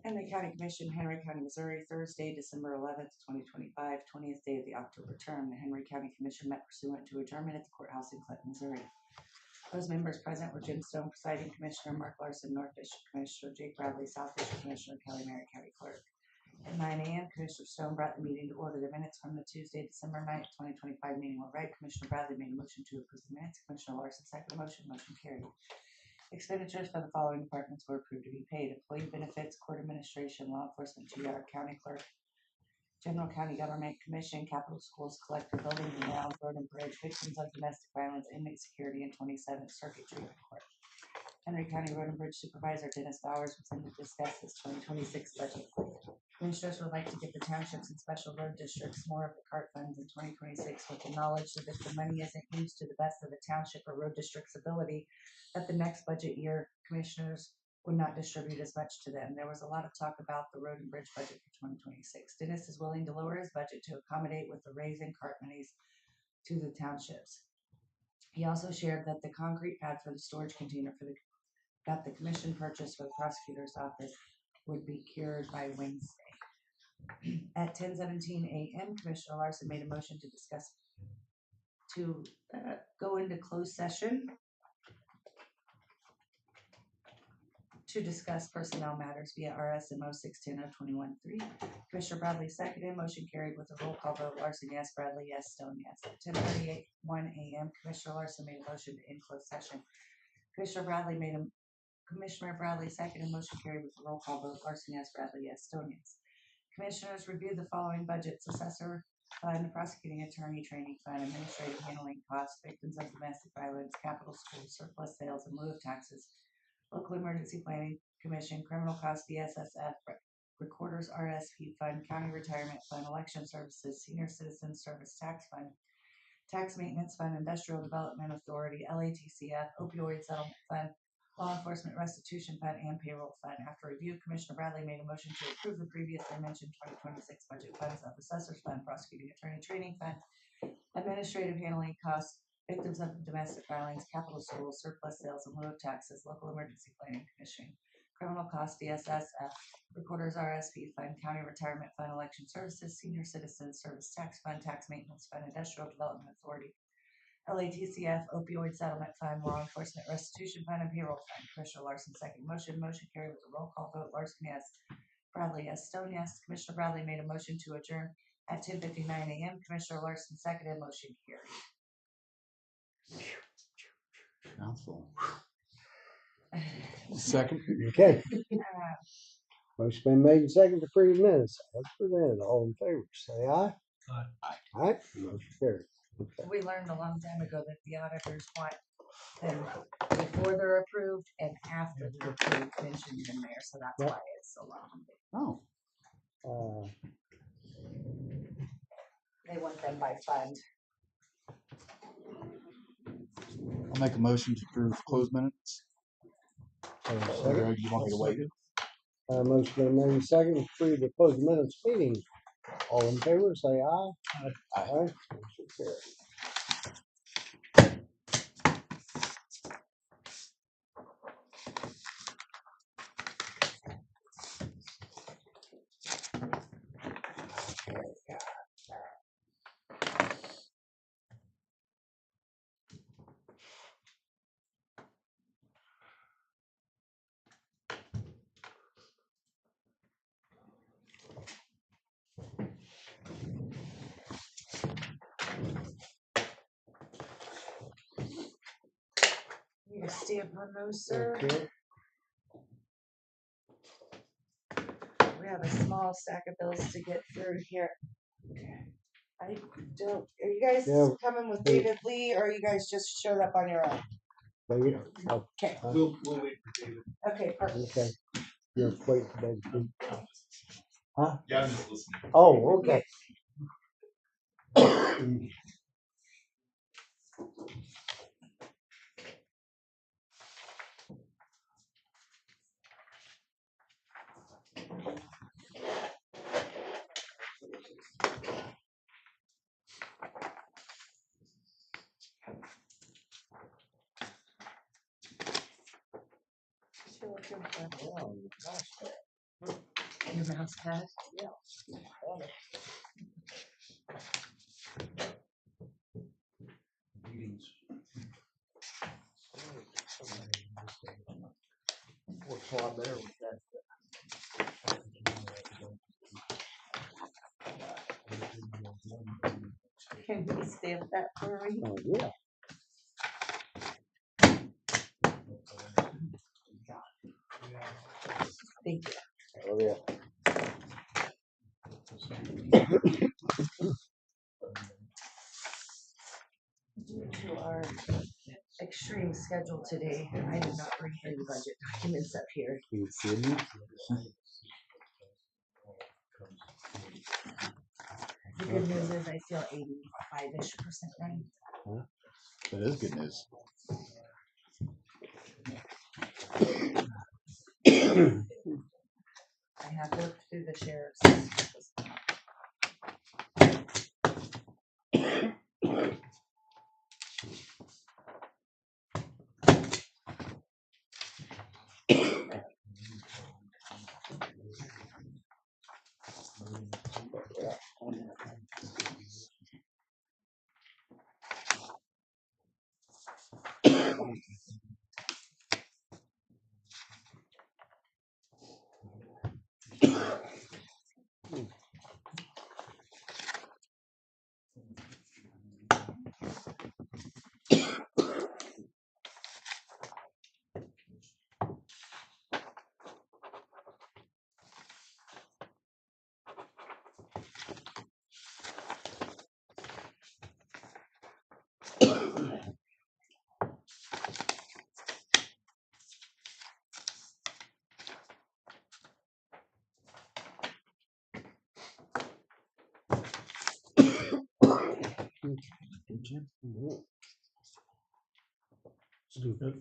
Henry County Commission, Henry County, Missouri, Thursday, December 11th, 2025, 20th day of the October term. The Henry County Commission met pursuant to adjournment at the courthouse in Clinton, Missouri. Those members present were Jim Stone, presiding commissioner, Mark Larson, North District Commissioner, Jake Bradley, South District Commissioner, Kelly Mary, County Clerk. At 9 a.m., Commissioner Stone brought the meeting to order. The minutes from the Tuesday, December 9th, 2025 meeting were read. Commissioner Bradley made a motion to approve the minutes. Commissioner Larson seconded the motion. Motion carried. Expenditures for the following departments were approved to be paid: employee benefits, court administration, law enforcement, GR, county clerk, general county government commission, capital schools, collector, building and grounds, road and bridge, victims of domestic violence, inmate security, and 27th Circuit Treatment Court. Henry County Road and Bridge Supervisor Dennis Bowers presented to discuss his 2026 budget. Commissioners would like to give the townships and special road districts more of the CART funds in 2026 with the knowledge that if the money isn't used to the best of the township or road district's ability, that the next budget year commissioners would not distribute as much to them. There was a lot of talk about the road and bridge budget for 2026. Dennis is willing to lower his budget to accommodate with the raise in CART monies to the townships. He also shared that the concrete pad for the storage container that the commission purchased for the prosecutor's office would be cured by Wednesday. At 10:17 a.m., Commissioner Larson made a motion to go into closed session to discuss personnel matters via RSMO 610-021-3. Commissioner Bradley seconded. Motion carried with a roll call vote. Larson, yes. Bradley, yes. Stone, yes. At 10:31 a.m., Commissioner Larson made a motion to end closed session. Commissioner Bradley seconded. Motion carried with a roll call vote. Larson, yes. Bradley, yes. Stone, yes. Commissioners reviewed the following budgets: assessor fund, prosecuting attorney training fund, administrative handling costs, victims of domestic violence, capital schools, surplus sales in lieu of taxes, local emergency planning commission, criminal costs, DSSF, recorders RSP fund, county retirement fund, election services, senior citizen service tax fund, tax maintenance fund, industrial development authority, LATCF, opioid settlement fund, law enforcement restitution fund, and payroll fund. After review, Commissioner Bradley made a motion to approve the previously mentioned 2026 budget funds of assessors fund, prosecuting attorney training fund, administrative handling costs, victims of domestic violence, capital schools, surplus sales in lieu of taxes, local emergency planning commission, criminal costs, DSSF, recorders RSP fund, county retirement fund, election services, senior citizen service tax fund, tax maintenance fund, industrial development authority, LATCF, opioid settlement fund, law enforcement restitution fund, and payroll fund. Commissioner Larson second motion. Motion carried with a roll call vote. Larson, yes. Bradley, yes. Stone, yes. Commissioner Bradley made a motion to adjourn at 10:59 a.m. Commissioner Larson seconded. Motion carried. Mouthful. Second. Okay. Motion been made and second to approve minutes. As presented, all in favor, say aye. Aye. Aye. Motion carried. Okay. We learned a long time ago that the auditors want them before they're approved and after they're approved mentioned in there, so that's why it's so long. Oh. They want them by fund. I'll make a motion to approve closed minutes. Or you want me to wait? Motion been made and second to approve the closed minutes meeting. All in favor, say aye. Aye. Aye. Motion carried. Need a stamp on those, sir? Okay. We have a small stack of bills to get through here. I don't. Are you guys coming with David Lee, or you guys just showed up on your own? Okay. We'll wait for David. Okay, perfect. Okay. You're waiting for David. Huh? Yeah, I'm just listening. Oh, okay. Looking for Your mouse pad? Works a lot better with that. Can we stamp that for me? Oh, yeah. Thank you. Oh, yeah. Due to our extreme schedule today, I did not bring any budget documents up here. You kidding? The good news is I feel 85-ish% done. That is good news. I have worked through the sheriff's.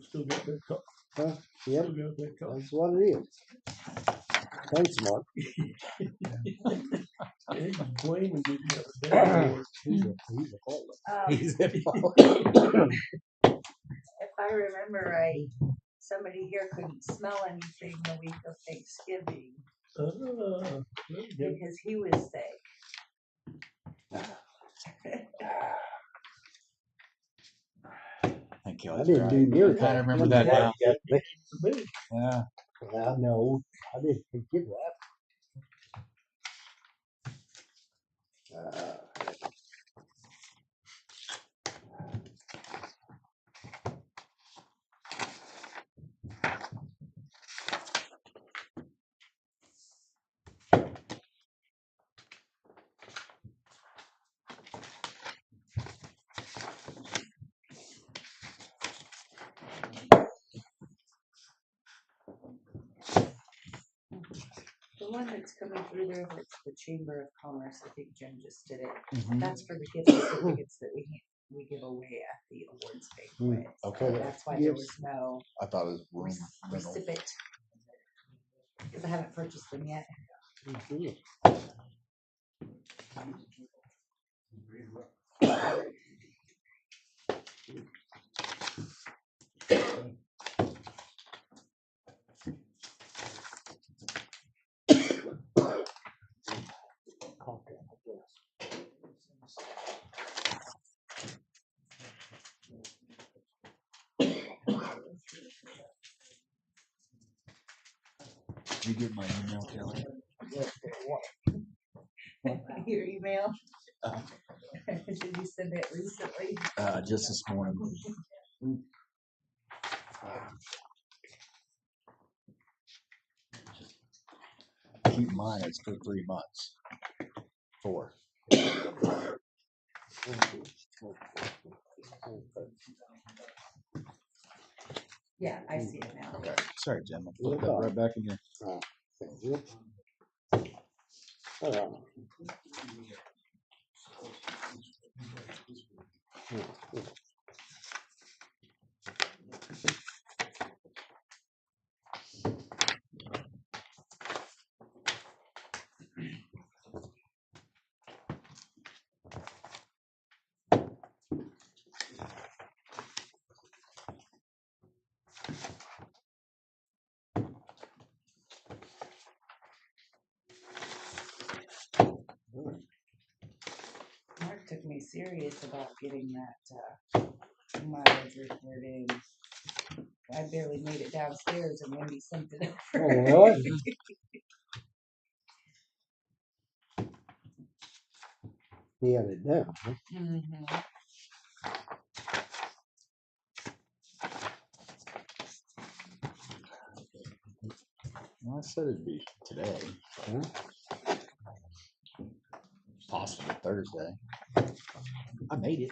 Still got that cup. Huh? Yep, Still got that cup. that's what it is. Thanks, Mark. Yeah, he was blaming me the other day. He's a faultless. He's at fault. If I remember right, somebody here couldn't smell anything the week of Thanksgiving Yeah. because he was sick. Thank you. I didn't do near I kind of remember that now. Yeah. I know. I didn't forget that. The one that's coming through there, that's the Chamber of Commerce. I think Jen just did it. Mhm. That's for the gift certificates that we give away at the awards banquet. So Okay. that's why there was no I thought it was room rental. recipient. Because I haven't purchased them yet. Did you get my email, Kelly? Your email? Uh, Did you send it recently? just this morning. Keep in mind, it's for 3 months. 4. Yeah, I see it now. Okay. Sorry, Jim. I'll put that right back in here. serious about getting that, mileage report in. I barely made it downstairs and Wendy sent it over. Oh, really? He had it down, huh? Mhm. Well, I said it'd be today, Huh? possibly Thursday. I made it.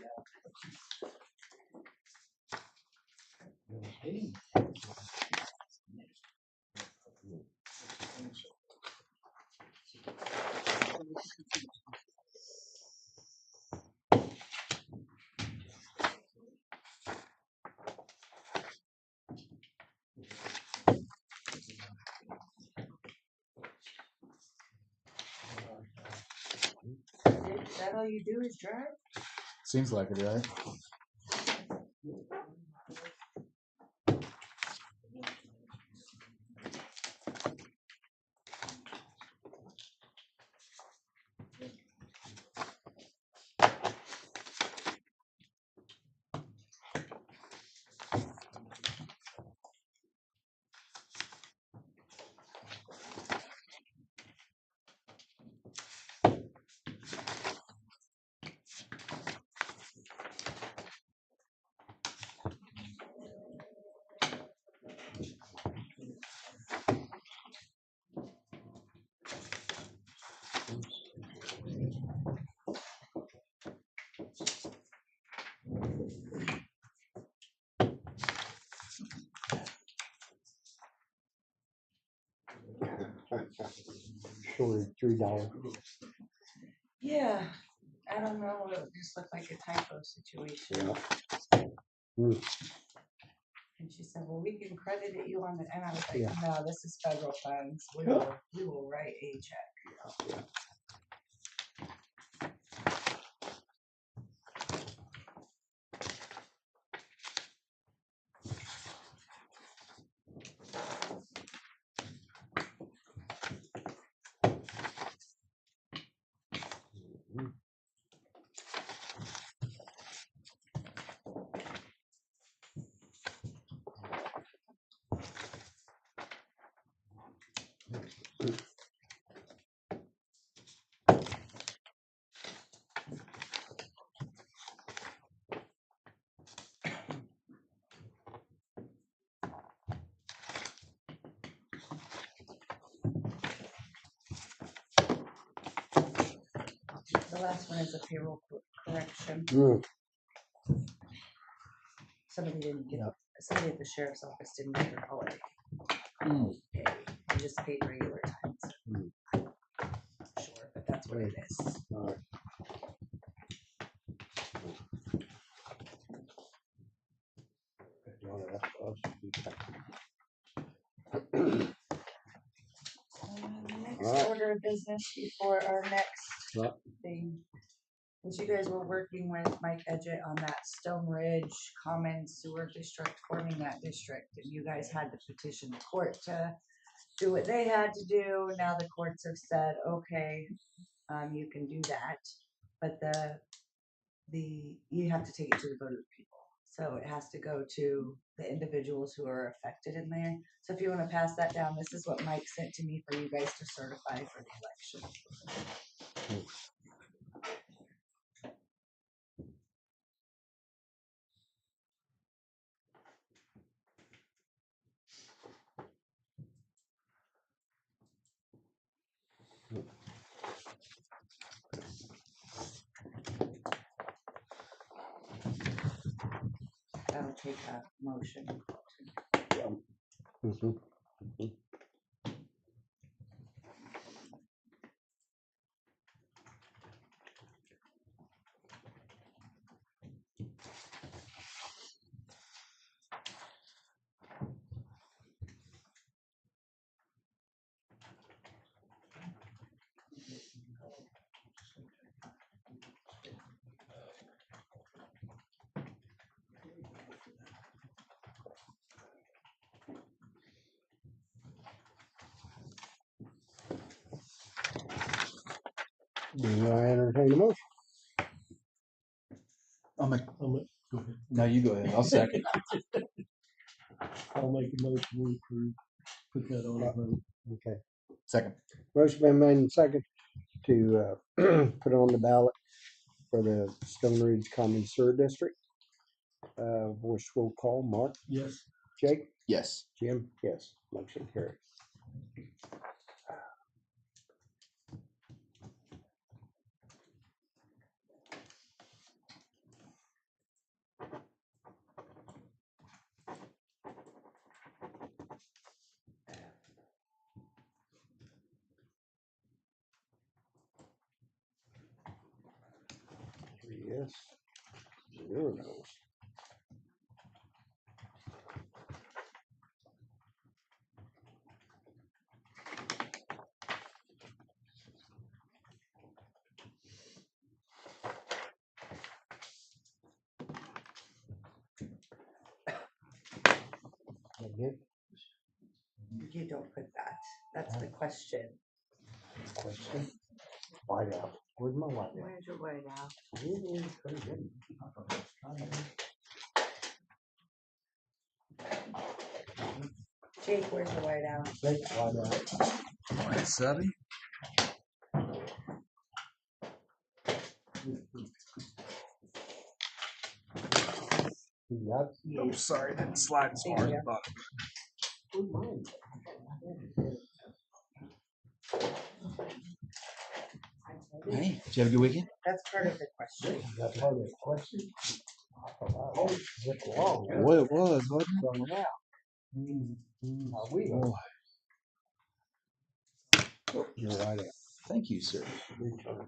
Is that all you do is drive? Seems like it, right? Shorted $3. Yeah, I don't know, it just looked like a typo situation. Hmm. And she said, well, we can credit it you on the, and I was like, Yeah. no, this is federal funds, we will write a check. The last one is a payroll correction. Hmm. Somebody didn't get, Yep. somebody at the sheriff's office didn't get their holiday Mm. pay. They just paid regular times. Hmm. Sure, but that's what it is. All right. Well, that's us. Next Alright. order of business before our next Right. thing. As you guys were working with Mike Edgett on that Stone Ridge Common Sewer District, forming that district, and you guys had to petition the court to do what they had to do. Now the courts have said, okay, you can do that, but you have to take it to the vote of the people. So it has to go to the individuals who are affected in there. So if you want to pass that down, this is what Mike sent to me for you guys to certify for the election. That'll take a motion. Mhm. Do I entertain a motion? Go ahead. No, you go ahead. I'll second. I'll make a motion to approve. Put that on a vote. Okay. Second. Motion been made and second to put on the ballot for the Stone Ridge Common Sewer District. Voice roll call. Mark, Yes. Jake, Yes. Jim, yes. Motion carried. Three yes, 0 no's. Again, You don't put that. That's the question. question. White out. Where's my white out? Where's your white out? Jake, where's the white out? Take white out. Savvy. Yep. Oh, sorry, didn't slide as far as I thought. Where's mine? Hey, did you have a good weekend? That's part of the question. That's part of the question. Oh, it's long. What it was, wasn't Coming out. How we go. You're right out. Thank you, sir. Return.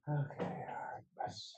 Okay, all right, best.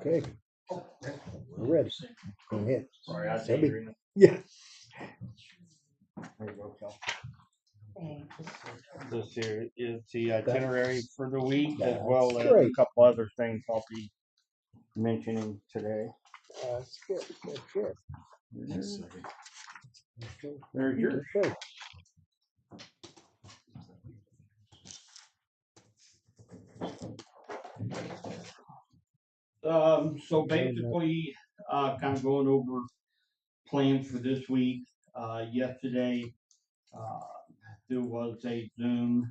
Okay. We're ready. Go ahead. Sorry, I Debbie. see. Yeah. There you go, Kel. Thanks. This here is the itinerary for the week, as well as Great. a couple other things I'll be mentioning today. That's good. Good, good. Thanks, sir. Okay. There's yours. Okay. So basically, kind of going over plans for this week. Yesterday, uh, there was a Zoom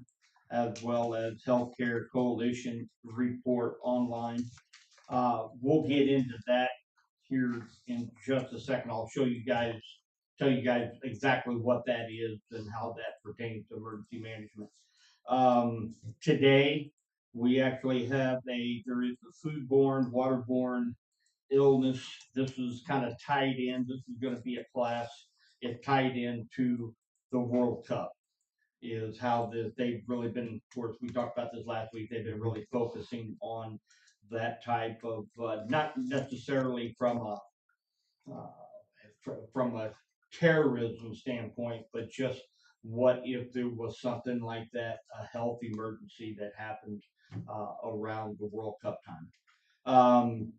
as well as Healthcare Coalition report online. We'll get into that here in just a second. I'll show you guys, tell you guys exactly what that is and how that pertains to emergency management. Today, we actually have there is a foodborne, waterborne illness. This is kind of tied in. This is going to be a class. It tied into the World Cup is how they've really been, of course, we talked about this last week, they've been really focusing on that type of, not necessarily uh, from a terrorism standpoint, but just what if there was something like that, a health emergency that happened around the World Cup time.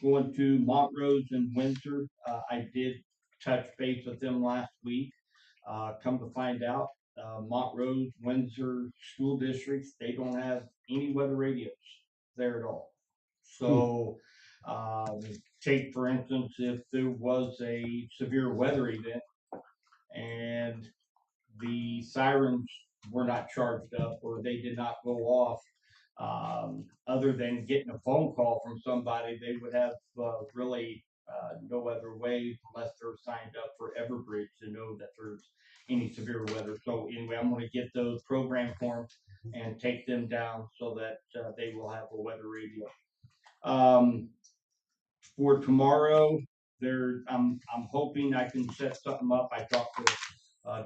Going to Montrose and Windsor, I did touch base with them last week. Come to find out, Montrose, Windsor school districts, they don't have any weather radios there at all. So, take for instance, if there was a severe weather event and the sirens were not charged up or they did not go off, other than getting a phone call from somebody, they would have really no other way unless they're signed up for Everbridge to know that there's any severe weather. So anyway, I'm going to get those program forms and take them down so that they will have a weather radio. For tomorrow, I'm hoping I can set something up. I talked to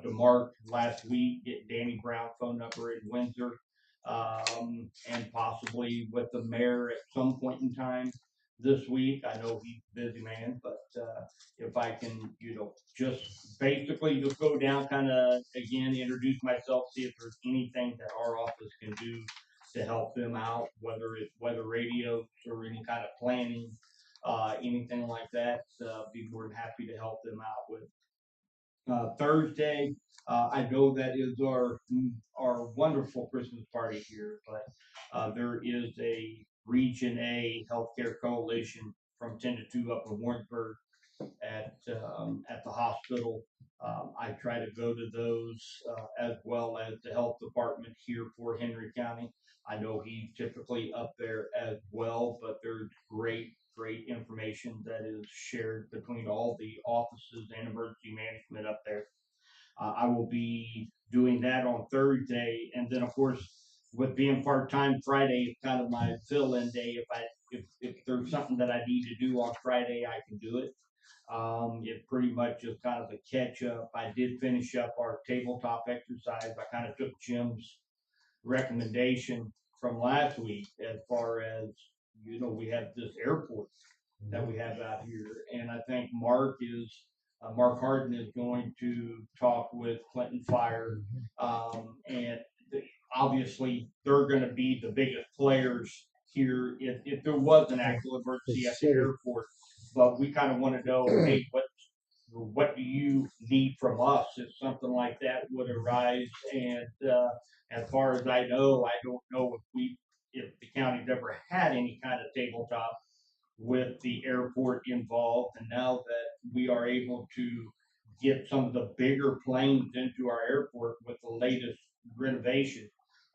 DeMark last week, get Danny Brown phone number in Windsor, and possibly with the mayor at some point in time this week. I know he's a busy man, but if I can, just basically just go down, kind of again introduce myself, see if there's anything that our office can do to help them out, whether it's weather radios or any kind of planning, anything like that. Be more than happy to help them out with. Thursday, I know that is our wonderful Christmas party here, but there is a Region A Healthcare Coalition from 10 to 2 up in Warrensburg at the hospital. I try to go to those as well as the health department here for Henry County. I know he's typically up there as well, but there's great information that is shared between all the offices and emergency management up there. I will be doing that on Thursday, and then of course, with being part-time, Friday is kind of my fill-in day. If there's something that I need to do on Friday, I can do it. It pretty much is kind of a catch up. I did finish up our tabletop exercise. I kind of took Jim's recommendation from last week as far as, we have this airport that we have out here. And I think Mark Harden is going to talk with Clinton Fire. And obviously they're going to be the biggest players here if there was an actual emergency at the airport. But we kind of want to know, hey, what do you need from us if something like that would arise? And as far as I know, I don't know if the county's ever had any kind of tabletop with the airport involved. And now that we are able to get some of the bigger planes into our airport with the latest renovation,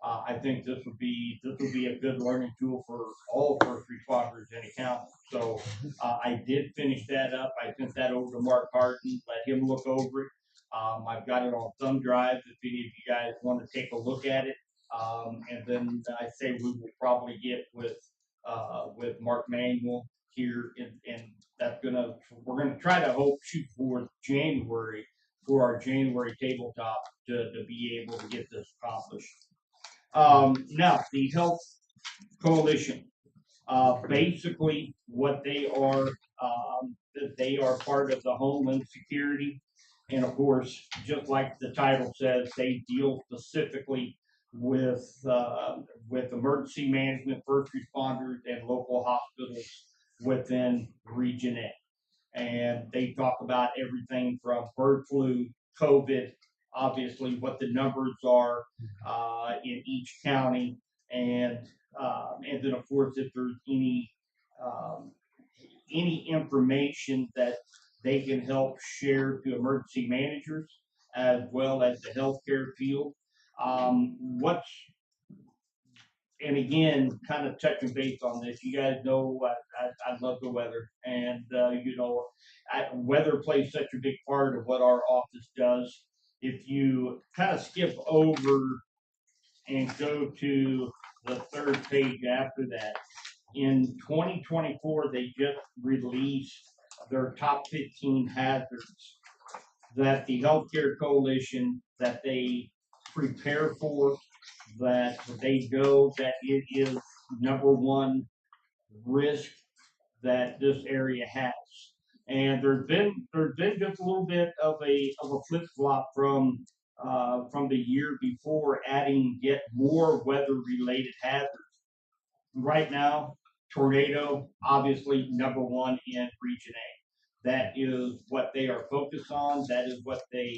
I think this would be a good learning tool for all first responders in the county. So I did finish that up. I sent that over to Mark Harden, let him look over it. I've got it on thumb drive if any of you guys want to take a look at it. And then I say we will probably get with Mark Manuel here, and we're gonna try to shoot for January for our January tabletop to be able to get this accomplished. Now the Health Coalition, basically what they are part of the Homeland Security, and of course, just like the title says, they deal specifically with emergency management, first responders, and local hospitals within Region A. And they talk about everything from bird flu, COVID, obviously what the numbers are in each county, and then of course if there's any any information that they can help share to emergency managers as well as the healthcare field. What's and again, kind of touching base on this, you guys know I love the weather, and weather plays such a big part of what our office does. If you kind of skip over and go to the third page after that, in 2024, they just released their top 15 hazards that the Healthcare Coalition that they prepare for, that they know that it is number one risk that this area has. And there's been just a little bit of a flip flop from the year before, adding yet more weather related hazards. Right now, tornado obviously number one in Region A. That is what they are focused on. That is what they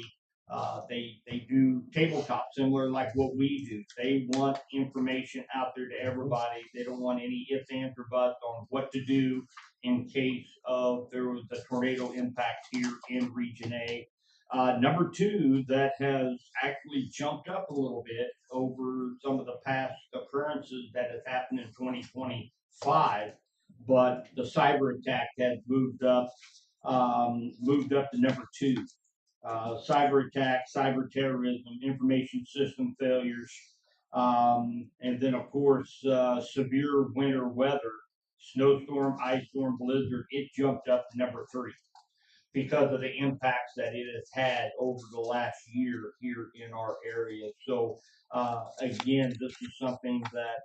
do tabletop, similar like what we do. They want information out there to everybody. They don't want any ifs, ands, or buts on what to do in case of there was a tornado impact here in Region A. Number two, that has actually jumped up a little bit over some of the past occurrences that have happened in 2025, but the cyber attack has moved up to number two. Cyber attack, cyber terrorism, information system failures, and then of course severe winter weather, snowstorm, ice storm, blizzard. It jumped up to number three because of the impacts that it has had over the last year here in our area. So again, this is something that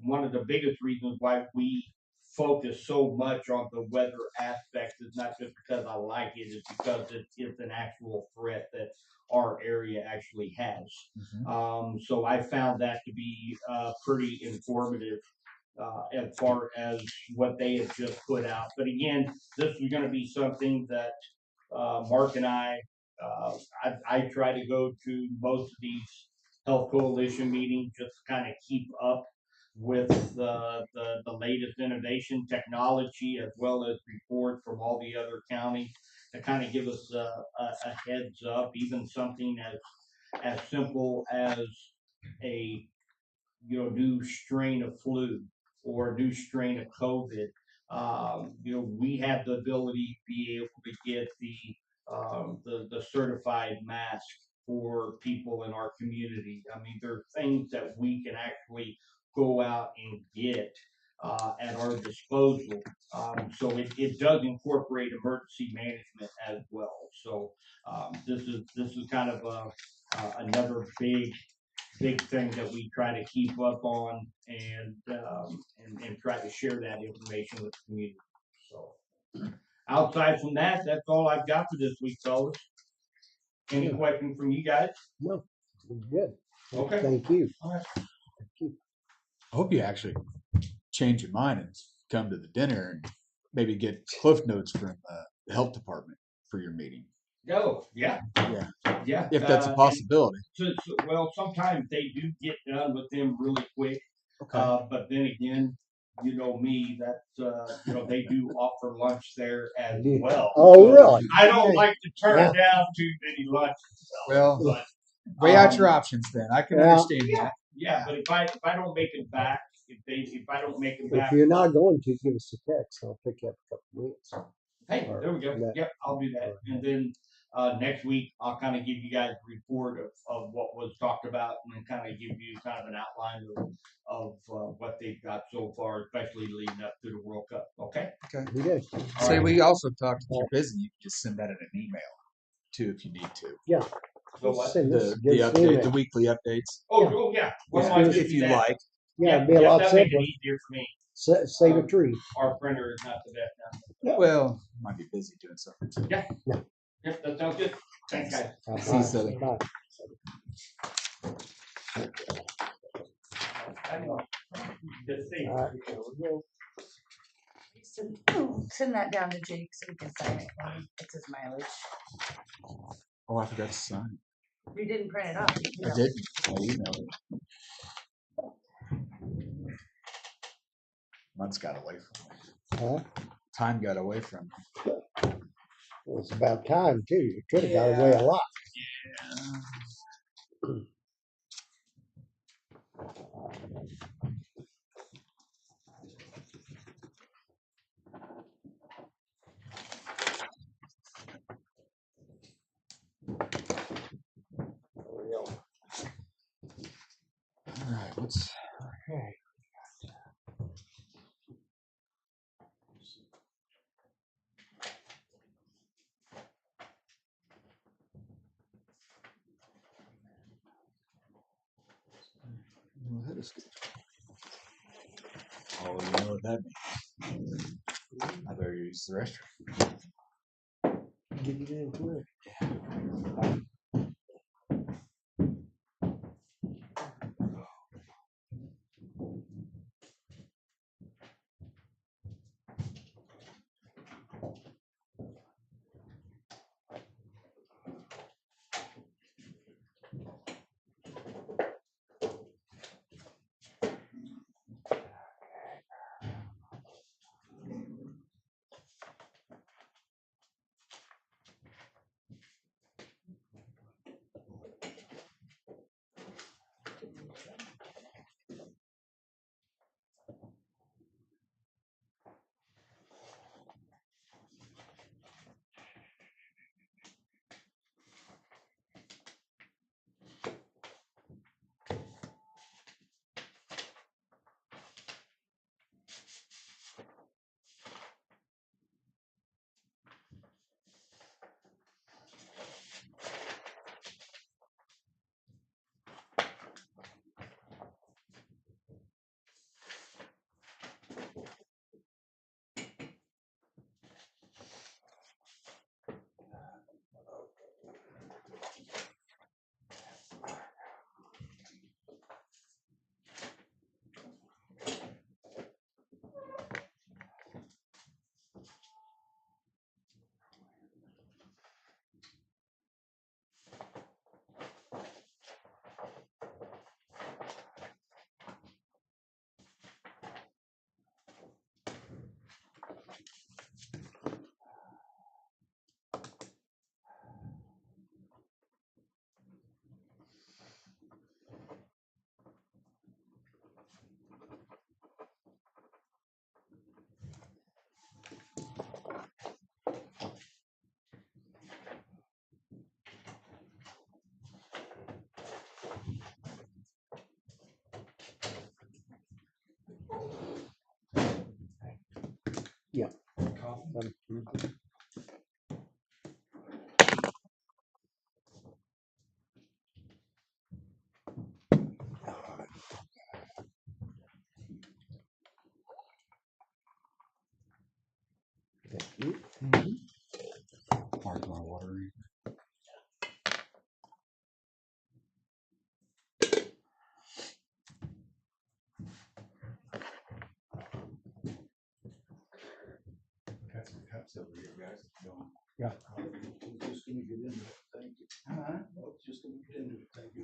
one of the biggest reasons why we focus so much on the weather aspect is not just because I like it, it's because it's an actual threat that our area actually has. So I found that to be pretty informative as far as what they have just put out. But again, this is going to be something that Mark and I try to go to most of these health coalition meetings just to kind of keep up with the latest innovation technology, as well as reports from all the other counties to kind of give us a heads up, even something as simple as a new strain of flu or a new strain of COVID. We have the ability to be able to get the certified mask for people in our community. I mean, there are things that we can actually go out and get at our disposal. So it does incorporate emergency management as well. So this is kind of another big thing that we try to keep up on and try to share that information with the community. So outside from that, that's all I've got for this week, fellas. Any questions from you guys? No, good. Okay. Thank you. I hope you actually change your mind and come to the dinner and maybe get cliff notes from the health department for your meeting. Oh, yeah. Yeah, if that's a possibility. Well, sometimes they do get done with them really quick. Okay. But then again, you know me, that's they do offer lunch there as well. Oh, So really? I don't like to turn down too many lunches. Well, but weigh out your options then. I can understand that. yeah, but if I don't make it back, if I don't make it If back, you're not going to, give us a text. I'll pick you up a couple minutes. hey, or there we go. that- Yep, I'll do that. And then next week I'll kind of give you guys a report of what was talked about, and then kind of give you kind of an outline of what they've got so far, especially leading up to the World Cup. Okay. Okay. All Say right. we also talked, if you're busy, you can just send that in an email too if you need to. Yeah. So what? Send us, The give us an update, email. the weekly updates. Oh yeah. Why Yeah, don't I just If do you that? like. Yeah, it'd be a lot that'd make it simpler. easier for me. Save a tree. Our printer is not the best now. Well, might be busy doing something too. Yeah. Yep, that sounds good. Thanks, guys. See you, Sully. Bye. I know. Just see. All right, there we go. Send that down to Jake so he can sign it. It's his mileage. Oh, I forgot to sign. You didn't print it off. I didn't. I emailed it. Months got away from me. Huh? Time got away from me. Well, it's about time too. You could have got away a lot. All right, what's Okay. well, that is good. Oh, you know what that means? I better use the restroom. Get it in quick. Yeah. Mark my water. Got some cups over here, guys. Yeah. Just gonna get into it, thank you. Well, just gonna get into it, thank you.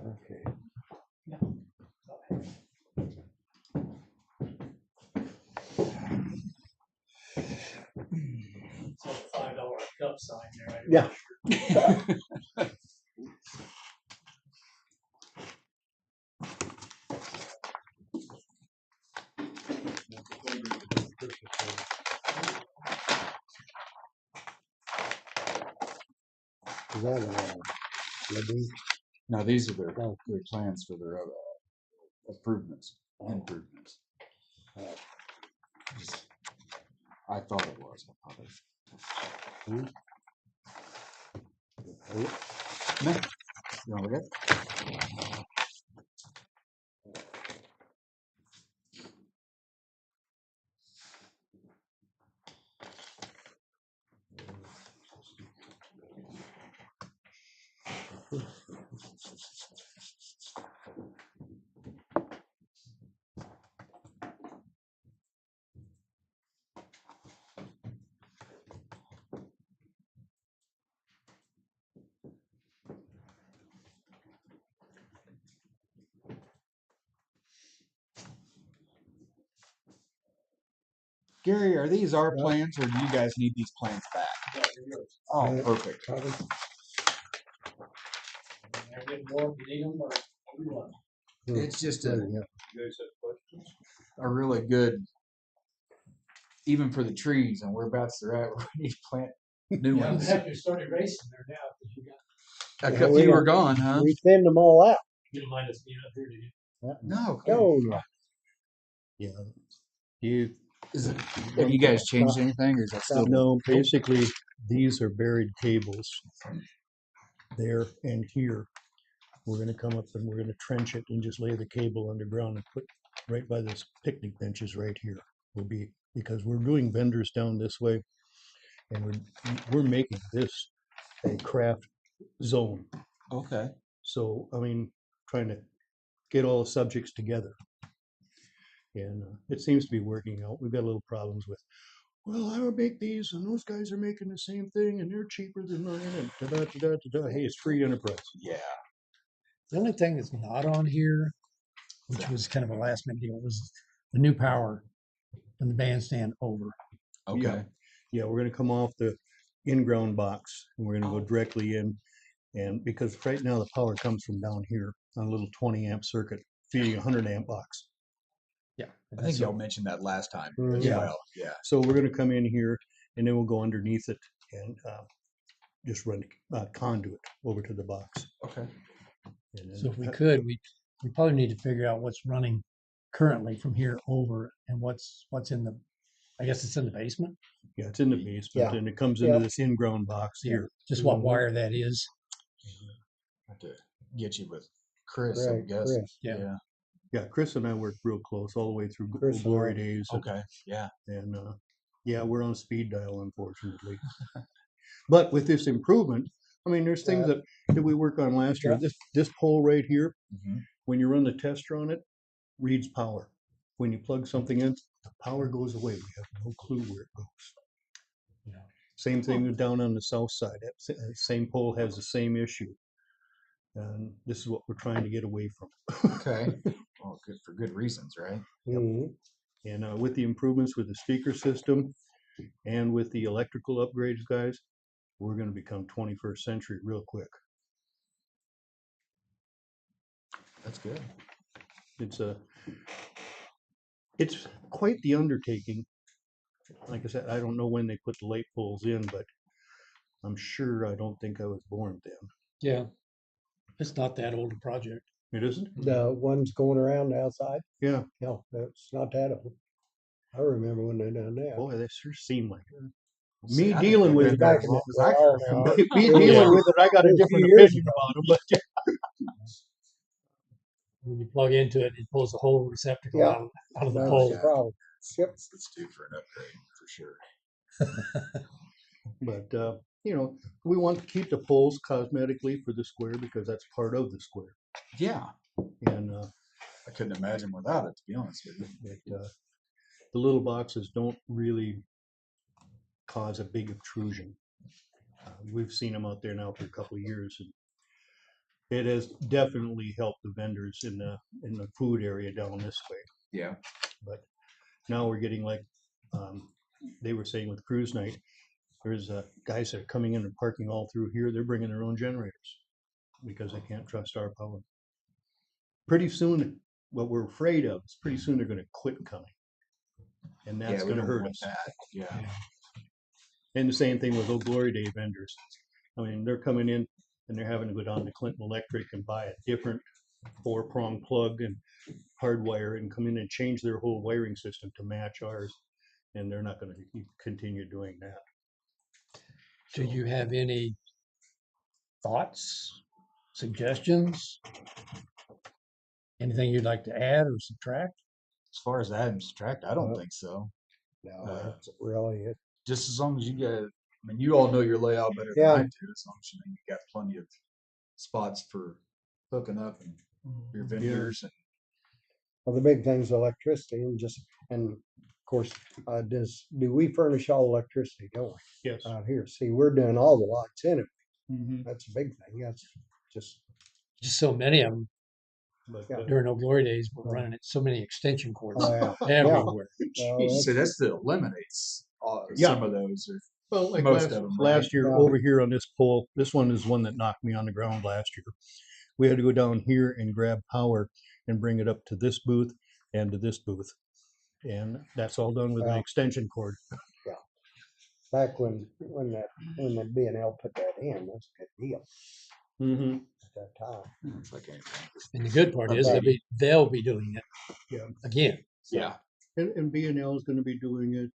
Okay. It's a $5 cup sign there. Yeah. Is that Libby? Now, these are their, Oh. their plans for their improvements. Just- I thought it was. I thought it. No, you want to look at it? Gary, are these our Yeah. plans or do you guys need these plans back? Oh, Yeah. perfect. Probably. I get more, you need them, or you want. It's just Yeah. a really good, even for the trees and whereabouts they're at, we need to plant new Yeah, ones. have to start erasing there now, because you got, A Yeah, couple we you were don't- gone, huh? We thinned them all out. you don't mind us being up here, do you? No. Oh, no. Yeah, you, Is it, have you guys changed anything or is that still? no, basically, these are buried cables there and here. We're gonna come up and we're gonna trench it and just lay the cable underground and put right by this picnic benches right here will be, because we're doing vendors down this way. And we're making this a craft zone. Okay. So, I mean, trying to get all the subjects together. And it seems to be working out. We've got a little problems with, well, I would make these and those guys are making the same thing and they're cheaper than mine and da da da da da. Hey, it's free enterprise. Yeah. The only thing that's not on here, which was kind of a last minute deal, was the new power from the bandstand over. Okay. Yeah, we're gonna come off the in-ground box and we're gonna go directly in. And because right now the power comes from down here on a little 20 amp circuit feeding a 100 amp box. Yeah. I think y'all mentioned that last time as Yeah. well. Yeah. So we're gonna come in here and then we'll go underneath it and just run conduit over to the box. Okay. And then- So if we could, we probably need to figure out what's running currently from here over and what's in the, I guess it's in the basement. Yeah, it's in the basement Yeah. and it comes into Yeah. this in-ground box Yeah. here. Just what Mhm. wire that is. Have to get you with Chris, I Right, guess. Chris. Yeah. Yeah, Chris and I worked real close all the way through Chris and Glory I. days. Okay. Yeah. And yeah, we're on speed dial, unfortunately. But with this improvement, I mean, there's things that we worked on last year. Yeah. This pole right here, Mm-hmm. when you run the tester on it, reads power. When you plug something in, the power goes away. We have no clue where it goes. Yeah. Same thing with down on the south side. That same pole has the same issue. And this is what we're trying to get away from. Okay. Well, good for good reasons, right? Mhm. And with the improvements with the speaker system and with the electrical upgrades, guys, we're going to become 21st century real quick. That's good. It's quite the undertaking. Like I said, I don't know when they put the light poles in, but I'm sure I don't think I was born then. Yeah. It's not that old a project. It isn't? The ones going around outside, Yeah. no, that's not that old. I remember when they done that. Boy, that sure seemed like it. See, Me I dealing think with they've it, been back as in long the- as I well, can now, remember. me Yeah. dealing with it, I got a A few different years opinion ago. about them, but When you plug into it, it pulls the whole receptacle Yeah. out of the That's pole. the problem. Yep. It's due for an upgrade for sure. you know, we want to keep the poles cosmetically for the square because that's part of the square. Yeah. And I couldn't imagine without it, to be honest with you. the little boxes don't really cause a big obtrusion. We've seen them out there now for a couple of years, and it has definitely helped the vendors in the food area down this way. Yeah. But now we're getting like they were saying with cruise night, there's guys that are coming in and parking all through here. They're bringing their own generators because they can't trust our power. Pretty soon, what we're afraid of is pretty soon they're going to quit coming, and that's Yeah, we going to don't hurt want us. that. Yeah. And the same thing with Old Glory Day vendors. I mean, they're coming in and they're having to go down to Clinton Electric and buy a different 4-prong plug and hardwire and come in and change their whole wiring system to match ours. And they're not going to continue doing that. Do you have any thoughts, suggestions? Anything you'd like to add or subtract? As far as add and subtract, I don't Well, think so. No, that's really it. Just as long as you guys, I mean, you all know your layout better than Yeah. I do. As long as you know you got plenty of spots for hooking up and your vendors. And Well, the big thing's electricity and of course, do we furnish all electricity, don't we, Yes. out here? See, we're doing all the lights in it. Mhm. That's a big thing. That's just, Just so many of them. But, Yeah. During the glory days, we're running it so many extension cords Oh, yeah. everywhere. Well, So that's the eliminates Yeah. some of those, or well, like most last, of them, right? last year Yeah. over here on this pole, this one is one that knocked me on the ground last year. We had to go down here and grab power and bring it up to this booth and to this booth. And that's all done with an Wow. extension cord. back when the B and L put that in, that's a good deal Mm-hmm. at that time. It's like anything. And the good part is Okay. they'll be doing it Yeah. again. Yeah. And B&L is going to be doing it.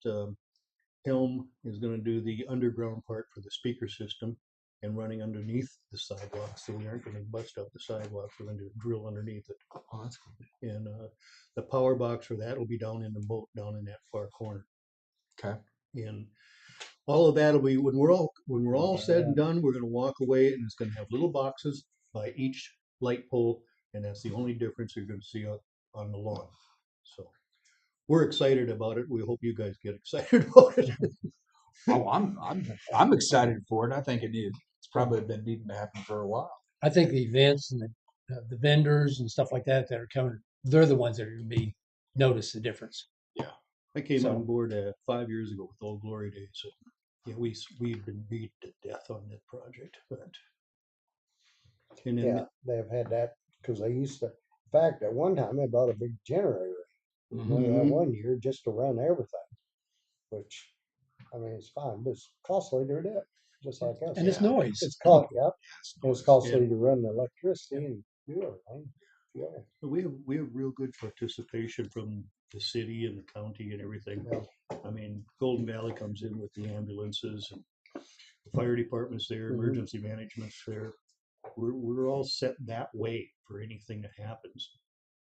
Helm is going to do the underground part for the speaker system and running underneath the sidewalk. So we aren't going to bust up the sidewalk. We're going to drill underneath it. Oh, that's cool. And the power box for that will be down in the boat down in that far corner. Okay. And all of that will be when we're all said and done, we're going to walk away and it's going to have little boxes by each light pole, and that's the only difference you're going to see on the lawn. So we're excited about it. We hope you guys get excited about it. Oh, I'm excited for it. I think it's probably been needing to happen for a while. I think the events and the vendors and stuff like that are coming, they're the ones that are going to be notice the difference. I came So- on board 5 years ago with Old Glory Days. So yeah, we've been beat to death on that project, but and then Yeah, they've had that because they used to. In fact, at one time they bought a big generator. Only that Mhm. one year just to run everything, which I mean it's fine, but it's costly to do it, just like us. And it's Yeah. noise. It's costly, yeah. And it's costly Yeah. to run the electricity and do everything. Yeah. we have real good participation from the city and the county and everything. Yeah. I mean, Golden Valley comes in with the ambulances and the fire department's there, Mhm. emergency management's there. We're all set that way for anything that happens.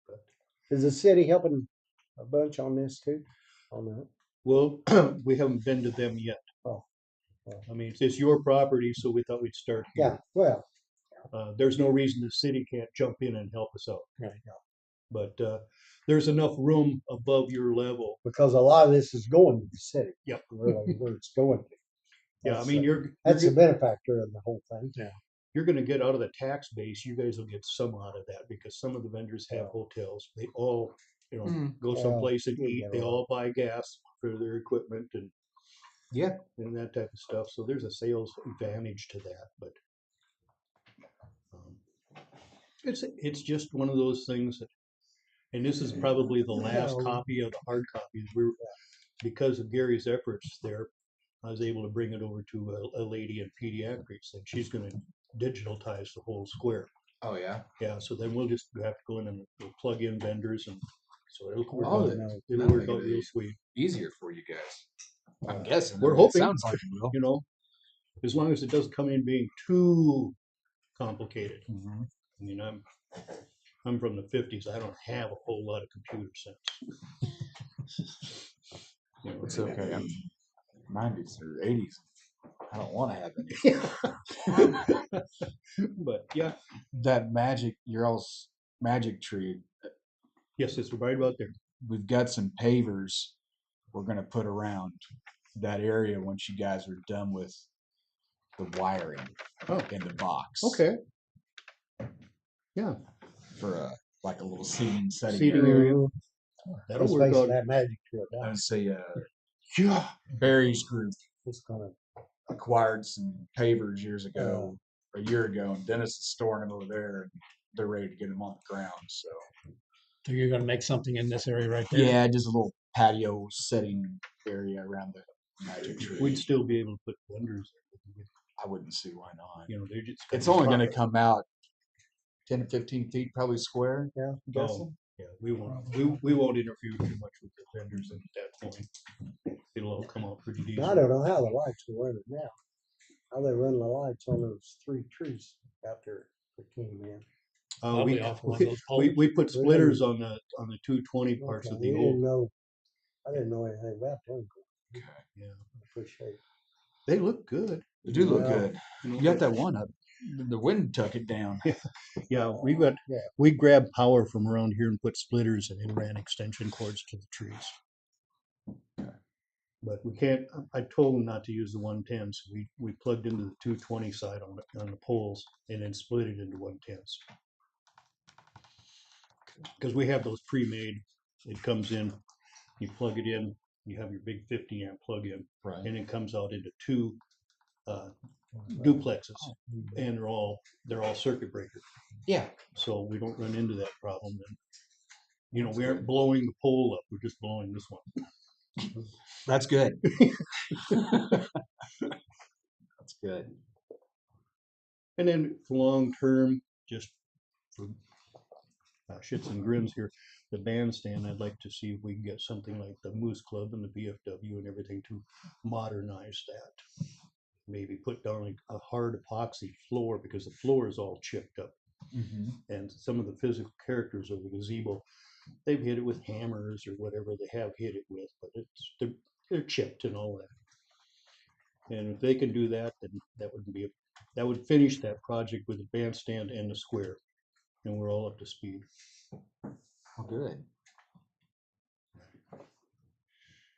But Is the city helping a bunch on this too? On that? well, we haven't been to them yet. Oh, yeah. I mean, it's your property, so we thought we'd start here. Yeah, well, There's no reason the city can't jump in and help us out. Right. But there's enough room above your level. because a lot of this is going to the city. Yep. Really, where it's going to. Yeah, I That's mean, the- that's the benefactor of the whole thing. you're going to get out of the tax base. You guys will get some out of that because some of the vendors have Yeah. hotels. They all, go Yeah, someplace and we eat. get They a lot. all buy gas for their equipment and Yeah. and that type of stuff. So there's a sales advantage to that. But it's just one of those things that, and this is probably the last Yeah. copy of the hard copies. Because of Gary's efforts there, I was able to bring it over to a lady in pediatrics, and she's going to digitize the whole square. Oh yeah. Yeah, so then we'll just have to go in and we'll plug in vendors, and so it'll work Oh, out, that- it'll that'll work make out it real easy. sweet. Easier for you guys. I'm guessing. We're I mean, it hoping. Sounds like it will. You know, as long as it doesn't come in being too complicated. Mhm. I mean, I'm from the 50s. I don't have a whole lot of computer sense. You know, It's okay. I'm 90s or 80s. I don't want to have any. but yeah, That magic, your all's magic tree. yes, it's right about there. We've got some pavers we're going to put around that area once you guys are done with the wiring Oh. in the box. Okay. Yeah, For like a little seating setting Seating area. area. that'll Let's work face it, out. that magic trip, I that- would say Barry's group it's gonna, acquired some pavers years ago, a year ago, and Dennis is storing them over there, and they're ready to get them on the ground. So So you're going to make something in this area right there. yeah, just a little patio setting area around the magic tree. We'd still be able to put vendors. I wouldn't see why not. You know, they're just. It's only going to come out 10 to 15 feet, probably square. yeah. I'm guessing. Yeah, we won't interfere too much with the vendors at that point. It'll all come out pretty decent. I don't know how the lights are running now. How they run the lights on those 3 trees out there that came in. Probably We, off one of those we put Really? splitters on the 220 parts Okay, of we the didn't old. know. I didn't know anything about them. Yeah, Appreciate it. they look good. They do look Well, good. You know, You got that one up. The wind took it down. Yeah, Yeah. we grabbed power from around here and put splitters and then ran extension cords to the trees. But we can't. I told them not to use the 110s. We plugged into the 220 side on the poles and then split it into 110s. Because we have those pre-made, it comes in, you plug it in, you have your big 50 amp plug-in, Right. and it comes out into two duplexes, and they're all circuit breaker. Yeah. So we don't run into that problem. And, you know, we aren't blowing the pole up, we're just blowing this one. That's good. That's good. And then long term, just for shits and grins here, the bandstand, I'd like to see if we can get something like the Moose Club and the VFW and everything to modernize that. Maybe put down like a hard epoxy floor, because the floor is all chipped up. Mm-hmm. And some of the physical characters of the gazebo, they've hit it with hammers or whatever they have hit it with, but they're chipped and all that. And if they can do that, then that would finish that project with the bandstand and the square, and we're all up to speed. Oh, good.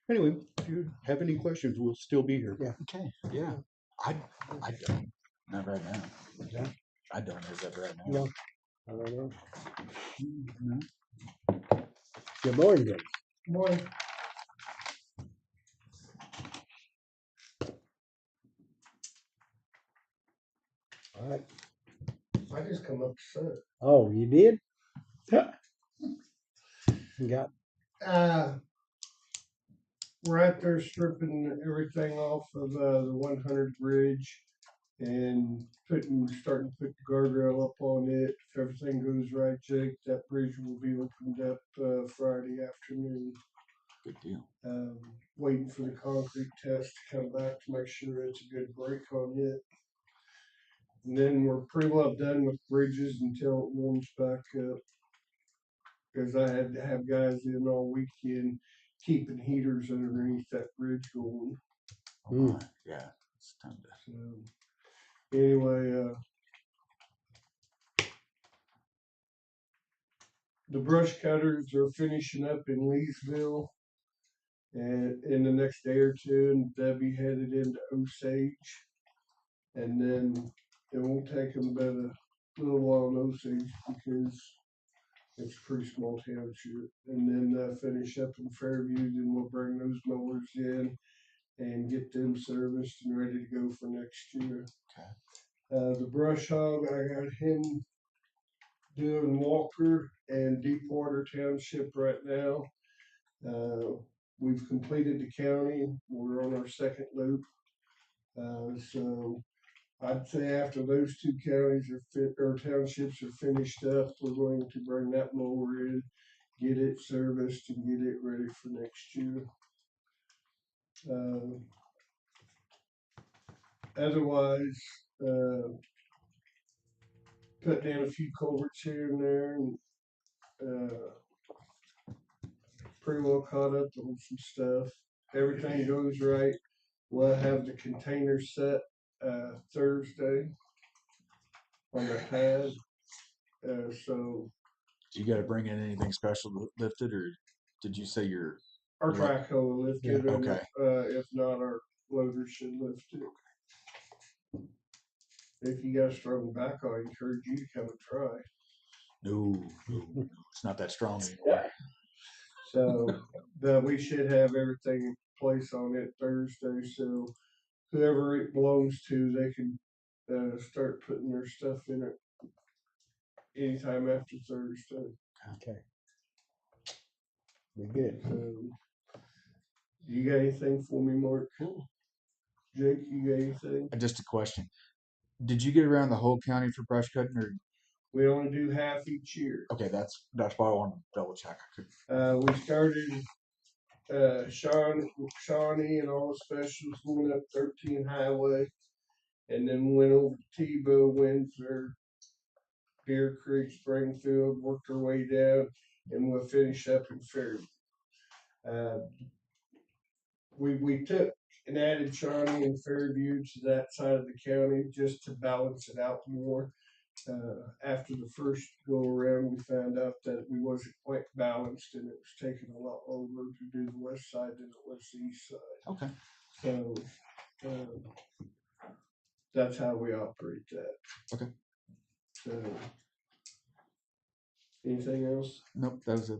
Anyway, if you have any questions, we'll still be here. Yeah. Okay. Yeah. I don't. Not right now. Yeah. I don't as of right now. No, I don't know. No. Good morning, Jake. Morning. All right. I just come up to say it. Oh, you did? You got, We're out there stripping everything off of the 100 bridge and starting to put the guardrail up on it. If everything goes right, Jake, that bridge will be opened up Friday afternoon. Good deal. Waiting for the concrete test to come back to make sure it's a good break on it. And then we're pretty well done with bridges until it warms back up. Because I had to have guys in all weekend keeping heaters underneath that bridge going. Oh, my. Yeah. It's time to. So anyway, the brush cutters are finishing up in Leesville and in the next day or two, and they'll be headed into Osage. And then it won't take them but a little while in Osage because it's a pretty small township. And then they'll finish up in Fairview, then we'll bring those mowers in and get them serviced and ready to go for next year. Okay. The brush hog, I got him doing Walker and Deepwater Township right now. We've completed the county. We're on our second loop. So I'd say after those two counties or townships are finished up, we're going to bring that mower in, get it serviced, and get it ready for next year. Otherwise, put down a few culverts here and there, and pretty well caught up on some stuff. Everything goes right. We'll have the container set Thursday on the pad. So You got to bring in anything special lifted, or did you say you're? our track hoe will lift it, and Okay. if not, our loader should lift it. If you got a strong back, I encourage you to come and try. No, it's not that strong anymore. So we should have everything in place on it Thursday. So whoever it belongs to, they can start putting their stuff in it anytime after Thursday. okay. Be good. So you got anything for me, Mark? Jake, you got anything? Just a question. Did you get around the whole county for brush cutting, or? We only do half each year. Okay, that's why I wanted to double check. I could. We started Shawnee and all the specials went up 13 Highway, and then went over to Tebow, Windsor, Deer Creek, Springfield, worked our way down, and we'll finish up in Fairview. We took and added Shawnee and Fairview to that side of the county just to balance it out more. After the first go around, we found out that we wasn't quite balanced, and it was taking a lot longer to do the west side than it was the east side. Okay. So that's how we operate that. Okay. So Anything else? Nope, that was it.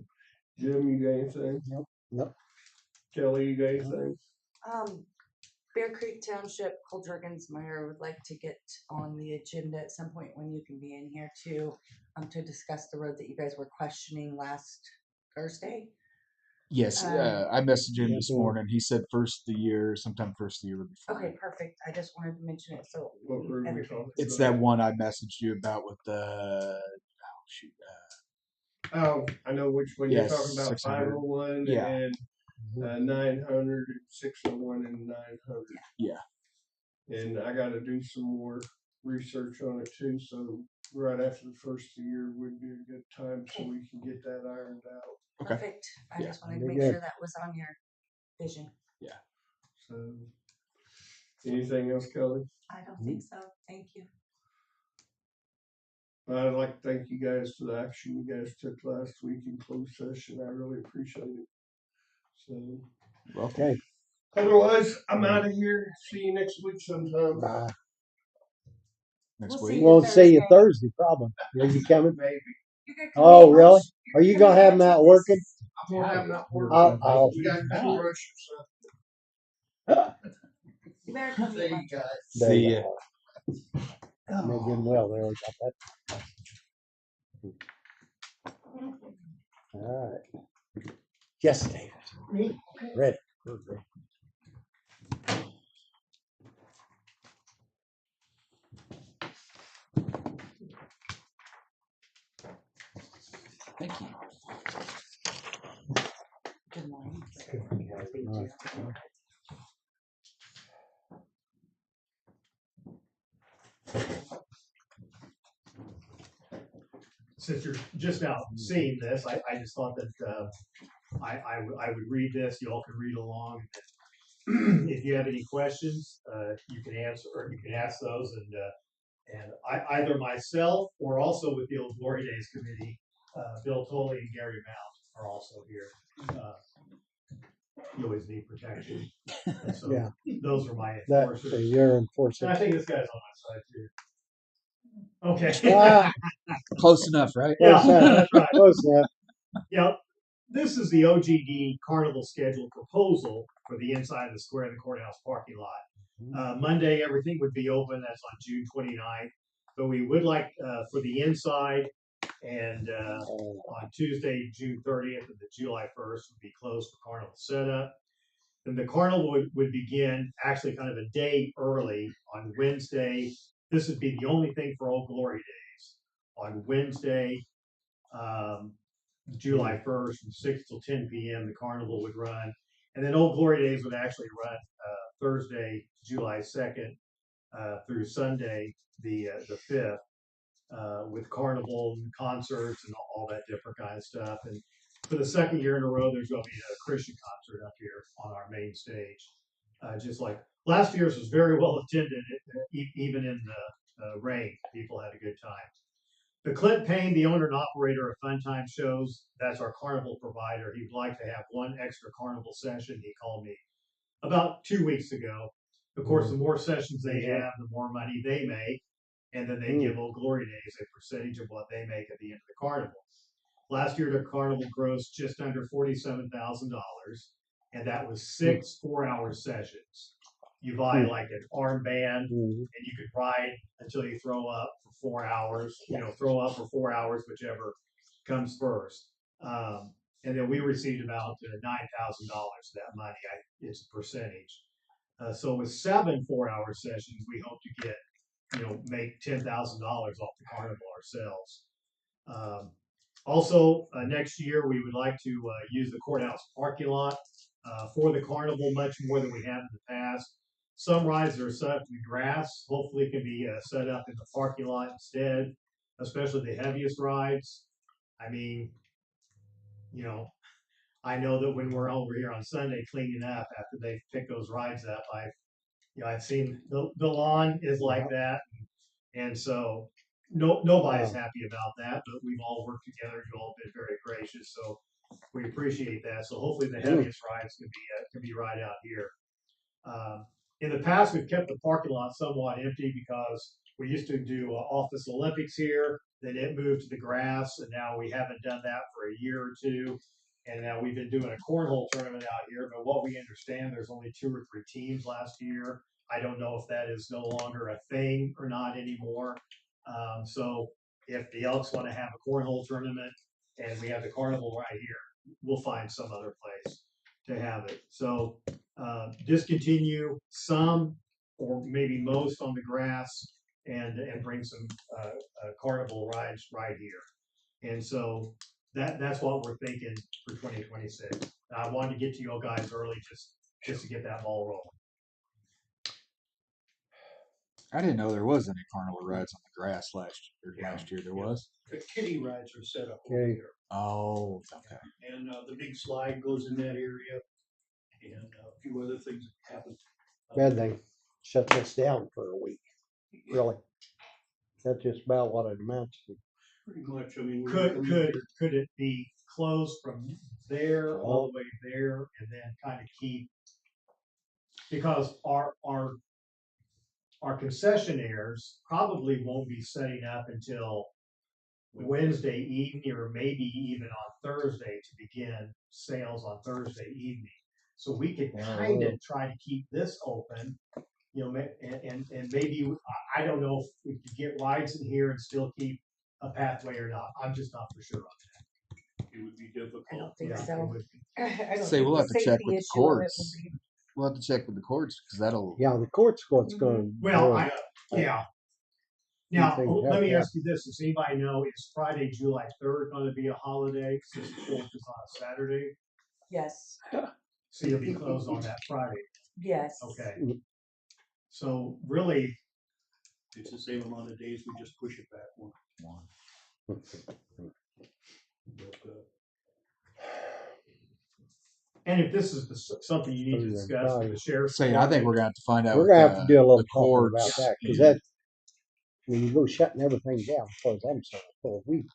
Jim, you got anything? Nope. Kelly, you got anything? Bear Creek Township, Cole Jurgensmeyer would like to get on the agenda at some point when you can be in here to discuss the road that you guys were questioning last Thursday. Yes, Um, I messaged him this Mhm. morning. He said first of the year, sometime first of the year would be fine. Okay, perfect. I just wanted to mention it so What road we everybody talking was. It's about? that one I messaged you about with the oh shoot. Oh, I know which one you're Yes, talking about, 600. 501 Yeah. and 900, and 601 and 900. Yeah. And I gotta do some more research on it too, so right after the first of the year would be a good time so we can get that ironed out. Okay. Perfect. I Yeah. just wanted to Very make good. sure that was on your vision. So, anything else, Kelly? I don't think so. Thank you. I'd like to thank you guys for the action you guys took last week in closed session. I really appreciate it. So, Well, Okay. otherwise, I'm out of here. See you next week sometime. Bye. next We'll see week. you We'll see you Thursday. Thursday, probably. Are you coming? Maybe. You're gonna come Oh, eat really? lunch? Are you You're gonna have eat them lunch out with working? us? I'm gonna have not work. I'll We got two rushes. You better come There eat you lunch. go. There See you ya. go. Make good well. They always got that. All right. Yes, David. Me? Ready. We're ready. Thank you. Good morning. All right. Since you're just now seeing this, I just thought that I would read this. You all can read along. If you have any questions, you can answer or you can ask those, and either myself or also with the Old Glory Days Committee, Bill Tolley and Gary Mount are also here. You always need protection, and so Yeah. those are my That enforcers. you're And enforcing. I think this guy's on my side too. Okay. Ah, Close enough, right? Yeah, close enough. that's right. Close enough. Yeah, this is the OGD Carnival schedule proposal for the inside of the square and the courthouse parking lot. Monday, everything would be open. That's on June 29th. But we would like for the inside, and on Tuesday, June 30th, and the July 1st would be closed for carnival setup. Then the carnival would begin actually kind of a day early on Wednesday. This would be the only thing for Old Glory Days. On Wednesday, July 1st, from 6 till 10 p.m., the carnival would run. And then Old Glory Days would actually run Thursday, July 2nd through Sunday, the 5th, with carnival and concerts and all that different kind of stuff. And for the second year in a row, there's going to be a Christian concert up here on our main stage. Just like last year's was very well attended, even in the rain. People had a good time. The Clint Payne, the owner and operator of Fun Time Shows, that's our carnival provider. He'd like to have one extra carnival session. He called me about 2 weeks ago. Of course, the more sessions they have, the more money they make. And then they give Old Glory Days a percentage of what they make at the end of the carnival. Last year, the carnival grossed just under $47,000, and that was 6 4-hour sessions. You buy like an armband, and you could ride until you throw up for 4 hours. You know, throw up for 4 hours, whichever comes first. And then we received about $9,000 of that money. It's a percentage. So with 7 4-hour sessions, we hope to get, make $10,000 off the carnival ourselves. Also, next year we would like to use the courthouse parking lot for the carnival much more than we have in the past. Some rides that are set up in the grass hopefully can be set up in the parking lot instead, especially the heaviest rides. I mean, I know that when we're over here on Sunday cleaning up after they pick those rides up, I've seen the lawn is like that, and so nobody's happy about that. But we've all worked together. You all been very gracious, so we appreciate that. So hopefully the heaviest rides can be right out here. In the past, we've kept the parking lot somewhat empty because we used to do Office Olympics here, then it moved to the grass, and now we haven't done that for a year or two. And now we've been doing a cornhole tournament out here, but what we understand, there's only 2 or 3 teams last year. I don't know if that is no longer a thing or not anymore. So if the Elks want to have a cornhole tournament and we have the carnival right here, we'll find some other place to have it. So discontinue some or maybe most on the grass and bring some carnival rides right here. And so that's what we're thinking for 2026. I wanted to get to you guys early just to get that ball rolling. I didn't know there was any carnival rides on the grass last year. There was. The kiddie rides are set up over Okay. here, Oh, okay. and the big slide goes in that area, and a few other things happen. Bad thing, shut this down for a week, really. That's just about what it amounts to. Pretty much, I mean. Could it be closed from there all the way there and then kind of keep, because our concessionaires probably won't be setting up until Wednesday evening or maybe even on Thursday to begin sales on Thursday evening. So we could kind of try to keep this open, and maybe, I don't know if we could get rides in here and still keep a pathway or not. I'm just not for sure on that. It would be difficult. I don't think Yeah, it so. would be. I don't Say think we'll the have to check safety with the issue of it would courts. be- We'll have to check with the courts because that'll. Yeah, the court's what's Mhm. gonna. Well, really- yeah. Now, things let me happen. ask you this, does anybody know, is Friday, July 3rd gonna be a holiday since the 4th is on a Saturday? Yes, So you'll be closed on that Friday, yes. okay? So really, It's the same amount of days, we just push it back one. But, and if this is something you need to Oh, yeah, discuss with the sheriff's. Say, I think we're gonna have to find out. We're with, gonna have to do a little the talking about courts that, cause and- that, when you go shutting everything down, as far as I'm concerned, well, it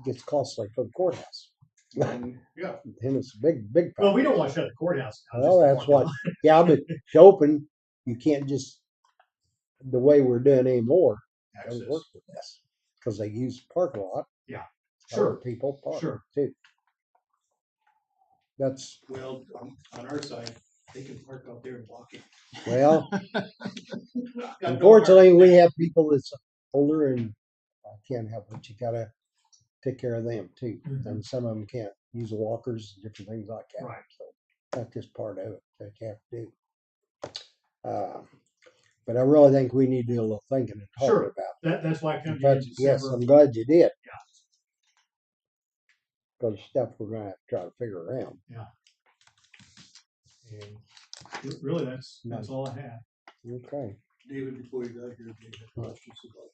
gets costly for the courthouse. yeah, Then it's a big. Well, we don't want to shut the courthouse down. Well, just the that's parking what, yeah, but to open, you can't just, the way we're doing anymore, lot doesn't access. work with this. Cause they use the parking lot. Yeah. Other Sure. People park Sure. too. That's, well, on our side, they can park out there and block it. well, Got no unfortunately, we have people that's older and I can't help it. You gotta take care of them too. Mhm. And some of them can't use walkers and different things like that. Right. So that's just part of it that you have to do. But I really think we need to do a little thinking and talking Sure. about That's why I come it. to you in But yes, December. I'm glad you did. Yeah. Cause stuff we're gonna have to try to figure around. And really, that's all I have. Okay. David, before you got here, they had questions about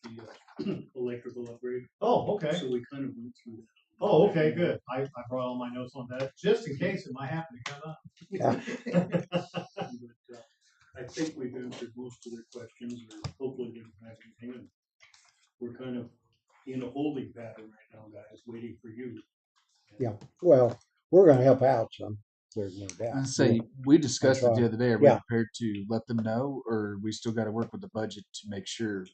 the electrical upgrade, Oh, okay. so we kind of went through that. Oh, okay, good. I brought all my notes on that, just in case it might happen to come up. Yeah. But I think we've answered most of their questions, or hopefully they don't have anything. And we're kind of in a holding pattern right now, guys, waiting for you. Yeah. Well, we're gonna help out some. There's no doubt. I say we discussed it try. the other day. Are we Yeah. prepared to let them know, or we still got to work with the budget to make sure?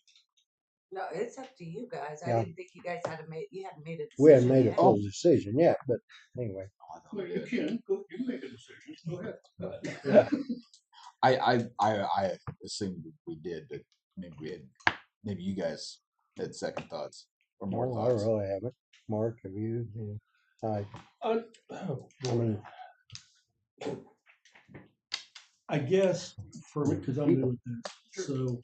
No, it's up to you guys. I Yeah. didn't think you guys hadn't made a decision. We haven't made a yet. full decision yet, but anyway. Well, you can make a decision, go ahead. I assumed we did, but maybe you guys had second thoughts or more No, thoughts. I really haven't. Mark, have you? Yeah. I mean, I guess for me, because I'm new at this, so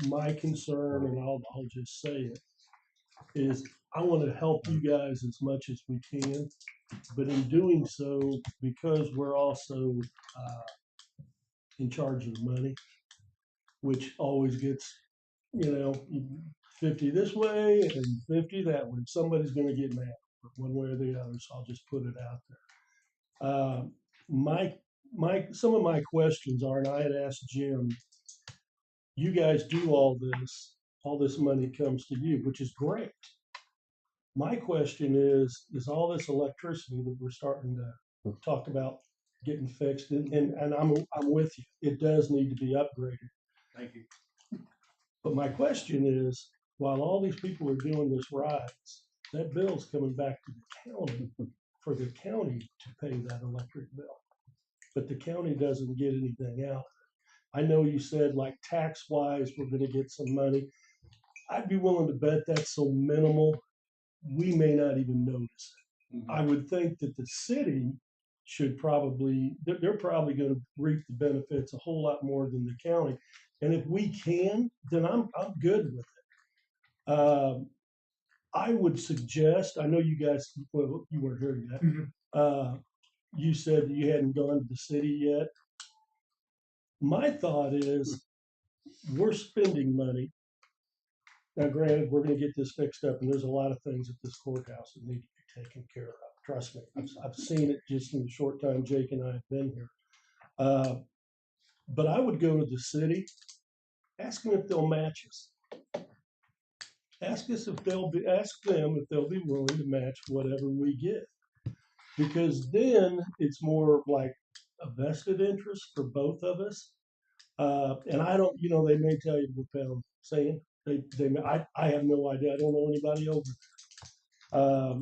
my concern, and I'll just say it, is I want to help you guys as much as we can, but in doing so, because we're also in charge of the money, which always gets, 50 this way and 50 that way. Somebody's going to get mad one way or the other, so I'll just put it out there. Some of my questions are, and I had asked Jim, you guys do all this money comes to you, which is great. My question is all this electricity that we're starting to talk about getting fixed, and I'm with you. It does need to be upgraded. Thank you. But my question is, while all these people are doing this rise, that bill's coming back to the county for the county to pay that electric bill. But the county doesn't get anything out. I know you said like tax wise, we're gonna get some money. I'd be willing to bet that's so minimal, we may not even notice it. I would think that the city should probably, they're probably gonna reap the benefits a whole lot more than the county. And if we can, then I'm good with it. I would suggest, I know you guys, well, you weren't here yet. You said you hadn't gone to the city yet. My thought is, we're spending money. Now, granted, we're gonna get this fixed up, and there's a lot of things at this courthouse that need to be taken care of. Trust me, I've seen it just in the short time Jake and I have been here. But I would go to the city, ask them if they'll match us. Ask them if they'll be willing to match whatever we get. Because then it's more like a vested interest for both of us. And I don't, they may tell you what I'm saying. I have no idea. I don't know anybody over there.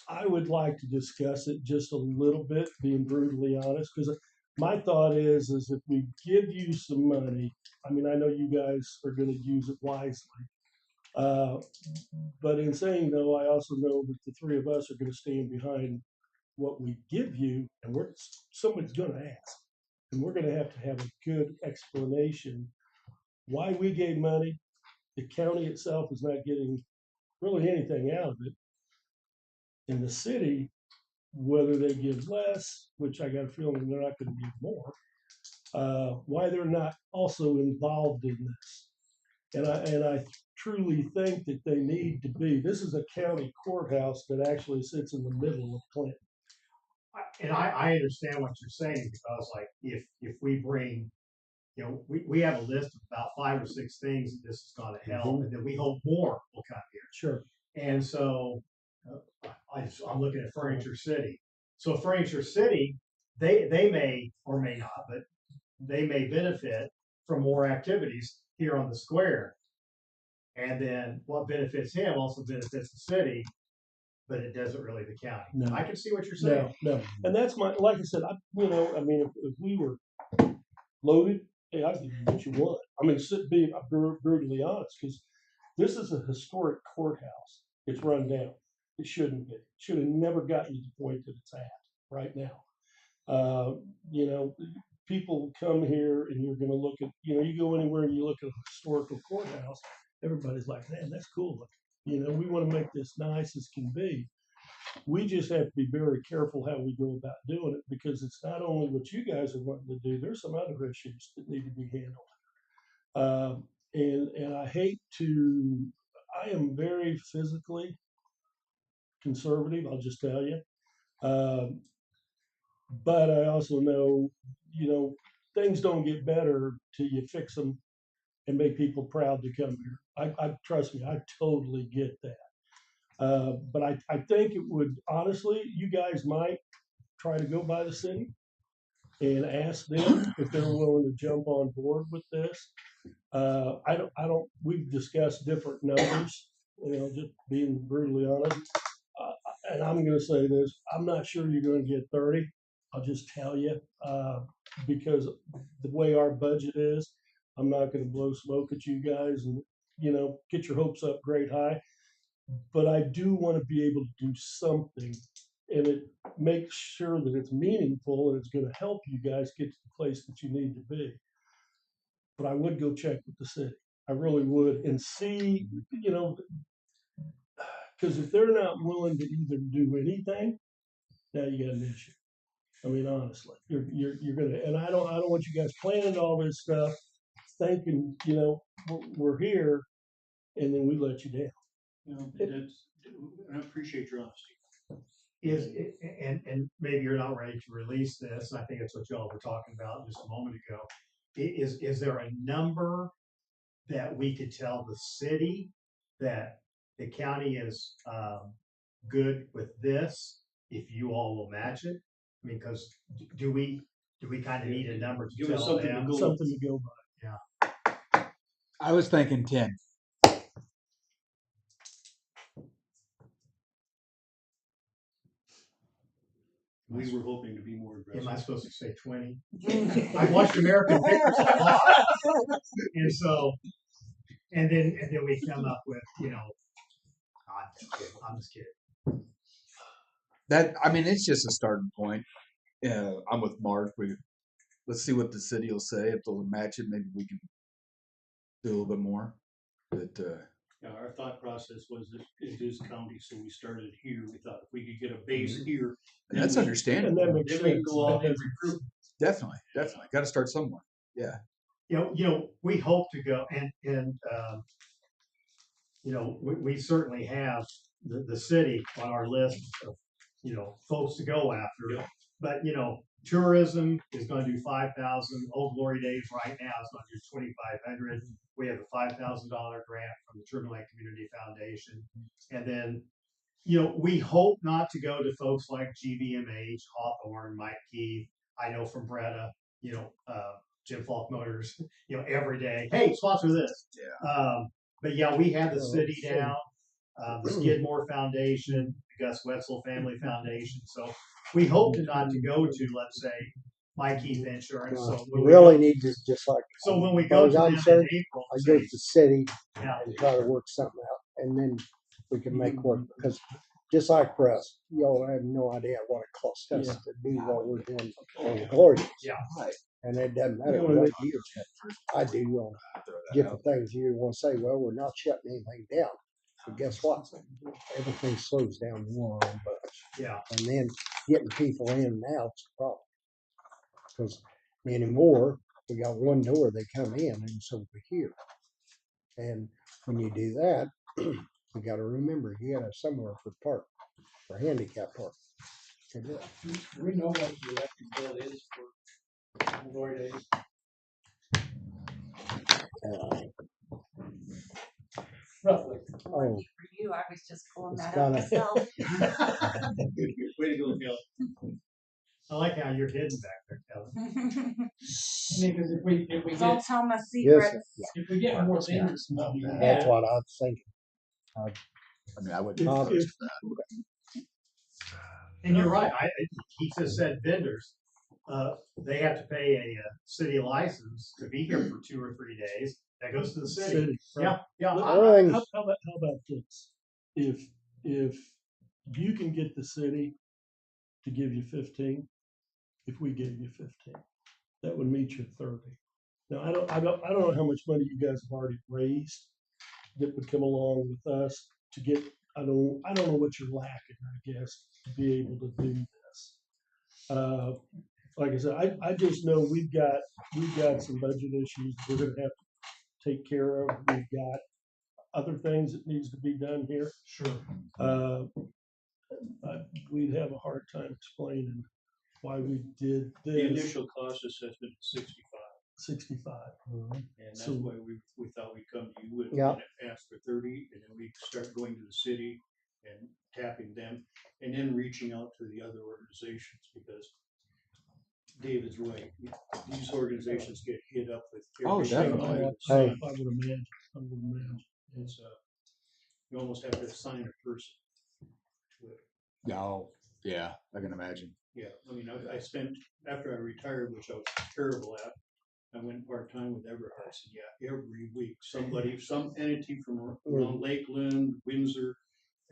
I would like to discuss it just a little bit, being brutally honest, because my thought is if we give you some money, I mean, I know you guys are going to use it wisely. But in saying though, I also know that the three of us are going to stand behind what we give you, and somebody's going to ask, and we're going to have a good explanation why we gave money. The county itself is not getting really anything out of it. In the city, whether they give less, which I got a feeling they're not going to give more, why they're not also involved in this. And I truly think that they need to be. This is a county courthouse that actually sits in the middle of Clinton. And I understand what you're saying, because like if we bring, we have a list of about 5 or 6 things that this is going to help, and then we hope more will come here. Sure. And so I'm looking at Furniture City. So Furniture City, they may or may not, but they may benefit from more activities here on the square. And then what benefits him also benefits the city, but it doesn't really the county. No. I can see what you're saying. No. And that's like I said, if we were loaded, hey, I'd give you what you want. I mean, being brutally honest, because this is a historic courthouse. It's run down. It shouldn't be. It should have never gotten to the point that it's at right now. People come here and you're going to look at, you go anywhere and you look at a historical courthouse, everybody's like, man, that's cool looking. We want to make this nice as can be. We just have to be very careful how we go about doing it, because it's not only what you guys are wanting to do, there's some other issues that need to be handled. And I am very physically conservative, I'll just tell you. But I also know, things don't get better till you fix them and make people proud to come here. I trust me, I totally get that. But I think it would, honestly, you guys might try to go by the city and ask them if they're willing to jump on board with this. We've discussed different numbers, just being brutally honest. And I'm going to say this, I'm not sure you're going to get 30. I'll just tell you, because the way our budget is, I'm not going to blow smoke at you guys and, get your hopes up great high. But I do want to be able to do something, and it makes sure that it's meaningful and it's going to help you guys get to the place that you need to be. But I would go check with the city. I really would, and see, because if they're not willing to either do anything, now you got an issue. I mean, honestly, you're gonna, and I don't want you guys planning all this stuff, thinking, we're here, and then we let you down. I appreciate your honesty. And maybe you're not ready to release this. I think that's what y'all were talking about just a moment ago. Is there a number that we could tell the city that the county is good with this if you all will match it? I mean, because do we kind of need a number to Give us tell something them? to go Something to go by. Yeah. I was thinking 10. We were hoping to be more Am I aggressive. supposed to say 20? I watched American Pickers a lot. And so, and then we come up with, I'm just kidding. That, I mean, it's just a starting point. I'm with Mark. Let's see what the city will say. If they'll match it, maybe we can do a little bit more. But Yeah, our thought process was that it is county, so we started here. We thought if we could get a base here. then that's we- And understandable. that makes Then we sense. go out and because recruit. Definitely. Got to start somewhere. Yeah. We hope to go and we certainly have the city on our list of, folks to go after. But, tourism is gonna do 5,000. Old Glory Days right now is gonna do 2,500. We have a $5,000 grant from the Turtle Lake Community Foundation. And then, we hope not to go to folks like GVMH, Hawthorne, Mike Keith. I know from Bretta, Jim Falk Motors, every day, hey, sponsor this. Yeah. But yeah, we have the Oh, city sure. down, the Skidmore Foundation, the Gus Wetzel Family Foundation. So we hope not to go to, let's say, Mike Keith Insurance. So You when we really go- need to, just like, So when we as go far to as them I'm in concerned, April, I go to the city yeah, and try to work something out, and then we can make work, because just like for us, y'all have no idea what it costs us Yeah. to do what we're doing on the Glory Days. yeah. Right. And it doesn't matter You wanna what make- you I do on Throw that different out. things. You want to say, well, we're not shutting anything down. But guess what? Everything slows down one bunch. Yeah. And then getting people in and out's a problem. Because anymore, we got one door, they come in, and it's over here. And when you do that, you got to remember, you got to have somewhere for park, for handicap park. To do it. Do we know what the electric bill is for Glory Days? Roughly. Oh, For you, I was just pulling It's that up kinda- myself. Way to go, Kelly. I like how you're hidden back there, Kelly. I mean, because if we Don't get, tell my Yes, secrets. if we get more things than what we that's have, what I was thinking. I mean, I wouldn't. If- be opposed if- to that. And you're right. He just said vendors, they have to pay a city license to be here for 2 or 3 days. That goes to the city. City, right. Yeah. Everything's- How about this? If you can get the city to give you 15, if we gave you 15, that would meet your 30. Now, I don't know how much money you guys have already raised that would come along with us to get, I don't know what you're lacking, I guess, to be able to do this. Like I said, I just know we've got some budget issues we're gonna have to take care of. We've got other things that needs to be done here. Sure. We'd have a hard time explaining why we did The this. initial cost assessment is 65. 65. And that's So- why we thought we'd come to you and Yeah. ask for 30, and then we start going to the city and tapping them, and then reaching out to the other organizations, because David's right. These organizations get hit up with. Oh, every single definitely. item. Hey. I would imagine. It's, you almost have to assign a person to it. Oh, yeah, I can imagine. Yeah, I mean, I spent, after I retired, which I was terrible at, I went part-time with Everhart. I said, yeah, every week, somebody, some entity from around Lakeland, Windsor,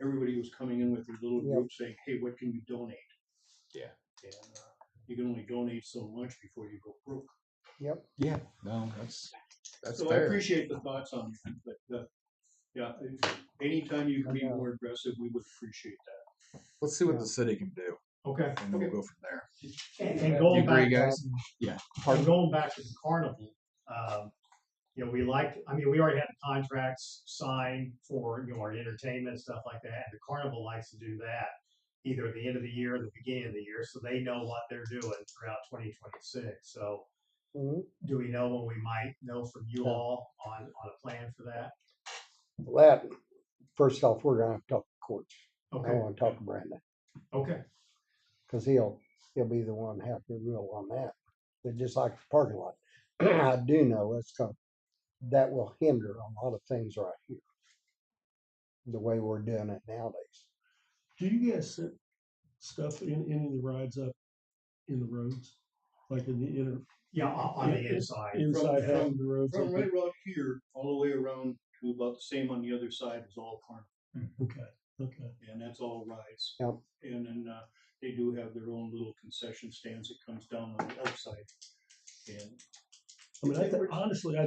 everybody was coming in with their little Yep. group saying, hey, what can you donate? Yeah. And you can only donate so much before you go broke. Yeah, no, that's So I fair. appreciate the thoughts on that, but, yeah, anytime you can be more aggressive, we would appreciate that. Let's see what Yeah. the city can do, Okay. and we'll go from there. And Do you going agree, back, guys? Yeah. and going back to the carnival, we already had the contracts signed for, our entertainment, stuff like that. And the carnival likes to do that either at the end of the year or the beginning of the year, so they know what they're doing throughout 2026. So Mhm. do we know when we might know from you all on a plan for that? That, first off, we're gonna have to talk to courts. I Okay, wanna talk to Brandon, okay, because he'll be the one have to rule on that. But just like the parking lot, I do know it's gonna that will hinder a lot of things right here. The way we're doing it nowadays. Do you guys set stuff in any of the rides up in the roads? Like in the inner, Yeah, on the inside. inside half From- of the roads? From up right around here, all the way around to about the same on the other side is all carnival. Okay, okay. And that's all rides. Yep. And then, they do have their own little concession stands that comes down on the outside. And I mean, honestly, I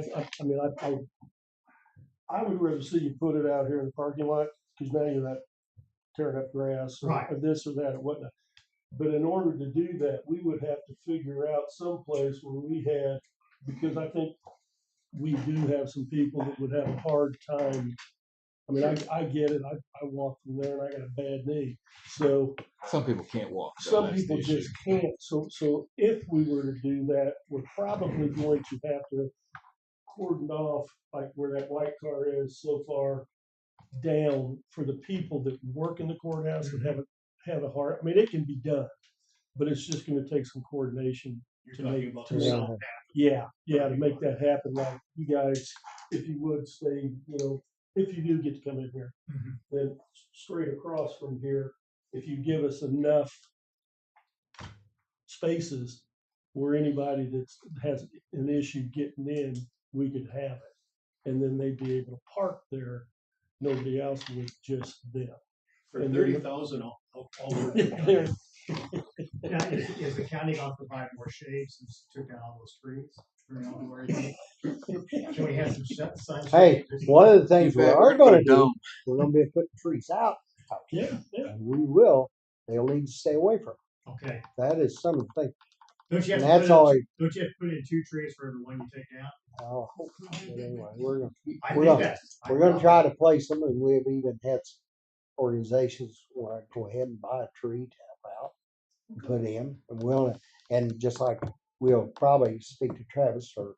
would rather see you put it out here in the parking lot, because now you're not tearing up grass or, Right. or this or that or whatnot. But in order to do that, we would have to figure out some place where we had, because I think we do have some people that would have a hard time. I mean, I get it. I walked from there and I got a bad knee. So Some people can't walk. though, some that's the people issue. just can't. So if we were to do that, we're probably going to have to cordon off like where that white car is so far down for the people that work in the courthouse that have a heart. I mean, it can be done, but it's just going to take some coordination you're to talking make about to the make south yeah to make that happen. Like you guys, if you would stay, if you do get to come in here, then straight across from here, if you give us enough spaces where anybody that has an issue getting in, we could have it, and then they'd be able to park there. Nobody else would, just them. For And then 30,000, I'll work. There- Now, is the county going to provide more shade since it took down all those trees? Can we have some sunshine? Hey, one of the things You we bet. are gonna do, Don't. we're gonna be putting trees out. Yeah, yeah. And we will, they'll need to stay away from. Okay. That is some of the things. Don't you have And to that's put in, always, don't you have to put in 2 trees for every one you take down? oh, but anyway, we're gonna, I We're think gonna- that's. I we're gonna love try it. to place them, and we've even had some organizations want to go ahead and buy a tree to help out and put in, and we'll, and just like we'll probably speak to Travis or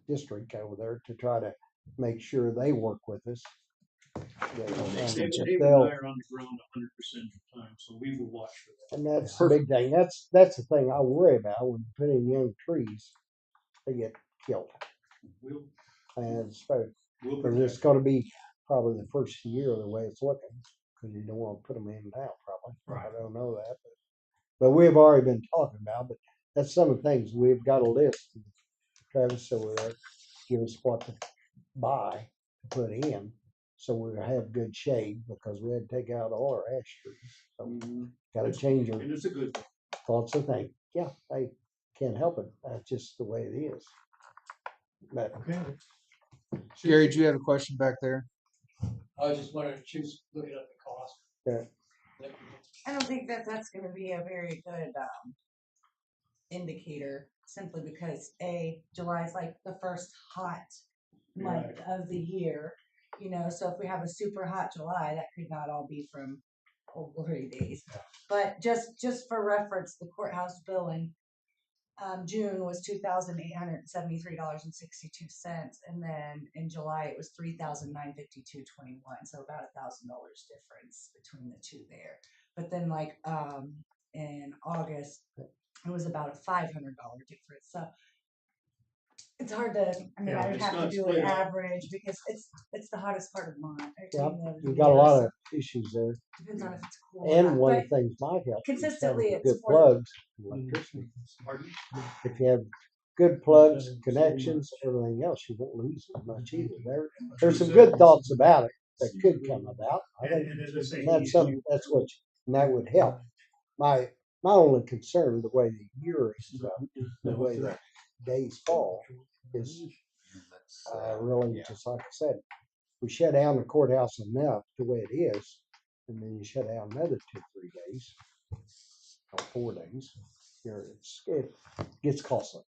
district over there to try to make sure they work with us. Dave and They'll- I are on the ground 100% of the time, so we will watch for that. And that's the big thing. That's the thing I worry about when you put in young trees, they get killed. We'll, And especially we'll because protect. it's going to be probably the first year the way it's looking, because you don't want to put them in now, probably. Right. I don't know that, but we've already been talking about. But that's some of the things we've got a list. Travis over there, give us what to buy to put in, so we have good shade, because we had to take out all our ash trees. So got to change our And it's a good thing. thoughts and things. Yeah, I can't help it. That's just the way it is. But Okay. Gary, do you have a question back there? I was just wondering, she was looking up the cost. Yeah. I don't think that that's going to be a very good indicator, simply because July is like the first hot month of the year, so if we have a super hot July, that could not all be from Old Glory days. But just for reference, the courthouse bill in June was $2,873.62, and then in July it was $3,952.21, so about $1,000 difference between the two there. But then in August it was about a $500 difference. So it's hard to. I mean, Yeah, I would it's have to not do an split up. average because it's the hottest part of the yeah, month. we got a lot of issues there. Depends on if it's cool. or And not, one but of the things might help is consistently, having it's good for- plugs, electricity. Pardon? If you have good plugs, connections, everything else, you won't lose as much either. There's some good thoughts about it that could come about. I think And then the same that's issue. something. That's what, and that would help. My only concern, the way the year is, the way the days fall, is really just like I said. We shut down the courthouse enough the way it is, and then you shut down another 2-3 days or 4 days. It gets costly.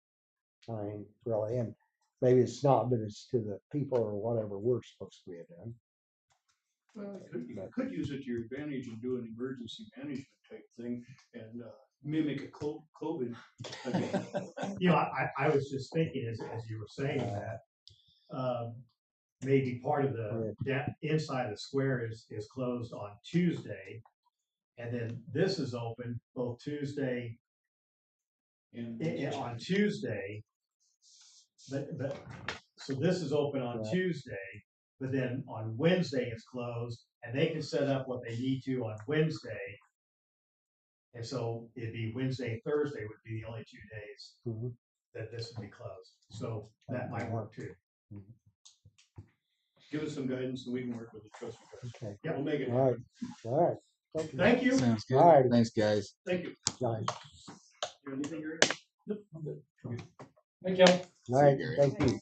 I mean, really, and maybe it's not, but it's to the people or whatever we're supposed to be doing. Well, you could use it to your advantage and do an emergency management type thing and mimic a COVID again. I was just thinking as you were saying that, maybe part of that inside the square is closed on Tuesday, and then this is open both Tuesday And on Tuesday, but, so this is open on Right. Tuesday, but then on Wednesday it's closed, and they can set up what they need to on Wednesday. And so it'd be Wednesday, Thursday would be the only 2 days Mhm. that this would be closed. So that might work too. Give us some guidance and we can work with the trust you guys. Okay. Yep. We'll make it. All right. All right. Okay. Thank you. Sounds good. All right. Thanks, guys. Thank you. Nice. You have anything, Gary? Thank you. All right. Gary. Thank you.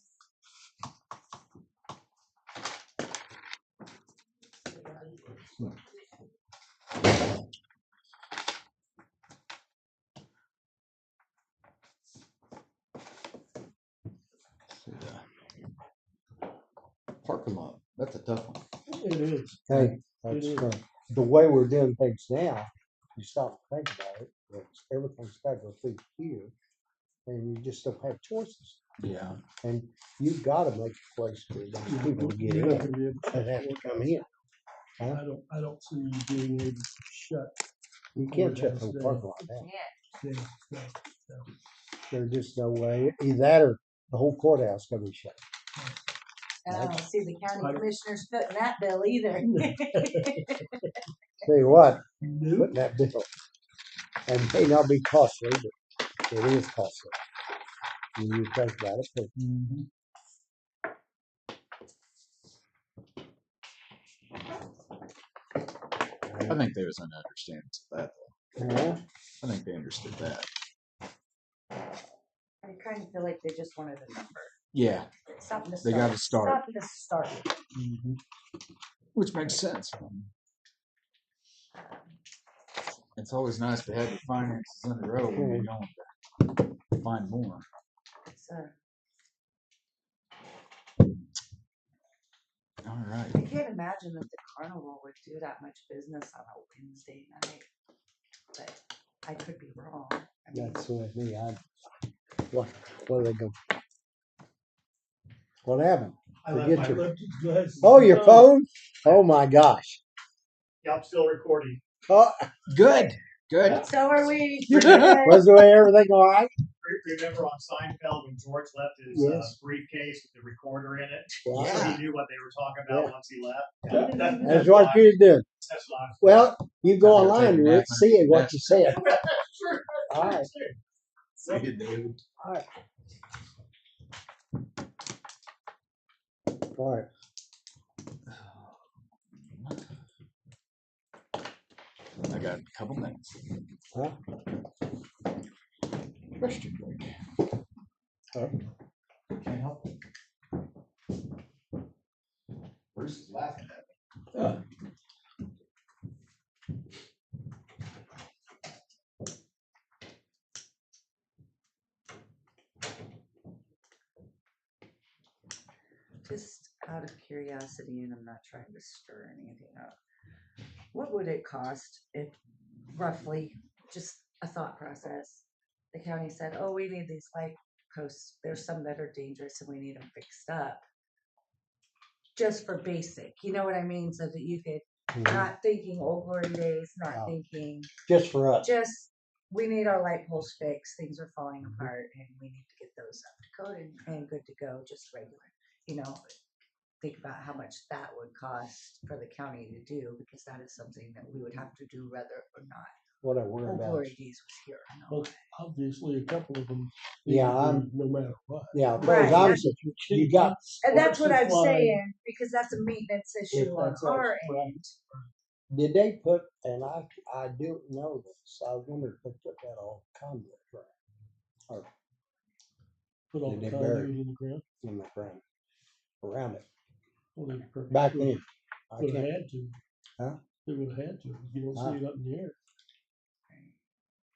Parking lot. That's a tough one. It is. Hey, that's is. the way we're doing things now. You stop and think about it. Everything's got to go through here, and you just don't have choices. Yeah. And you've got to make a place for those people to get You're not in gonna be able to and have to come in. I don't see you being able to shut. You can't shut Courthouse the down. parking lot down. Yeah. Yeah, no. There's just no way. Either that or the whole courthouse gonna be shut. And I don't see the I county don't- commissioners footing that bill either. Tell you what, Nope. putting that bill, and may not be costly, but it is costly. When you think about it, but Mhm. I think there was an understanding to that. yeah, I think they understood that. I kind of feel like they just wanted a number. Yeah. Something to They start. gotta start. Something to start. Mhm. Which makes sense. It's always nice to have your finances in a row when you're going to find more. So All right. I can't imagine that the carnival would do that much business on a Wednesday night, but I could be wrong. I mean, that's with me. What are they going? What happened? I left Forget my, your. Let's Oh, your go. phone? Oh my gosh. yeah, I'm still recording. Oh, Good. Good. So are we. was the way everything all right? Remember on Seinfeld when George left his Yes. briefcase with the recorder in it? Yeah. So he knew what they were talking about Yeah. once he left. That's what you're doing. That's what I'm Well, you go I'm gonna online take a and nap. see what you said. Sure. All right. See you, David. All right. All right. I got a couple minutes. Huh? Question break. Huh? Can't help it. Bruce is laughing at me. Just out of curiosity, and I'm not trying to stir anything up. What would it cost if roughly, just a thought process, the county said, oh, we need these light posts. There's some that are dangerous and we need them fixed up. Just for basic, you know what I mean? So that you could, not thinking old glory days, not No. thinking, Just for us. just, we need our light poles fixed, things are falling apart and we need to get those up to code and good to go, just regular, you know. Think about how much that would cost for the county to do, because that is something that we would have to do whether or not What I worry Old about. Glory Days was here or Well, not. obviously, a couple of them. Yeah, need to I'm- do no matter what. Yeah, Right, because honestly, you got. And that's what I'm Supply. saying, because that's a maintenance issue on that's our right. end. Did they put? And I do know this. I wonder if they put that on conduit right or Put all Did the they bury conduit in the ground. in the ground around it Well, they perfectly back could. then. I Would have can't. had to. Huh? They would have had to. You don't Ah. see it up in the air.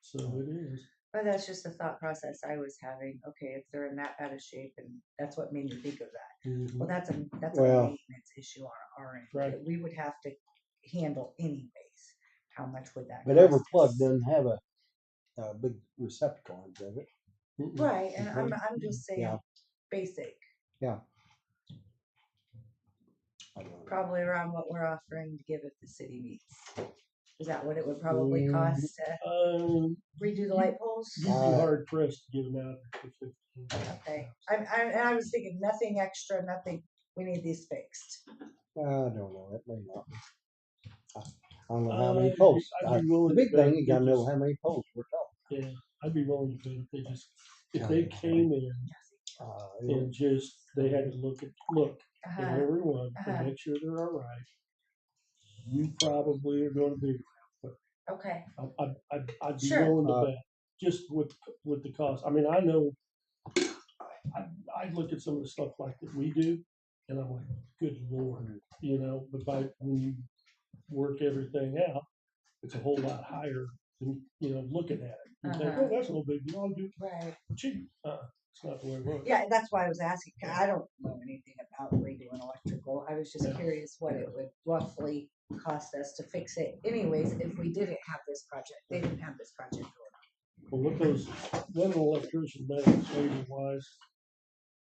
So it is. But that's just a thought process I was having. Okay, if they're in that bad of shape, and that's what made me think of that. Mhm. Well, that's a Well, maintenance issue on our end Right. that we would have to handle anyways. How much would that But cost every plug us? doesn't have a big receptacle, does it? Mm-mm. Right, and Mhm. I'm just saying Yeah. basic, I don't know. probably around what we're offering to give if the city meets. Is that what it would probably cost to redo the light poles? You'd be hard pressed to get them out for 15. Okay, I was thinking nothing extra, nothing, we need these fixed. I don't know, it may not. I don't know how many posts. I'd be The willing big to bet thing, you they gotta know just- how many posts we're talking. Yeah, I'd be willing to bet if they came in and just, they had to look at everyone Uh-huh. and make sure they're all right, you probably are gonna be, Okay, I'd be Sure. willing to bet, just with the cost. I mean, I know, I look at some of the stuff like that we do, and I'm like, good lord, but when you work everything out, it's a whole lot higher than, looking at it. You think, Uh-huh. oh, that's no big deal, I'll do it right. cheap. It's not the way it works. Yeah, that's why I was asking, 'cause I don't know anything about redoing electrical. I was just Yeah. curious what it would roughly cost us to fix it anyways, if we didn't have this project. They didn't have this project going on. Well, what those, then an electrician does, labor wise,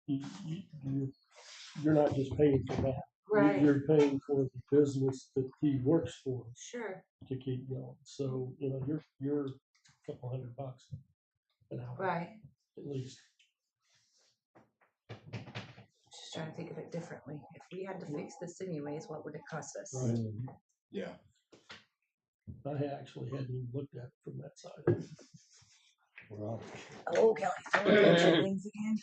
you're not just paying for that. Right. You're paying for the business that he works for Sure. to keep going. So, you're a couple $100 an hour. Right. At least. Just trying to think of it differently. If we had to fix this anyways, what would it cost us? Right. Yeah. I actually hadn't even looked at it from that side. Well, Oh, Kelly, throwing the chickens again.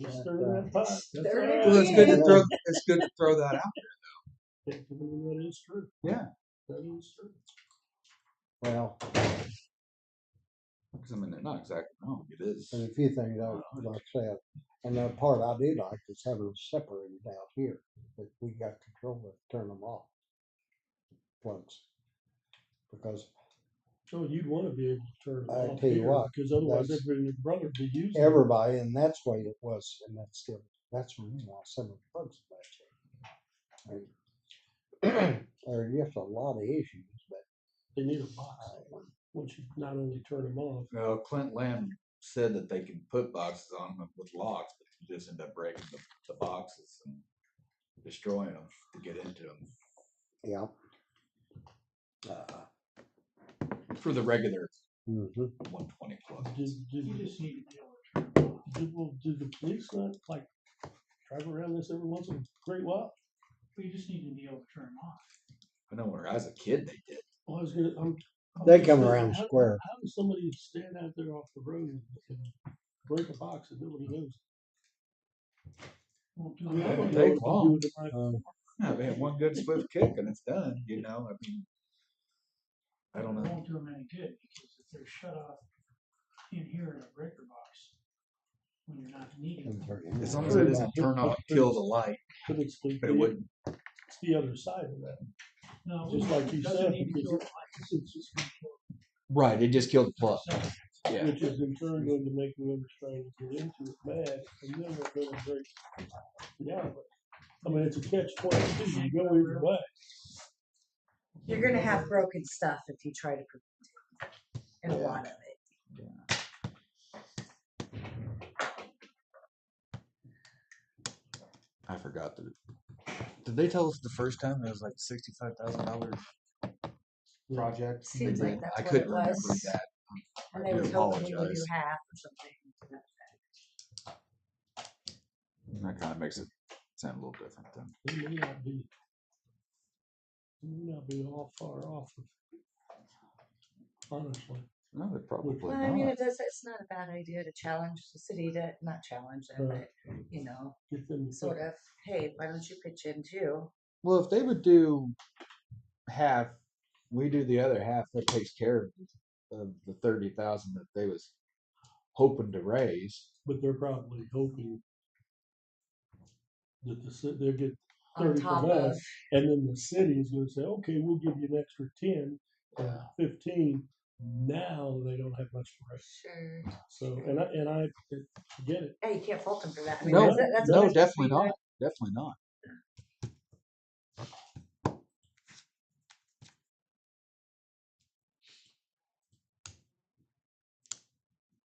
Just stir that pot. That's Stir all it right. Well, it's good to Yeah. throw. It's good to throw that out. Yeah, that is true. Yeah. That is true. well, Because I mean, they're not exactly wrong. It is. and a few things like I said, and the part I do like is having them separated out here, that we got control of, turn them off. Plugs. Because So you'd want to be able to turn it I off tell you here, what, because otherwise that's- everybody and their brother would be using it. everybody, and that's the way it was, and that's still, that's the reason why some of the plugs are bad. There are just a lot of issues, but They need a box. Once you not only turn them off, Well, Clint Lamb said that they can put boxes on them with locks, but you just end up breaking the boxes and destroying them to get into them yeah. for the regular Mm-hmm. 120 plug. you just need to do the police not like drive around this every once in a great while? We just need to be able to turn them off. I know when as a kid they did. Well, I was gonna, They come around the square. How does somebody stand out there off the road and break a box and nobody knows? Won't do I mean, I It don't don't know take what to do long. with my Yeah, they have one good swift kick and it's done. You know, I mean, I don't It know. won't do them any good because if they're shut off in here in a breaker box, when you're not needing them. As long as it doesn't turn off, kill the light, But it's it wouldn't. it's the other side of that. No, Just like you it doesn't said, need to because kill the lights, it's just gonna kill Right, it just killed the plug. the Yeah. Which is in turn going to make whoever's trying to get into it mad, and then they're going to break the outlet. I mean, it's a catch-22. You go either way. You're gonna have broken stuff if you try to prevent it, and a Yeah. lot of it. I forgot that. Did they tell us the first time it was like $65,000 project? Seems They like did. that's I what couldn't it remember was. that. And I they do was hoping we would do apologize. half or something. to that effect. That kind of makes it sound a little different then. It may not be all far off, honestly. No, they're probably Well, I mean, not. it's not a bad idea to challenge the city to, not challenge them, Right. but, Get them to sort of, hey, why don't you pitch in too? Well, if they would do half, we do the other half. That takes care of the 30,000 that they was hoping to raise. But they're probably hoping that they'll get On 30 top from of, us, and then the city is going to say, okay, we'll give you an extra 10 or 15. Now they don't have much to raise. sure. So, and I get it. Hey, you can't fault them for that. I mean, No, that's a no, business definitely fee, not. right? Definitely not.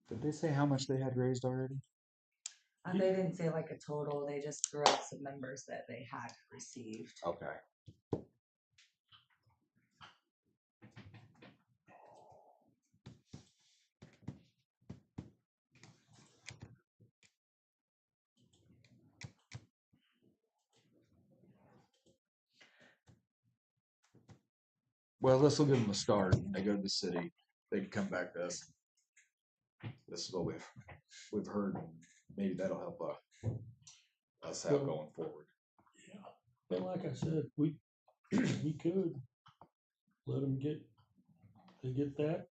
Did they say how much they had raised already? They didn't say like a total, they just threw out some numbers that they had received. Okay. Well, this will give them a start. They go to the city. They can come back to us. This is what we've heard. Maybe that'll help us out Well, going forward. And like I said, we could let them they get that,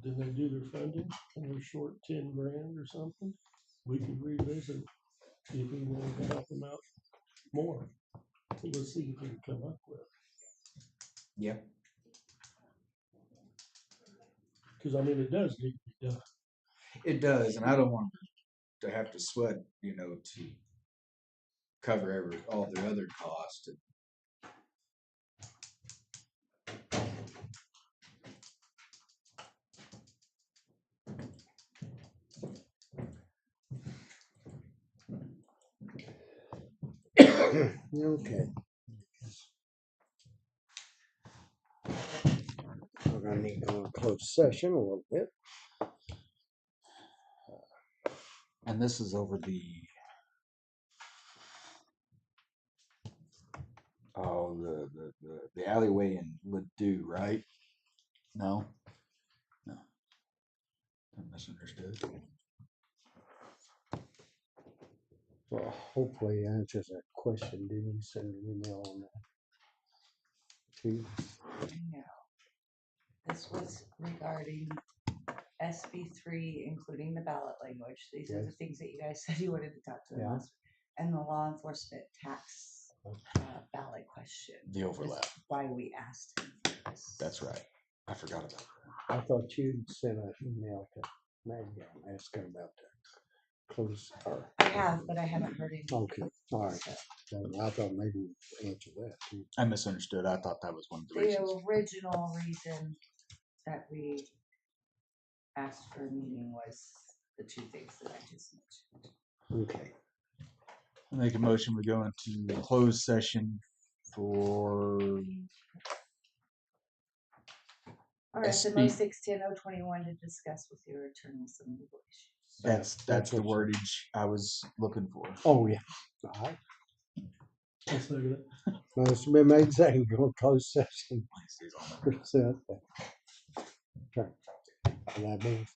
then they do their funding and they're short 10 grand or something. We could revisit if we wanted to help them out more. So let's see what we can come up with. Yeah. Because I mean, it does need to be done. It does, and I don't want to have to sweat, to cover all their other costs. Okay. We're gonna need to go in closed session a little bit. And this is over the alleyway in Ladue, right? No. I misunderstood. Well, hopefully it answers that question. Did you send an email on that? Too? No. This was regarding SB3, including the ballot language. These are the Yes. things that you guys said you wanted to talk to them Yeah. last. And the law enforcement tax ballot question. The overlap. is why we asked him for this. That's right. I forgot about that. I thought you'd sent an email to Maggie asking about that. Close. I have, but I haven't heard anything. Okay, all right. So, Then I thought maybe you'd answer that too. I misunderstood. I thought that was one of the the reasons. original reason that we asked for a meeting was the two things that I just mentioned. Okay. I make a motion. We go into closed session for RSMO 610-021 to discuss with your attorney some legal issues. that's That's the what- wordage I was looking for. Oh, yeah. All right. I'll second it. Motion been made second, go in closed session. Turn. And that means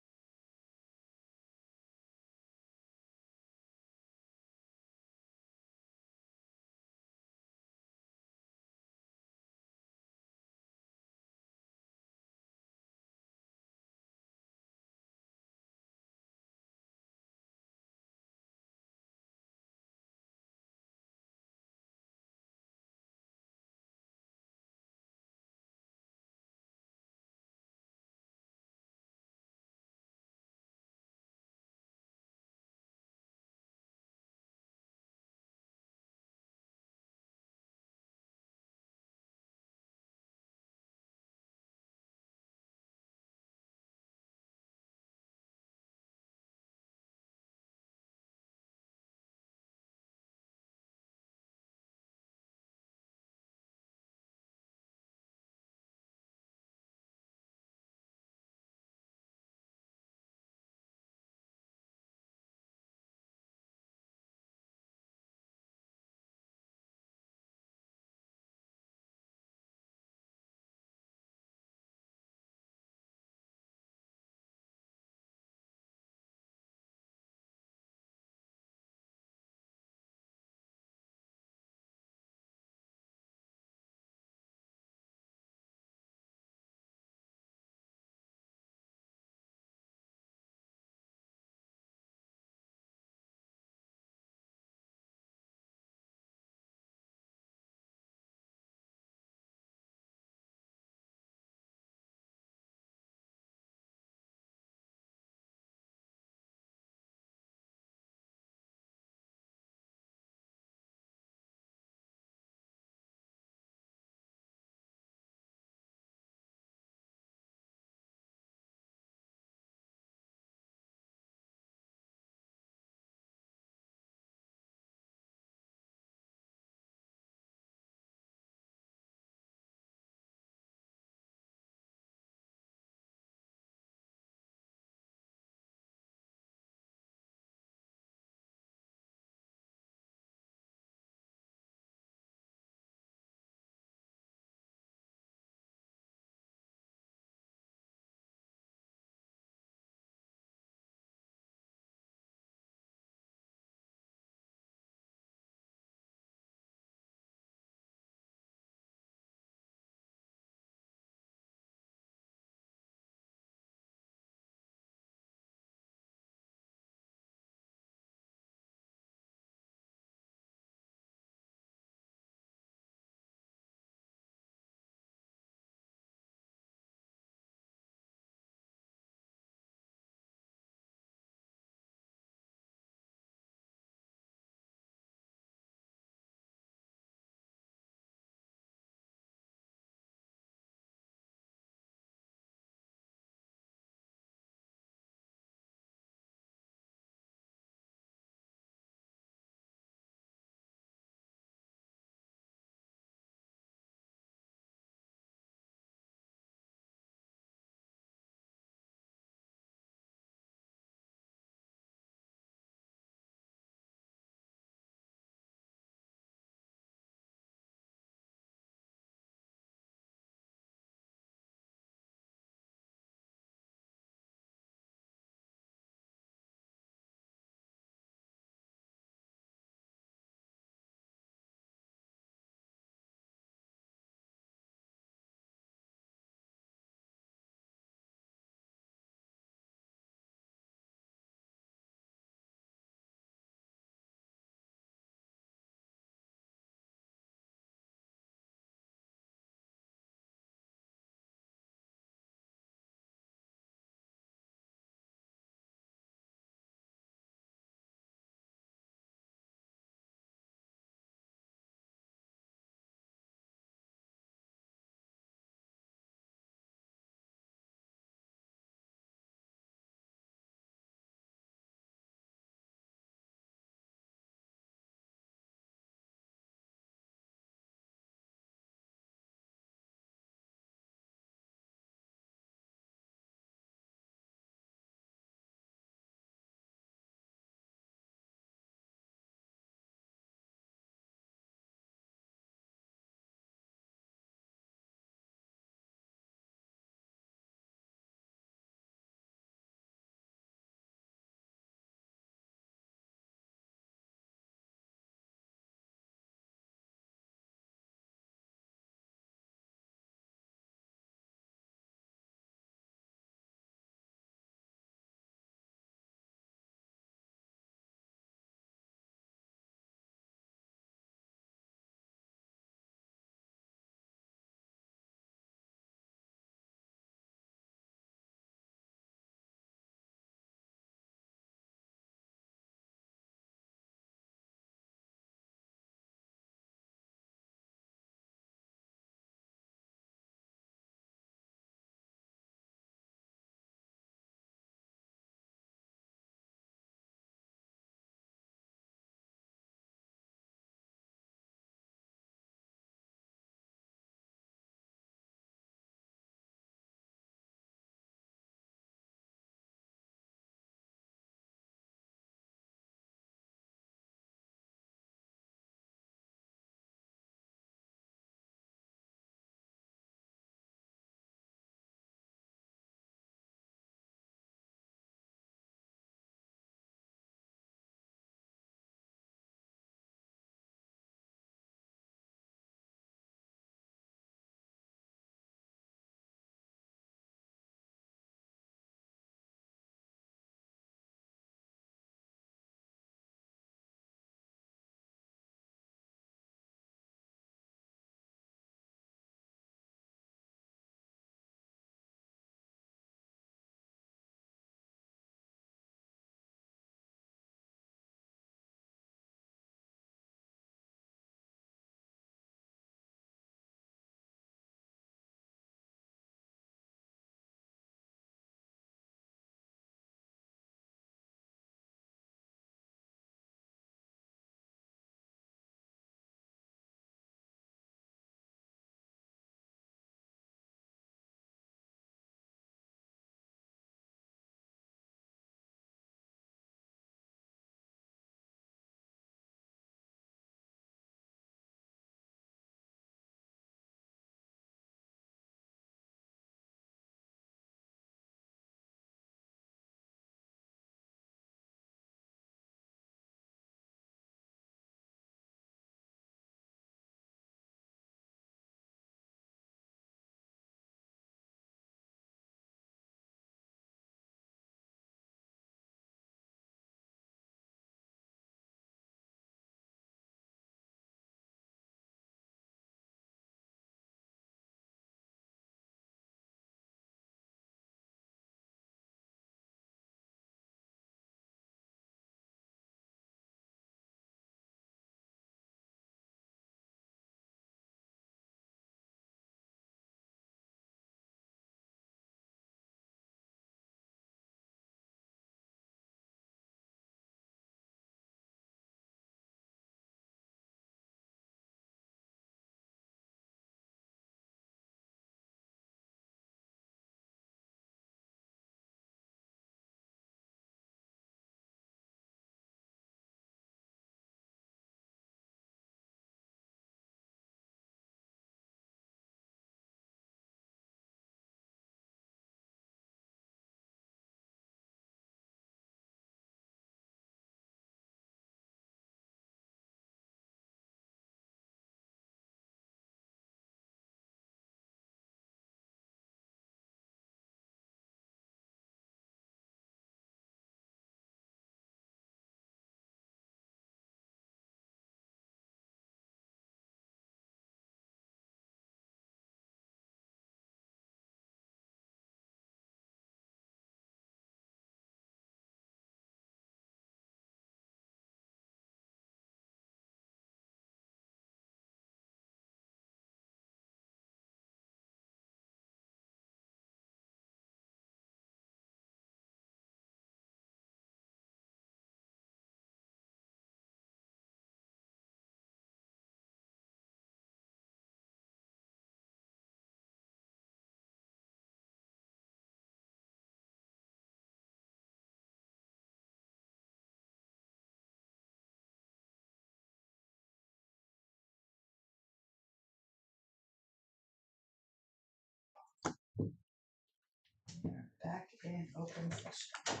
in open session.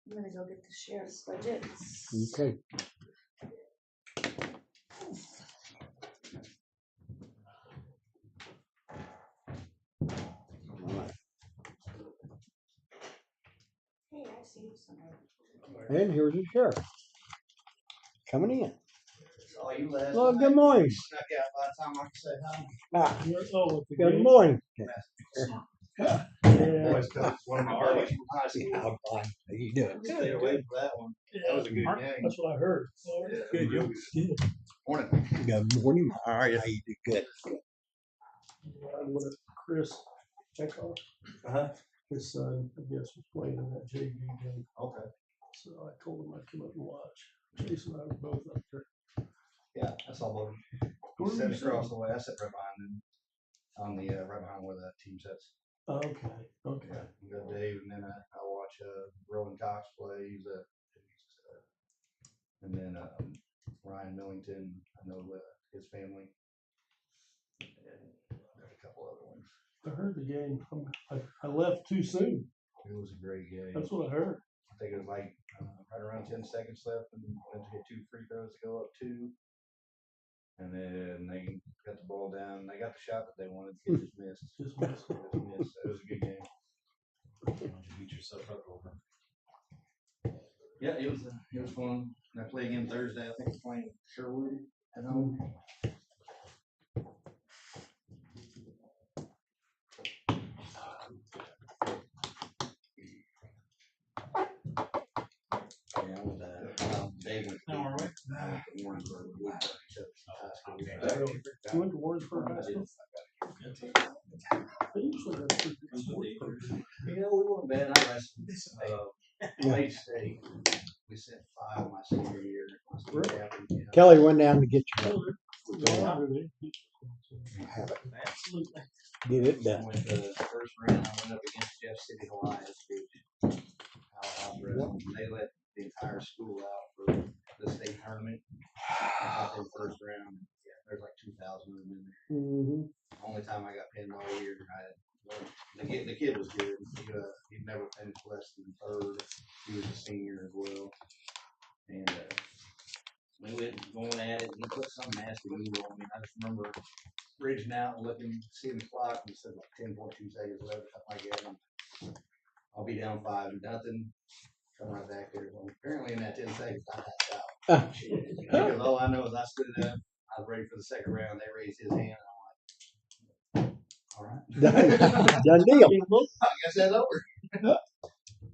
I'm gonna go get the sheriff's budget. Okay. Hey, I see you somewhere. And here's the sheriff. Coming in. Saw you last Well, night. good morning. Snuck out by the time I could say hi. Ah, Oh, with the good green- morning. Yeah. Boys, coach, one of my buddies from high school. How fine. How you doing? Stay away from that one. That was a good game. That's what I heard. Yeah, Good, real yeah. good. Morning. Good morning. All right. How you do? Good. I'm with Chris Chekhov. Uh-huh. His son, I guess, was playing in that JV game. Okay. So I told him I'd come up and watch. Jason and I were both up there. Yeah, I saw both. Where were Sitting you across sitting? the way. I sit right behind him. On the right behind where the team sits. Okay, okay. Yeah, we got Dave, and then I watch Rowan Cox play. And then Ryan Millington. I know his family. And there's a couple other ones. I heard the game. I left too soon. It was a great game. That's what I heard. I think it was like right around 10 seconds left, and went to hit 2 free throws to go up 2. And then they got the ball down. They got the shot that they wanted. The kid just missed. Just missed. Just missed. It was a good game. Did you beat yourself up over? Yeah, it was fun. And I play again Thursday. I think we're playing Sherwood at home. Yeah, I was Dave went to Warrensburg. You went to Warrensburg High School? They usually have pretty good sports programs. You know, we weren't bad. I wrestled. Lake State. We sent 5 my senior year. Kelly went down to get your Absolutely. get it done. Went to the first round. I went up against Jeff City Elias, which they let the entire school out for the state tournament. I got in first round. Yeah, there's like 2,000 of them in there. Mm-hmm. Only time I got pinned all year. The kid was good. He'd never finished less than third. He was a senior as well. And we went going at it, and he put some nasty move on me. I just remember reaching out and looking, seeing the clock, and it said like 10.2 seconds left, something like that. And I'll be down 5-0. Come right back there. Well, apparently in that 10 seconds, I passed out. Because all I know is I stood up, I was ready for the second round. They raised his hand, and I'm like, all right. Done deal. I guess that's over.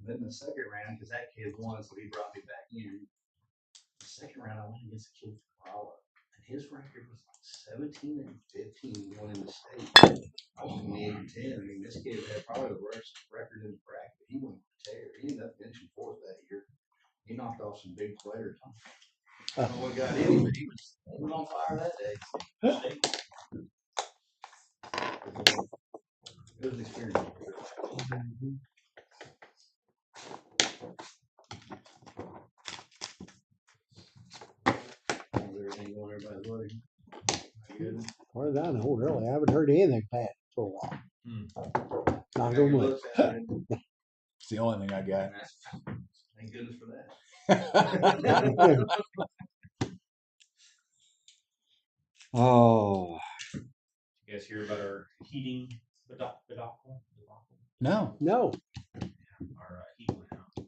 Then the second round, because that kid won, so he brought me back in. The second round, I went against a kid from Rolla, and his record was like 17-15 going in the state. I was 28-10. I mean, this kid had probably the worst record in the bracket. He went tear. He ended up finishing 4th that year. He knocked off some big players. I don't know what got in him, but he was on fire that day. It was an experience. Everything going everybody's way. Good. Far as I know, really, I haven't heard anything bad for a while. Not gonna lie. It's the only thing I got. Thank goodness for that. Oh You guys hear about our heating debacle? No. no. Our heat went out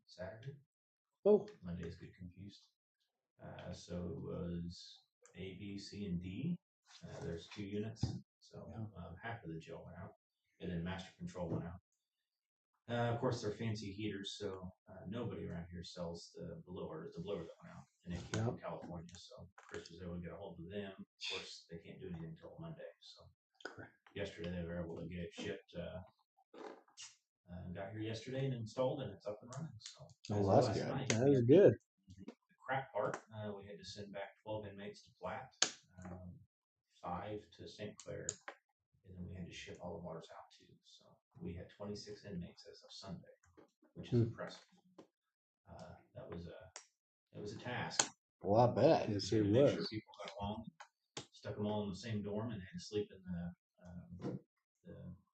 Saturday. Oh, Mondays get confused. So it was A, B, C, and D. There's 2 units. So half of the jail went out. And then master control went out. Of course, they're fancy heaters, so nobody around here sells the blower. The blower that went out, and it came from California. So Chris was able to get a hold of them. Of course, they can't do anything until Monday. So yesterday they were able to get it shipped. Got here yesterday and installed, and it's up and running. So that's last good. night, That we is had good. The crap part, we had to send back 12 inmates to Platte, 5 to St. Clair, and then we had to ship all of ours out too. So we had 26 inmates as of Sunday, which is impressive. It was a task. Well, I bet. Yes, it Make was. sure people got along. Stuck them all in the same dorm and had to sleep in the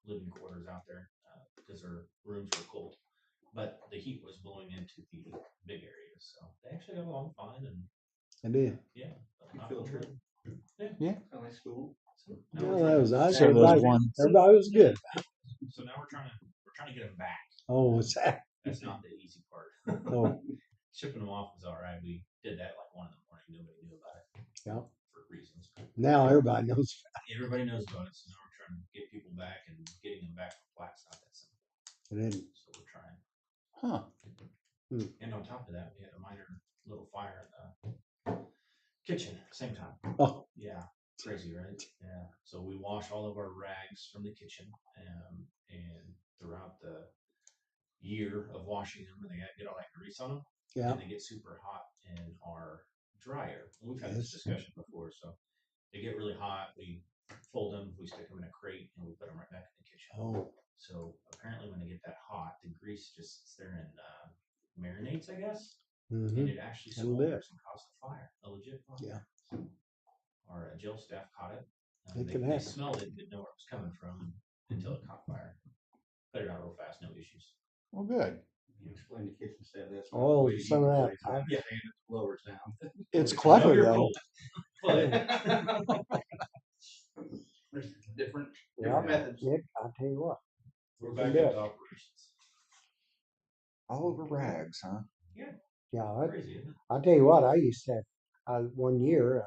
living quarters out there because their rooms were cold. But the heat was blowing into the big areas, so they actually got along fine. And I did. yeah, but not Field one trip. room. Yeah. Kind of like school. So now No, we're that trying was to- nice. So those Everybody, ones- everybody was good. So now we're trying to get them back. Oh, what's that? That's not the easy part. Oh, Shipping them off was all right. We did that like 1 in the morning. Nobody knew about it. Yeah. For reasons. now everybody knows. Everybody knows about it, so now we're trying to get people back, and getting them back from flats not that simple. And then, So we're trying. Huh. And on top of that, we had a minor little fire in the kitchen at the same time. oh, Yeah, crazy, right? Yeah. So we wash all of our rags from the kitchen, and throughout the year of washing them, they get all that grease on them, yeah. and they get super hot in our dryer. And we've had this Yes. discussion before, so they get really hot. We fold them, we stick them in a crate, and we put them right back in the kitchen. Oh, So apparently, when they get that hot, the grease just sits there and marinates, I guess, mm-hmm. and it actually That'll do it. smolders and causes a fire, a legit fire. Yeah. So our jail staff caught it. It They, can they happen. smelled it, didn't know where it was coming from until it caught fire. Put it out real fast, no issues. Well, good. You explain the kitchen staff. That's not Oh, the way to some of eat that. place. I understand it's lower town. It's I know clever you're though. cold, but There's different Yeah. methods. Nick, I'll tell you what. we're can back do into it. operations. All over rags, huh? Yeah, Crazy, isn't it? I'll tell you what. I used to have, one year,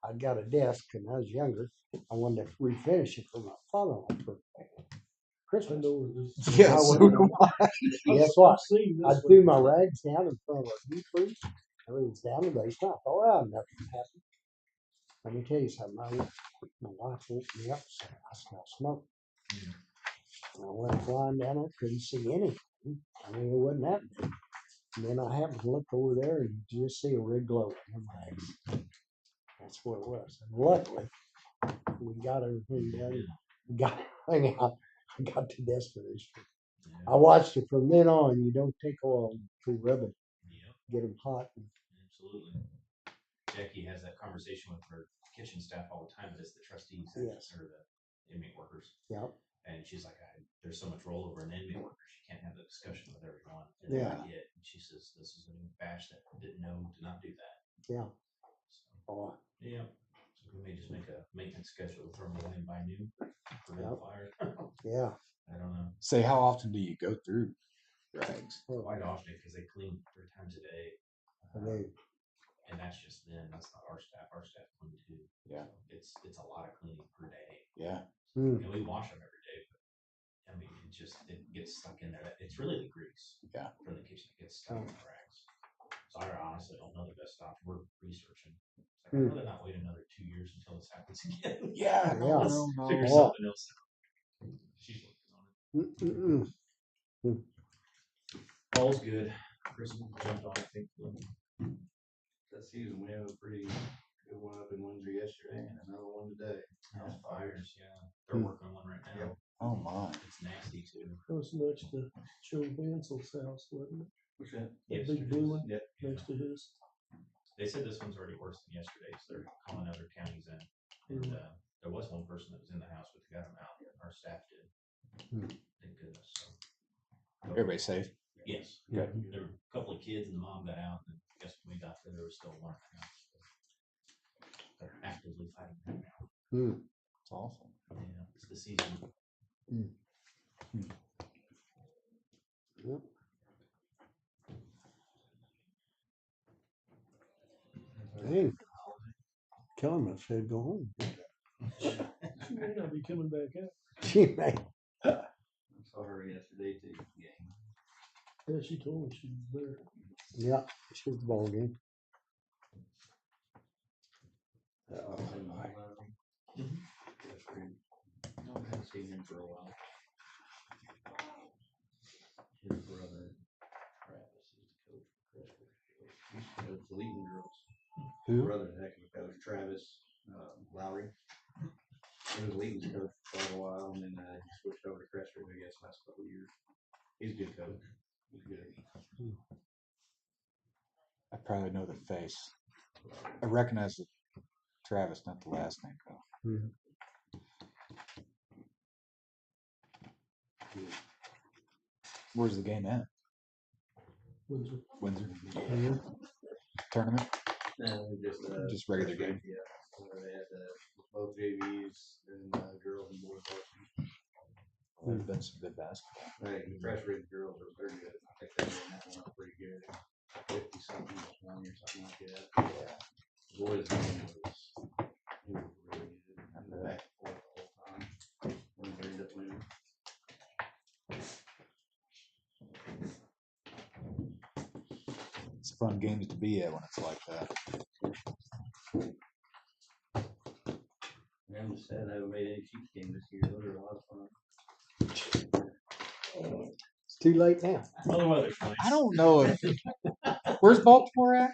I got a desk and I was younger. I wanted to refinish it for my father-in-law for I Christmas. know where this. Yes. I so went- do I. Guess what? I've seen I this threw one. my rags down in front of our deep freeze. Everything's down in the basement. I thought, well, nothing happened. Let me tell you something. My wife woke me up and said, I smell smoke. And I went flying down there, couldn't see anything. I mean, it wasn't that big. And then I happened to look over there and you just see a red glow in the rags. That's what it was. And luckily, we got everything done. Got everything out. I got the desk finished. Yeah. I watched it from then on. You don't take oil to rub it, Yep. get them hot. Absolutely. Jackie has that conversation with her kitchen staff all the time, but it's the trustees that- Yes. or the inmate workers. Yeah. And she's like, there's so much rollover in inmate workers, you can't have the discussion with everyone. And Yeah. I get, and she says, this is a new batch that didn't know to not do that. Yeah. So, Oh, yeah. So we may just make a maintenance schedule, throw them away and buy new, prevent Yep. fire. yeah. I don't know. Say, how often do you go through rags? Quite often, because they clean 3 times a day. And they, And that's just them. That's not our staff. Our staff clean too. Yeah. So it's a lot of cleaning per day. Yeah. mm, And we wash them every day. But I mean, it gets stuck in there. It's really the grease. Yeah. From the kitchen that gets stuck in the rags. So I honestly don't know the best option. We're researching. It's like, I'd rather not wait another 2 years until this happens again. Yeah. Yeah. Let's figure Well- something else out. She's working on it. All's good. Chris jumped on it, thankfully. That season, we have a pretty good one up in Windsor yesterday and another one today. House fires, yeah. They're working on one right now. Oh my. It's nasty too. It was next to Joe Vansel's house, wasn't it? What's that? That big blue one Yep. next to his. They said this one's already worse than yesterday's. They're calling other counties in. And there was one person that was in the house, but they got him out. Our staff did. Thank goodness. So. Everybody safe? Yes. Good. There were a couple of kids and the mom got out. And I guess when we got there was still one in the house. They're actively fighting right now. It's awful. Yeah, it's the season. yep. Hey, Kellerman said go home. She may not be coming back out. She may. I saw her yesterday too. Game. Yeah, she told me she was there. Yeah, she was the ball game. Oh, that's great. No, I haven't seen him for a while. His brother, Travis, is the coach for Crestwood. He used to coach the Leeton girls. Who? Brother, heck of a coach, Travis Lowry. He was Leeton's coach for quite a while, and then he switched over to Crestwood, I guess, last couple of years. He's a good coach. He's good. I probably know the face. I recognize the Travis, not the last name though. Where's the game at? Windsor. Windsor. Mhm. Tournament? No, Just regular game. Yeah, where they had both JVs and girls and boys varsity. Well, there's been some good basketball. Right, the fresh rated girls they're good. I think they won that one up pretty good. 50 something, 20 or something like that. Yeah. The boys game was really good. And the back and forth the whole time. When they ended up winning. It's fun games to be at when it's like that. Yeah, I'm just sad I haven't made any Chiefs game this year. Those are a lot of fun. It's too late now. Well, the weather's nice. I don't know if. Where's Baltimore at?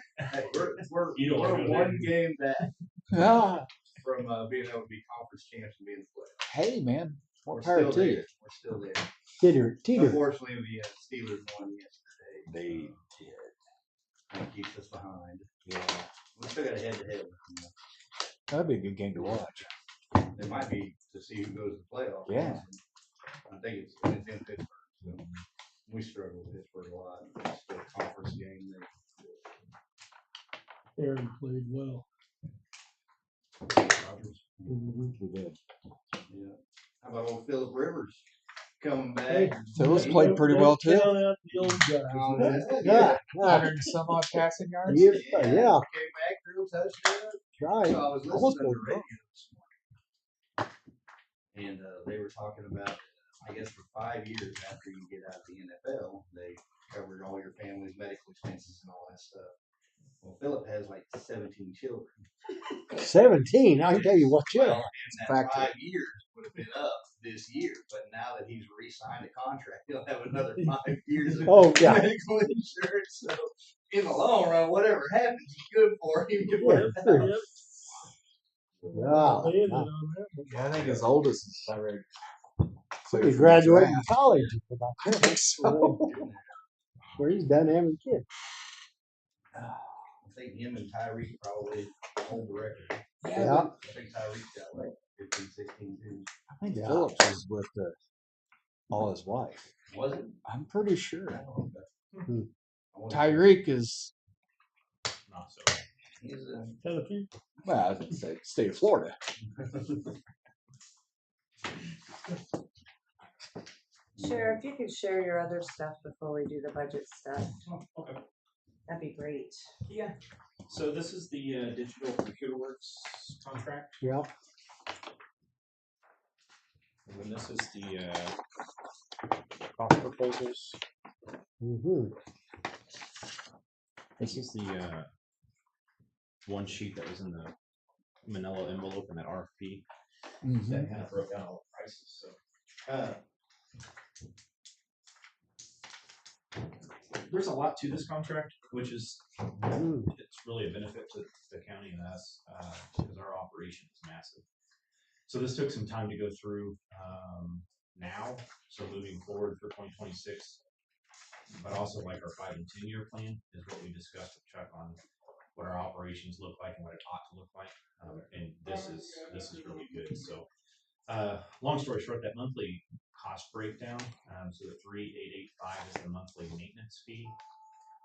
You don't wanna We're go one there. game back Ah, from being able to be conference champs and being in the playoffs. hey, man. We're More power still to you. there. We're still there. Teeter. Unfortunately, the Steelers won yesterday. They did. That keeps us behind. Yeah. We still got a head-to-head with them. That'd be a good game to watch. It might be to see who goes to the playoffs. Yeah. I think it's in Pittsburgh. So we struggle with Pittsburgh a lot. It's still a conference game. Aaron played well. Rodgers. We did. Yeah. How about old Philip Rivers coming Hey, back? Phillips He- played pretty Don't well too. count out the old guys. Oh, man. that's- Yeah. 100 and some odd passing yards. Yeah. Came back, threw a touchdown. Right. So I was Almost listening to the goes radio this morning. And they were talking about, I guess for 5 years after you get out of the NFL, they covered all your family's medical expenses and all that stuff. Well, Philip has like 17 children. 17. I can tell you what, Well, yeah. and that Factory. 5 years would have been up this year, but now that he's re-signed a contract, he'll have another 5 years of Oh, yeah. medical insurance. So in the long run, whatever happens, it's good for him. Yeah, Yep. Yeah. Landed on that one. Yeah, I think his oldest is already. He graduated from college. I think so. Where he's done having kids. I think him and Tyreek probably hold the record. Yeah. I think Tyreek got like 15, 16 too. I think Yeah. Phillips was with all his wife. Was it? I'm pretty sure. I don't know. Hmm. I wonder- Tyreek is, Not so. He's Tennessee. well, I was going to say, state of Florida. Sheriff, you could share your other stuff before we do the budget stuff. Oh, okay. That'd be great. Yeah. So this is the Digital Computer Works contract, Yeah. and then this is the cost proposals. Mm-hmm. This is the one sheet that was in the manila envelope in that RFP that kind of broke down all the prices. So there's a lot to this contract, which is it's really a benefit to the county and us because our operation is massive. So this took some time to go through now. So moving forward for 2026, but also like our 5 and 10 year plan is what we discussed with Chuck on what our operations look like and what it ought to look like. And this is really good. So long story short, that monthly cost breakdown. So the 3,885 is the monthly maintenance fee,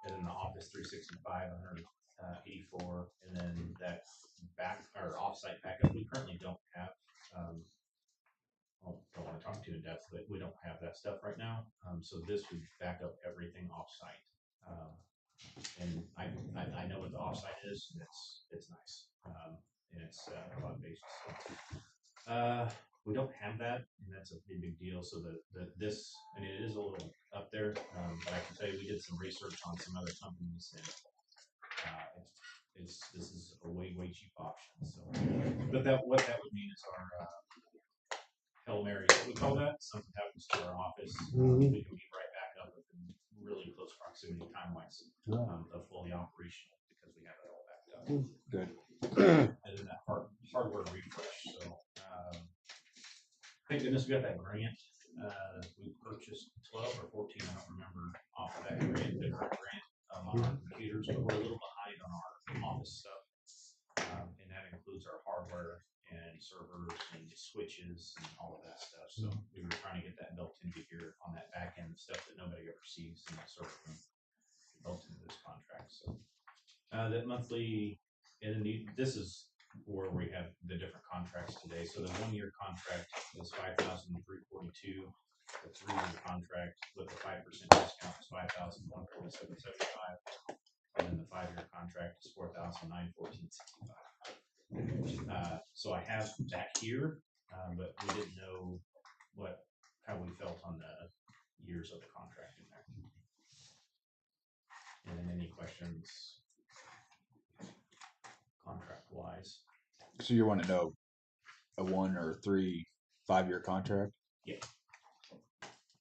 and then the Office 365 184, and then that back or offsite backup. We currently don't have. Don't want to talk too in depth, but we don't have that stuff right now. So this would back up everything offsite. And I know what the offsite is. And it's nice, and it's cloud-based. We don't have that, and that's a pretty big deal. So this, I mean, it is a little up there, but I can tell you we did some research on some other companies, and this is a way cheap option. So, but what that would mean is our Hail Mary, what we call that. Something happens to our office, we can be right back up within really close proximity time-wise of fully operational because we have it all backed up. Good. And then that hardware refresh. So thank goodness we got that grant. We purchased 12 or 14, I don't remember, off of that grant, different grant on our computers, but we're a little behind on our office stuff. And that includes our hardware and servers and switches and all of that stuff. So we were trying to get that built into here receives and that sort of thing built into this contract. So that monthly, and then this is where we have the different contracts today. So the 1-year contract is $5,342. The 3-year contract with a 5% discount is $5,147.75, and then the 5-year contract is $4,914.65. So I have that here, but we didn't know how we felt on the years of the contract in there. And then any questions contract wise? So you want to know a 1 or 3 5-year contract? Yeah.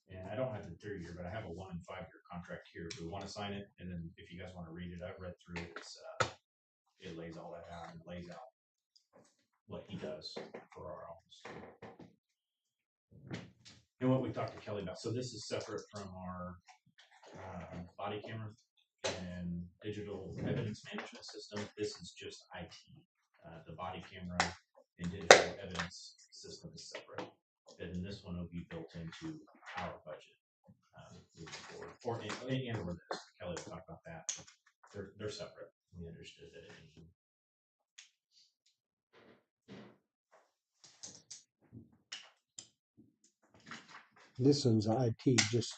And I don't have the 3-year, but I have a 1 and 5-year contract here. If we want to sign it, and then if you guys want to read it, I've read through it. It lays all that out and lays out what he does for our office. And what we talked to Kelly about. So this is separate from our body camera and digital evidence management system. This is just IT. The body camera and digital evidence system is separate. And then this one will be built into our budget moving forward. Or this. Kelly will talk about that. They're separate. We understood that. This one's IT, just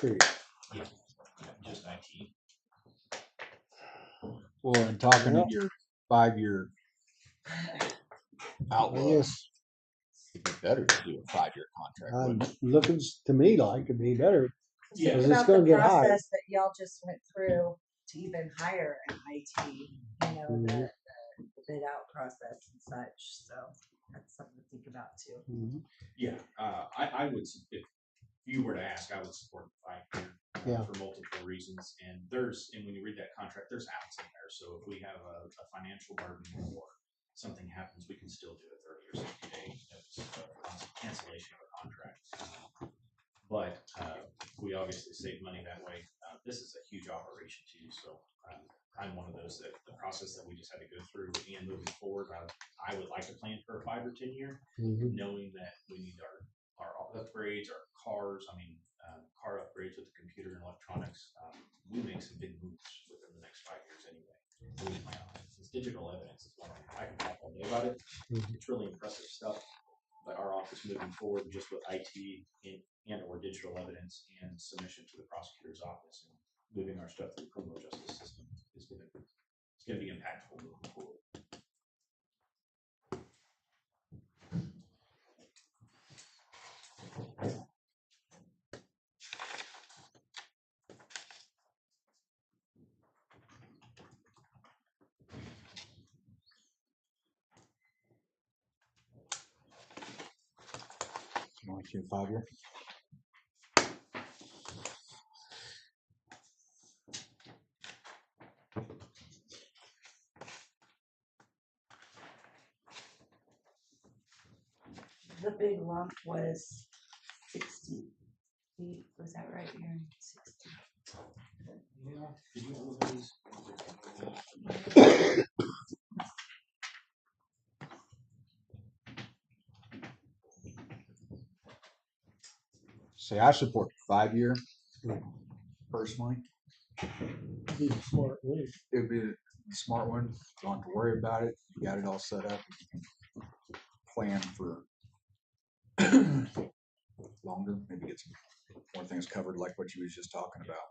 period. Yeah, just IT. Well, and talking of your 5-year outlook, Yes, it'd be better to do a 5-year contract. wouldn't it? looking to me like it'd be better. Think Because it's about gonna the get higher. process that y'all just went through to even hire an IT, the bid out process and such. So that's something to think about too. Yeah, I would, if you were to ask, I would support the 5-year Yeah. for multiple reasons. And when you read that contract, there's outs in there. So if we have a financial burden or something happens, we can still do a 30 or 60 day cancellation of a contract. But we obviously save money that way. This is a huge operation too. So I'm one of those that the process that we just had to go through and moving forward, I would like to plan for a 5 or 10 year, knowing that we need our upgrades, our cars. I mean, car upgrades with the computer and electronics. We make some big moves within the next 5 years anyway. This digital evidence is one of them. I can talk all day about it. It's really impressive stuff. But our office moving forward just with IT and or digital evidence and submission to the prosecutor's office and moving our stuff through the criminal justice system is going to be impactful moving forward. You want to do 5-year? The big lump was 60 feet. Was that right here? 60. Yeah. Did you know these? See, I support the 5-year personally. Be the smart way. It'd be the smart one. You don't have to worry about it. You got it all set up. You can plan for longer. Maybe get some more things covered, like what you was just talking about.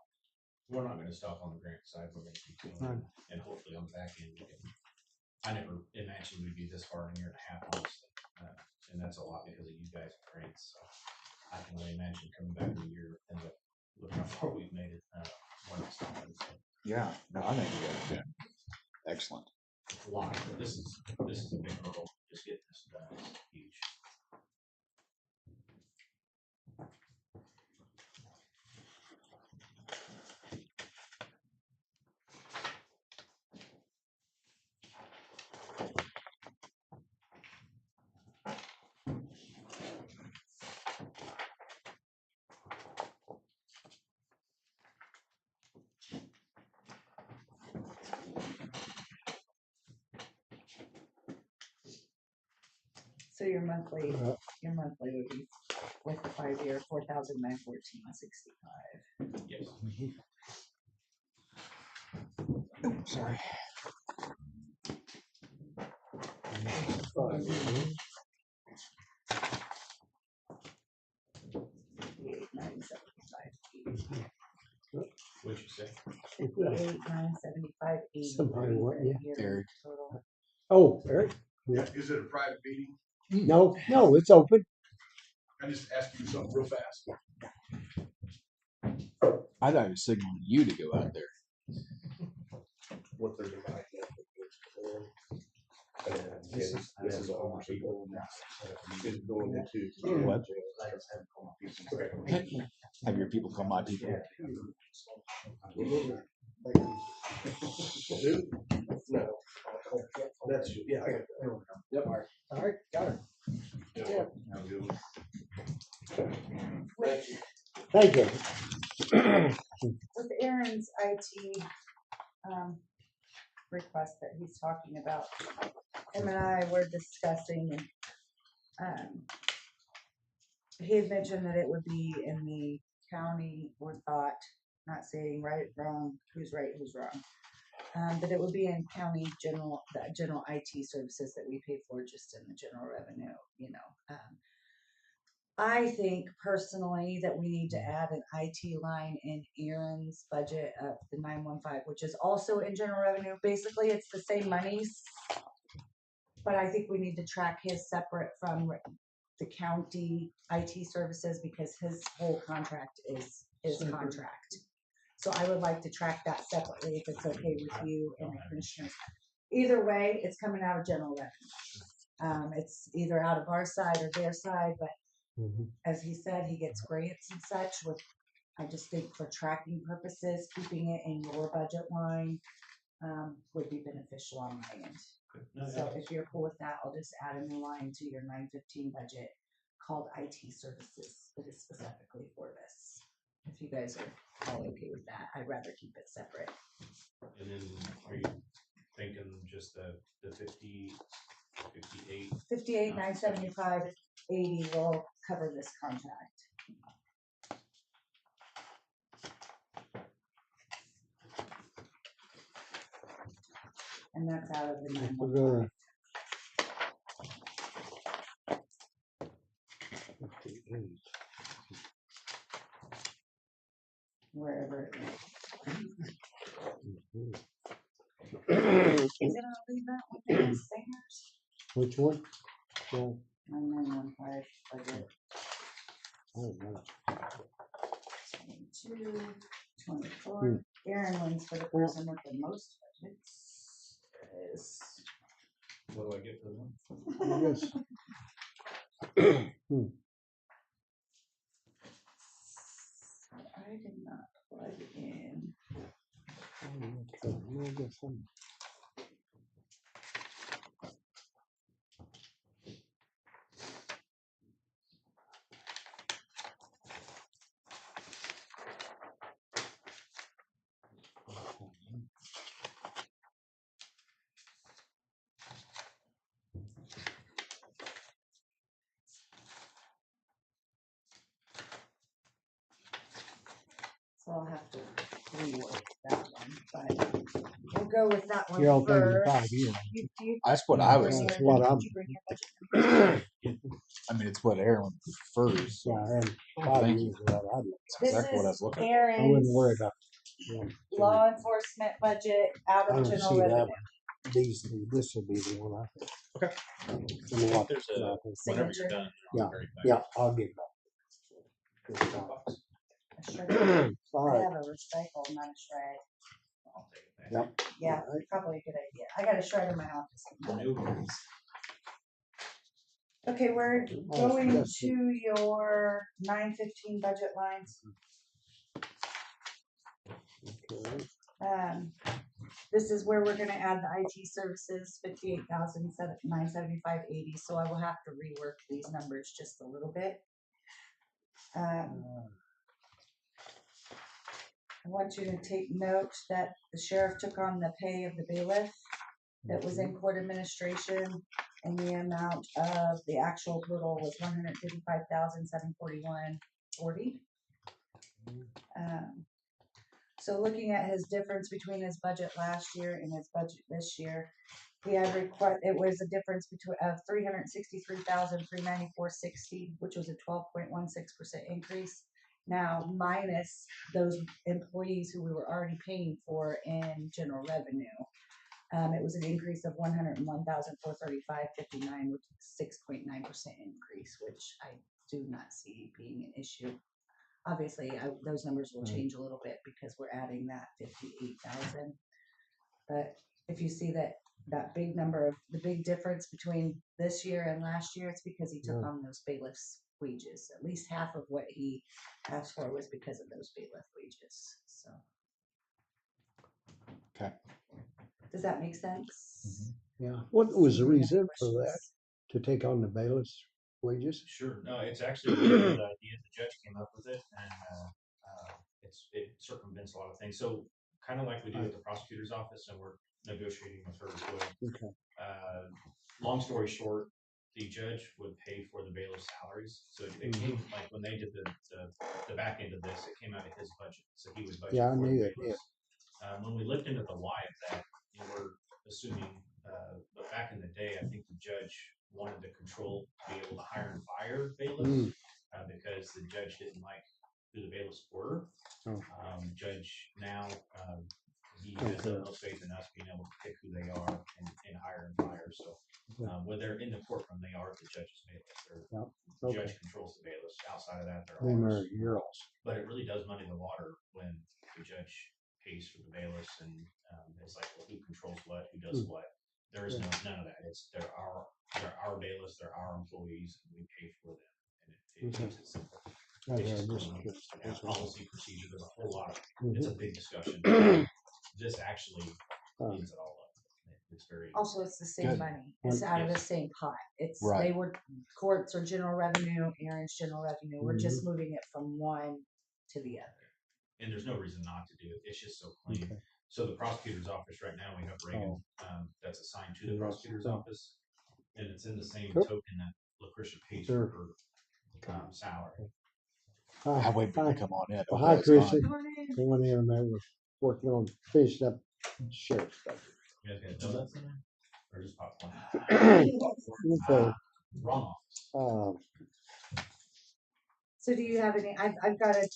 We're not going to stop on the grant side. We're going to keep going, and hopefully on the back end. I never imagined we'd be this far in a year and a half, honestly, and that's a lot because of you guys and grants. So I can only imagine coming back in a year and look how far we've made it. We're not stopping. So Yeah, no, I think you guys did excellent. it's a lot, but this is a big hurdle. Just getting this done is huge. So your monthly would be with the 5-year $4,914.65. Yes. Sorry. What'd you say? 5975.80. Somebody want you. Eric. Total. Oh, Eric? Yeah, is it a private meeting? No, no, it's open. I just asked you something real fast. I thought he was signaling you to go out there. What they're dividing up. This is all my people. It's going into. What? I just had to call my people. Have your people call my people. No. That's, yeah, I got that. Yep. All right, got it. Yeah. Thank you. With Aaron's IT request that he's talking about, him and I were discussing, he had mentioned that it would be in the county or thought, not saying right, wrong, who's right, who's wrong. But it would be in county general, the general IT services that we pay for just in the general revenue, you know. I think personally that we need to add an IT line in Aaron's budget of the 915, which is also in general revenue. Basically, it's the same monies, but I think we need to track his separate from the county IT services because his whole contract is his contract. So I would like to track that separately if it's okay with you and the commissioners. Either way, it's coming out of general revenue. It's either out of our side or their side, but as he said, he gets grants and such with, I just think for tracking purposes, keeping it in your budget line would be beneficial on my end. So if you're cool with that, I'll just add a new line to your 915 budget called IT services that is specifically for this. If you guys are all okay with that, I'd rather keep it separate. And then are you thinking just the 58? 58, 975, 80 will cover this contract. And that's out of the 915. Wherever it is. Is it gonna leave that with the singers? Which one? Well, 915 budget. oh, no. 22, 24. Aaron wins for the person with the most budgets. Is What do I get for the one? Yes. I did not plug in. So I'll have to rework that one, but we'll go with that one You're all done in first. 5 years. That's what I was That's thinking. what I'm. Did you bring your budget? I mean, it's what Aaron prefers. Yeah, and 5 Thank years is what I do. That's This exactly what I was is looking I wouldn't worry Aaron's about one. law enforcement budget out I of don't general see that revenue. one. These, this will be the one I think. Okay. And what- There's a, what I think. whenever Signature. you're done. Yeah, very fast. yeah, I'll give that. A shred. All I right. have a recycle, not a shred. I'll take it back. Yep. Yeah, All right. probably a good idea. I got a shred in my office. No worries. Okay, we're Oh, going yes. to your 915 budget lines. Okay. This is where we're gonna add the IT services, 58,975.80. So I will have to rework these numbers just a little bit. I want you to take note that the sheriff took on the pay of the bailiff that was in court administration, and the amount of the actual total was 155,741.40. So looking at his difference between his budget last year and his budget this year, he had it was a difference between of 363,394.60, which was a 12.16% increase. Now minus those employees who we were already paying for in general revenue, it was an increase of 101,435.59, which is 6.9% increase, which I do not see being an issue. Obviously, those numbers will change a little bit because we're adding that 58,000. But if you see that big number of the big difference between this year and last year, it's because he took on those bailiffs' wages. At least half of what he asked for was because of those bailiff wages. So. Okay. Does that make sense? Yeah. What was the Any other reason for that? questions? To take on the bailiff's wages? Sure. No, it's actually a really good idea. The judge came up with it, and it circumvents a lot of things. So kind of like we do at the prosecutor's office, and we're negotiating with her as well. Okay. Long story short, the judge would pay for the bailiff's salaries. So it came like when they did the back end of this, it came out of his budget. So he would budget Yeah, I for the knew it. bailiffs. When we looked into the why of that, we're assuming, but back in the day, I think the judge wanted the control to be able to hire and fire bailiffs because the judge didn't like who the bailiffs were. Oh. Judge now, he has no faith in us being able to pick who they are and hire and fire. So when they're in the courtroom, they are the judge's bailiffs. The judge controls the bailiffs. Outside of that, they're ours. Yours. But it really does muddy the water when the judge pays for the bailiffs, and it's like, well, who controls what, who does what? There is none of that. They're our bailiffs, they're our employees, and we pay for them. And it keeps it simple. It's just policy procedure. There's a whole lot of it's a big discussion. This actually cleans it all up. It's very Also, it's the same Good. money. It's out of the same pot. It's Right. they were courts or general revenue, Aaron's general revenue. We're just moving it from one to the other. And there's no reason not to do it. It's just so clean. Okay. So the prosecutor's office right now, we have Reagan that's assigned to the prosecutor's office, and it's in the same token that Lucretia pays for her salary. I'll wait for you to come on in. Well, hi, Chrissy. Going in and I was working on finishing up sheriff's stuff. You guys got donuts in there? Or just popcorn? Okay. Wrong office. So do you have any, I've got to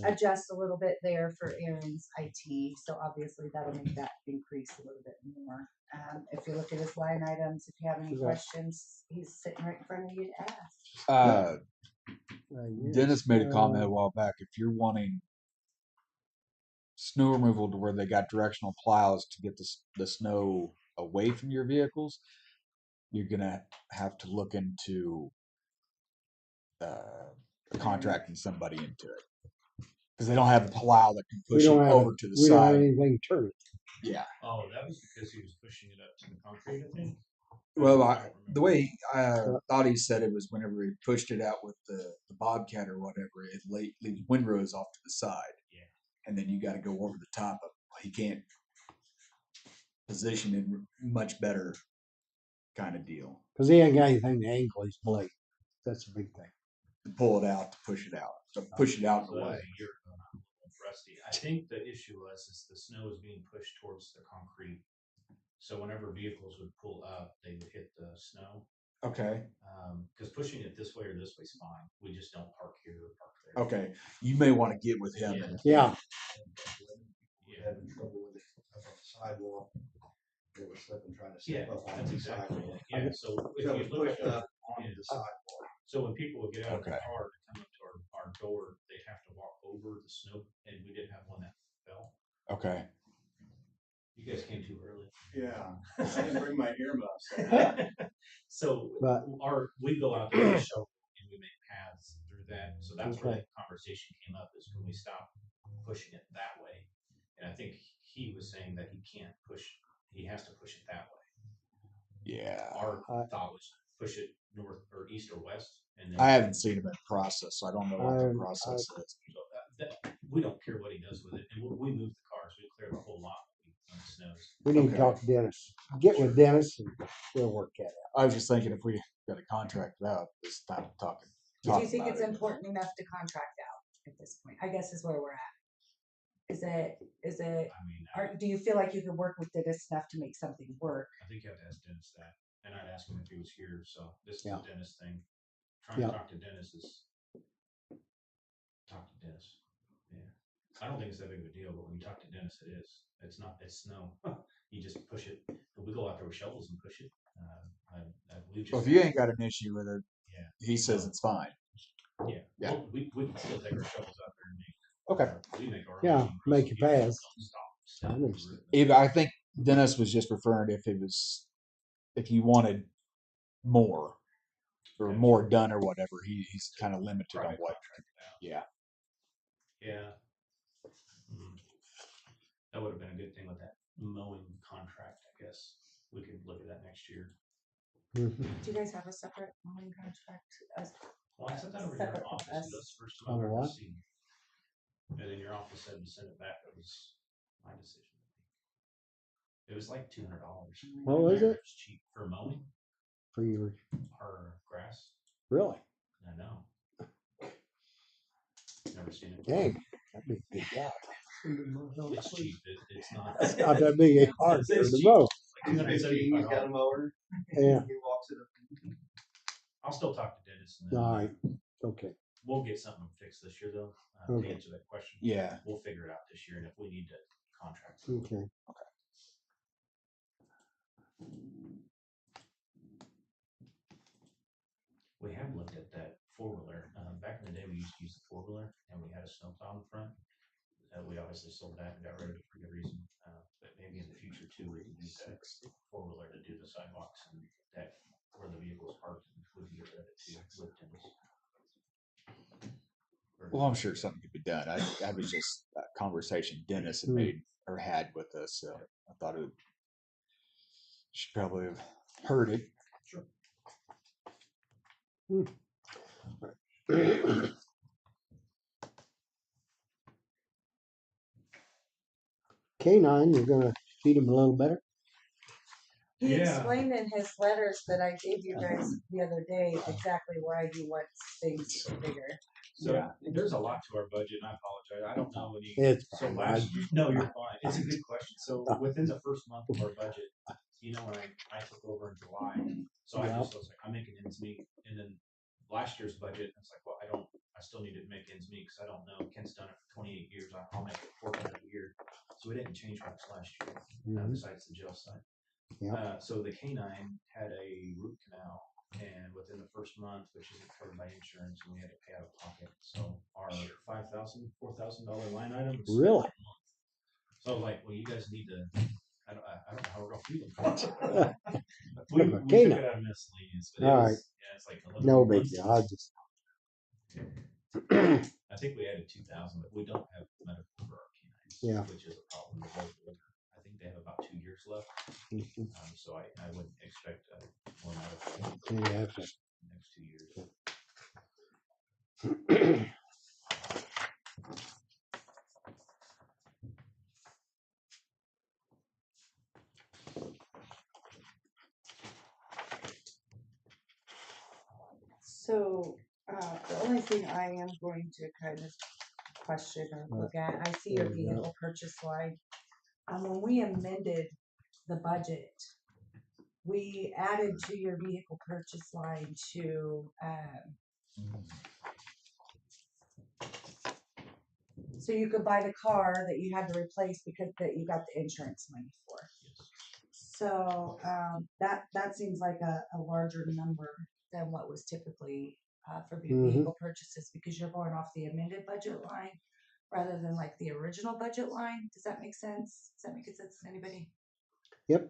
adjust a little bit there for Aaron's IT. So obviously that'll make that increase a little bit more. If you look at his line items, if you have any questions, he's sitting right in front of you to ask. Dennis made a comment a while back. If you're wanting snow removal to where they got directional plows to get the snow away from your vehicles, you're gonna have to look into contracting somebody into it because they don't have the plow that can push it over to the side. We don't have anything to turn. Yeah. Oh, that was because he was pushing it up to the concrete, I think. Well, the way I thought he said it was whenever he pushed it out with the Bobcat or whatever, it leaves windrows off to the side. Yeah. And then you got to go over the top of it. He can't position it much better kind of deal. Because he ain't got anything to angle his blade. That's a big thing. To pull it out, to push it out. So push it out So the that way. was a year ago, and I'm a little rusty. I think the issue was is the snow is being pushed towards the concrete. So whenever vehicles would pull up, they would hit the snow. Okay. Because pushing it this way or this way is fine. We just don't park here or park there. Okay. You may want to get with him. Yeah. Having trouble with it up on the sidewalk. They were slipping trying to Yeah, step up on that's the exactly sidewalk. it. Yeah, so if So you it look pushed at up onto the sidewalk. So when people would get out of the Okay. car to come up to our door, they'd have to walk over the snow, and we did have one that fell. Okay. You guys came too early. Yeah, I didn't bring my earmuffs. So we go out there and shovel and we make paths through that. So that's where the conversation came up is can we stop pushing it that way? And I think he was saying that he can't push, he has to push it that way. Yeah. Our thought was push it north or east or west. And then I haven't seen him in process, so I don't know what the process is. So we don't care what he does with it. And we move the cars. We clear the whole lot when it snows. We need to talk to Dennis. Get with Dennis and we'll work that out. I was just thinking if we got a contract out, it's time to talk. Do you think it's important enough to contract out at this point? I guess is where we're at. Is it, I mean, do you feel like you could work with Dennis enough to make something work? I think you have to ask Dennis that, and I'd ask him if he was here, so this is Yeah. a Dennis thing. Trying Yeah. to talk to Dennis is, talk to Dennis, yeah. I don't think it's that big of a deal, but when you talk to Dennis, it is, it's not, it's snow. You just push it, we go out there with shovels and push it. We've just. Well, if you ain't got an issue with it, Yeah. he says it's fine. Yeah, Yeah. well, we can still take our shovels out there and make. Okay. We make our own. Yeah, machine make roads. it pass. Stop I understand. If I think Dennis was just referring if it was, if you wanted more or more done or whatever, he's kind of limited on Private what. contract now. Yeah. Yeah. That would have been a good thing with that mowing contract, I guess. We could look at that next year. Mhm. Do you guys have a separate mowing contract? Well, I sent that over to your Separate from office. us. That's the first On time I've ever what? seen. And then your office said to send it back. That was my decision. It was like $200. What was it? It's cheap for mowing For your, our grass. really? I know. Never seen it. Dang, that'd be a good job. It's cheap. It's not. It's not that big a hard for It's the cheap. mow. Like He's got a $275. mower. Yeah. He walks it up. I'll still talk to Dennis and then All right. Okay. we'll get something fixed this year though. Okay. To answer that question. Yeah. We'll figure it out this year, and if we need to contract. Okay. We have looked at that four-wheeler. Back in the day, we used to use the four-wheeler, and we had a snowplow in front. We obviously sold that and got rid of it for good reason. But maybe in the future too, we could use that four-wheeler to do the sidewalks and that where the vehicles parked. We can get rid of it too with Dennis. Well, I'm sure something could be done. I was just a conversation Dennis had made or had with us, so I thought it should probably have heard it. Sure. K9, you're gonna feed him a little better? He Yeah. explained in his letters that I gave you guys the other day exactly why he wants things bigger. So Yeah. there's a lot to our budget, and I apologize. I don't know any. It's So fine. last, no, you're fine. It's a good question. So within the first month of our budget, when I took over in July, so I just was like, I'm making ends meet. And then last year's budget, it's like, well, I still need to make ends meet because I don't know. Ken's done it for 28 years. I'll make it 400 a year. So we didn't change much last year, besides the jail side. So the K9 had a root canal, and within the first month, which isn't covered by insurance, we had to pay out of pocket. So our $4,000 line item was spent Really? that month. So I was like, well, you guys need to. I don't know how we're gonna feed them. we took K9. it out of miscellaneous, but All it right. was, yeah, it's like No big deal. I just. I think we added 2,000, but we don't have medical for our canines, Yeah. which is a problem. I think they have about 2 years left. So I wouldn't expect more medical Yeah. in the next 2 years. So, the only thing I am going to kind of question or look at, I see your vehicle purchase line. When we amended the budget, we added to your vehicle purchase line to, so you could buy the car that you had to replace because that you got the insurance money for. So, that seems like a larger number than what was typically, for vehicle purchases, because you're going off the amended budget line rather than like the original budget line. Does that make sense? Does that make sense to anybody? Yep.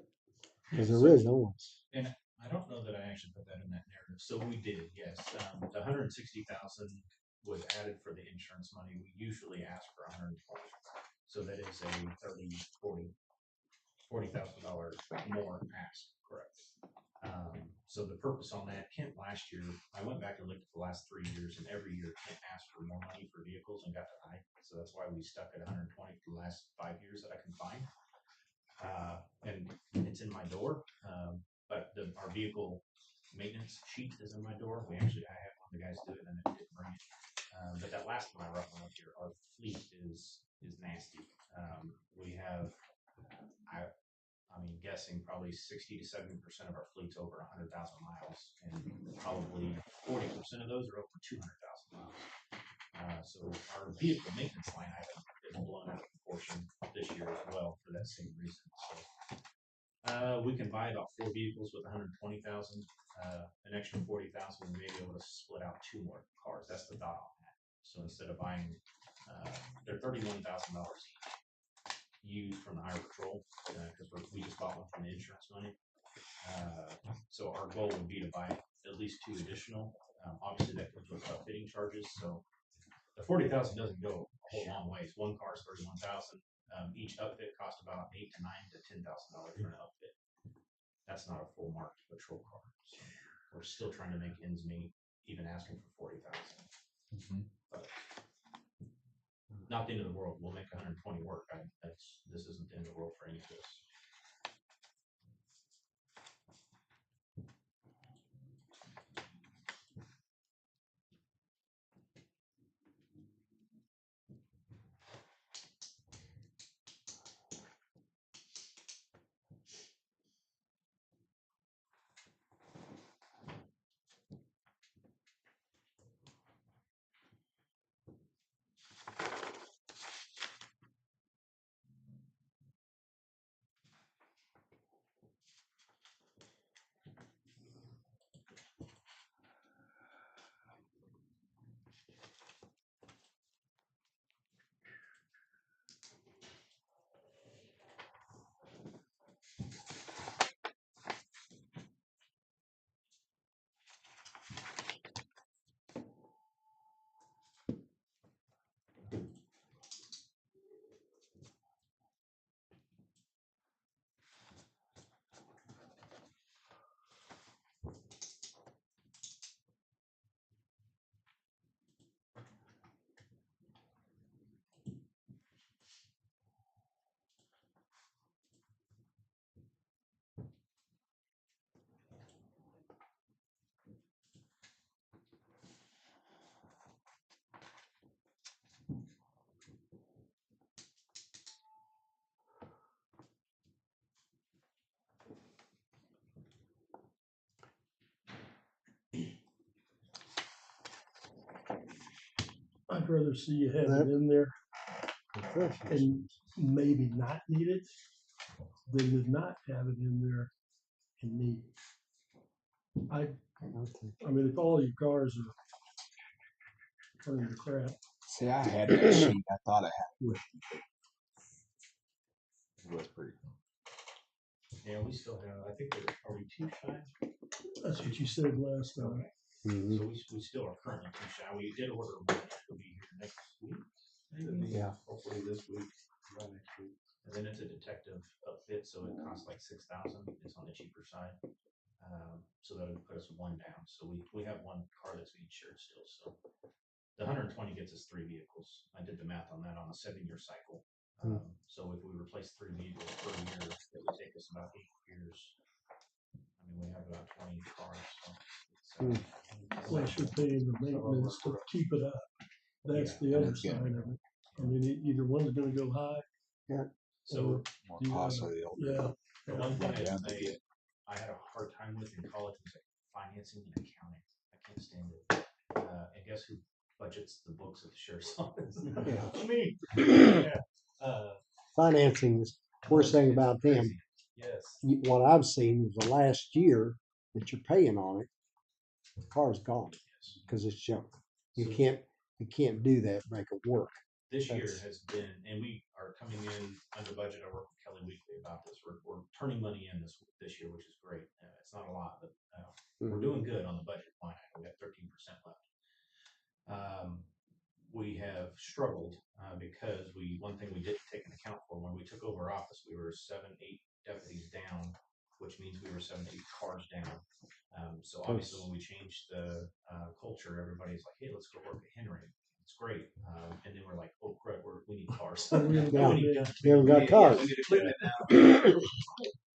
Because So- there is no one. And I don't know that I actually put that in that narrative. So we did, yes. The 160,000 was added for the insurance money. We usually ask for 120. So that is a $40,000 more ask, correct? So the purpose on that, Kent last year, I went back and looked at the last 3 years, and every year Kent asked for more money for vehicles and got denied. So that's why we stuck at 120 for the last 5 years that I can find. And it's in my door, but our vehicle maintenance sheet is in my door. I had one of the guys do it, and it didn't bring it. But that last one I brought one up here, our fleet is nasty. guessing probably 60 to 70% of our fleet's over 100,000 miles, and probably 40% of those are over 200,000 miles. So our vehicle maintenance line item is blown out of proportion this year as well for that same reason. So we can buy about 4 vehicles with 120,000. An extra 40,000, we may be able to split out 2 more cars. That's the thought on that. So instead of buying, they're $31,000 used from the Highway Patrol because we just bought one from the insurance money. So our goal would be to buy at least 2 additional. Obviously, that comes with outfitting charges. So the 40,000 doesn't go a whole long ways. One car is 31,000. Each outfit costs about $8,000 to $9,000 to $10,000 for an outfit. That's not a full marked patrol car. So we're still trying to make ends meet, even asking for 40,000. But not the end of the world. We'll make 120 work. This isn't the end of the world for any of this. I'd rather see you have That- it in there Refreshers. and maybe not need it than to not have it in there and need it. I mean, if all your cars are turning to crap, See, I had that sheet. I thought I had it. It was pretty cool. Yeah, we still have, I think are we 2 shy? that's what you said last time. So we still are currently 2 shy. We did order one. It'll be here next week. Maybe. Yeah. Hopefully this week, by next week. And then it's a detective outfit, so it costs like 6,000. It's on the cheaper side. So that would put us 1 down. So we have 1 car that's being shared still. So the 120 gets us 3 vehicles. I did the math on that on a 7-year cycle. So if we replace 3 vehicles per year, it would take us about 8 years. I mean, we have about 20 cars. So Plus you're paying the maintenance to keep it up. That's the other side of it. I mean, either one's gonna go high. Yeah. So More you gotta- costly. Yeah. the one thing Yeah. I had a hard time with in college was like financing and accounting. I can't stand it. And guess who budgets the books at the sheriff's office? Yeah. Me. Yeah. Financing is the worst thing about them. Crazy. Yes. What I've seen is the last year that you're paying on it, the car's gone because it's junk. You can't do that, make it work. This year That's- has been, and we are coming in under budget. I work with Kelly Weekly about this. We're turning money in this year, which is great. It's not a lot, but we're doing good on the budget line. We got 13% left. We have struggled because one thing we didn't take into account for when we took over office, we were 7, 8 deputies down, which means we were 7 to 8 cars down. So obviously when we changed the culture, everybody's like, hey, let's go work at Henry. It's great. And then we're like, oh crap, we need cars. Yeah. We need- You haven't got cars. We need to clean it now.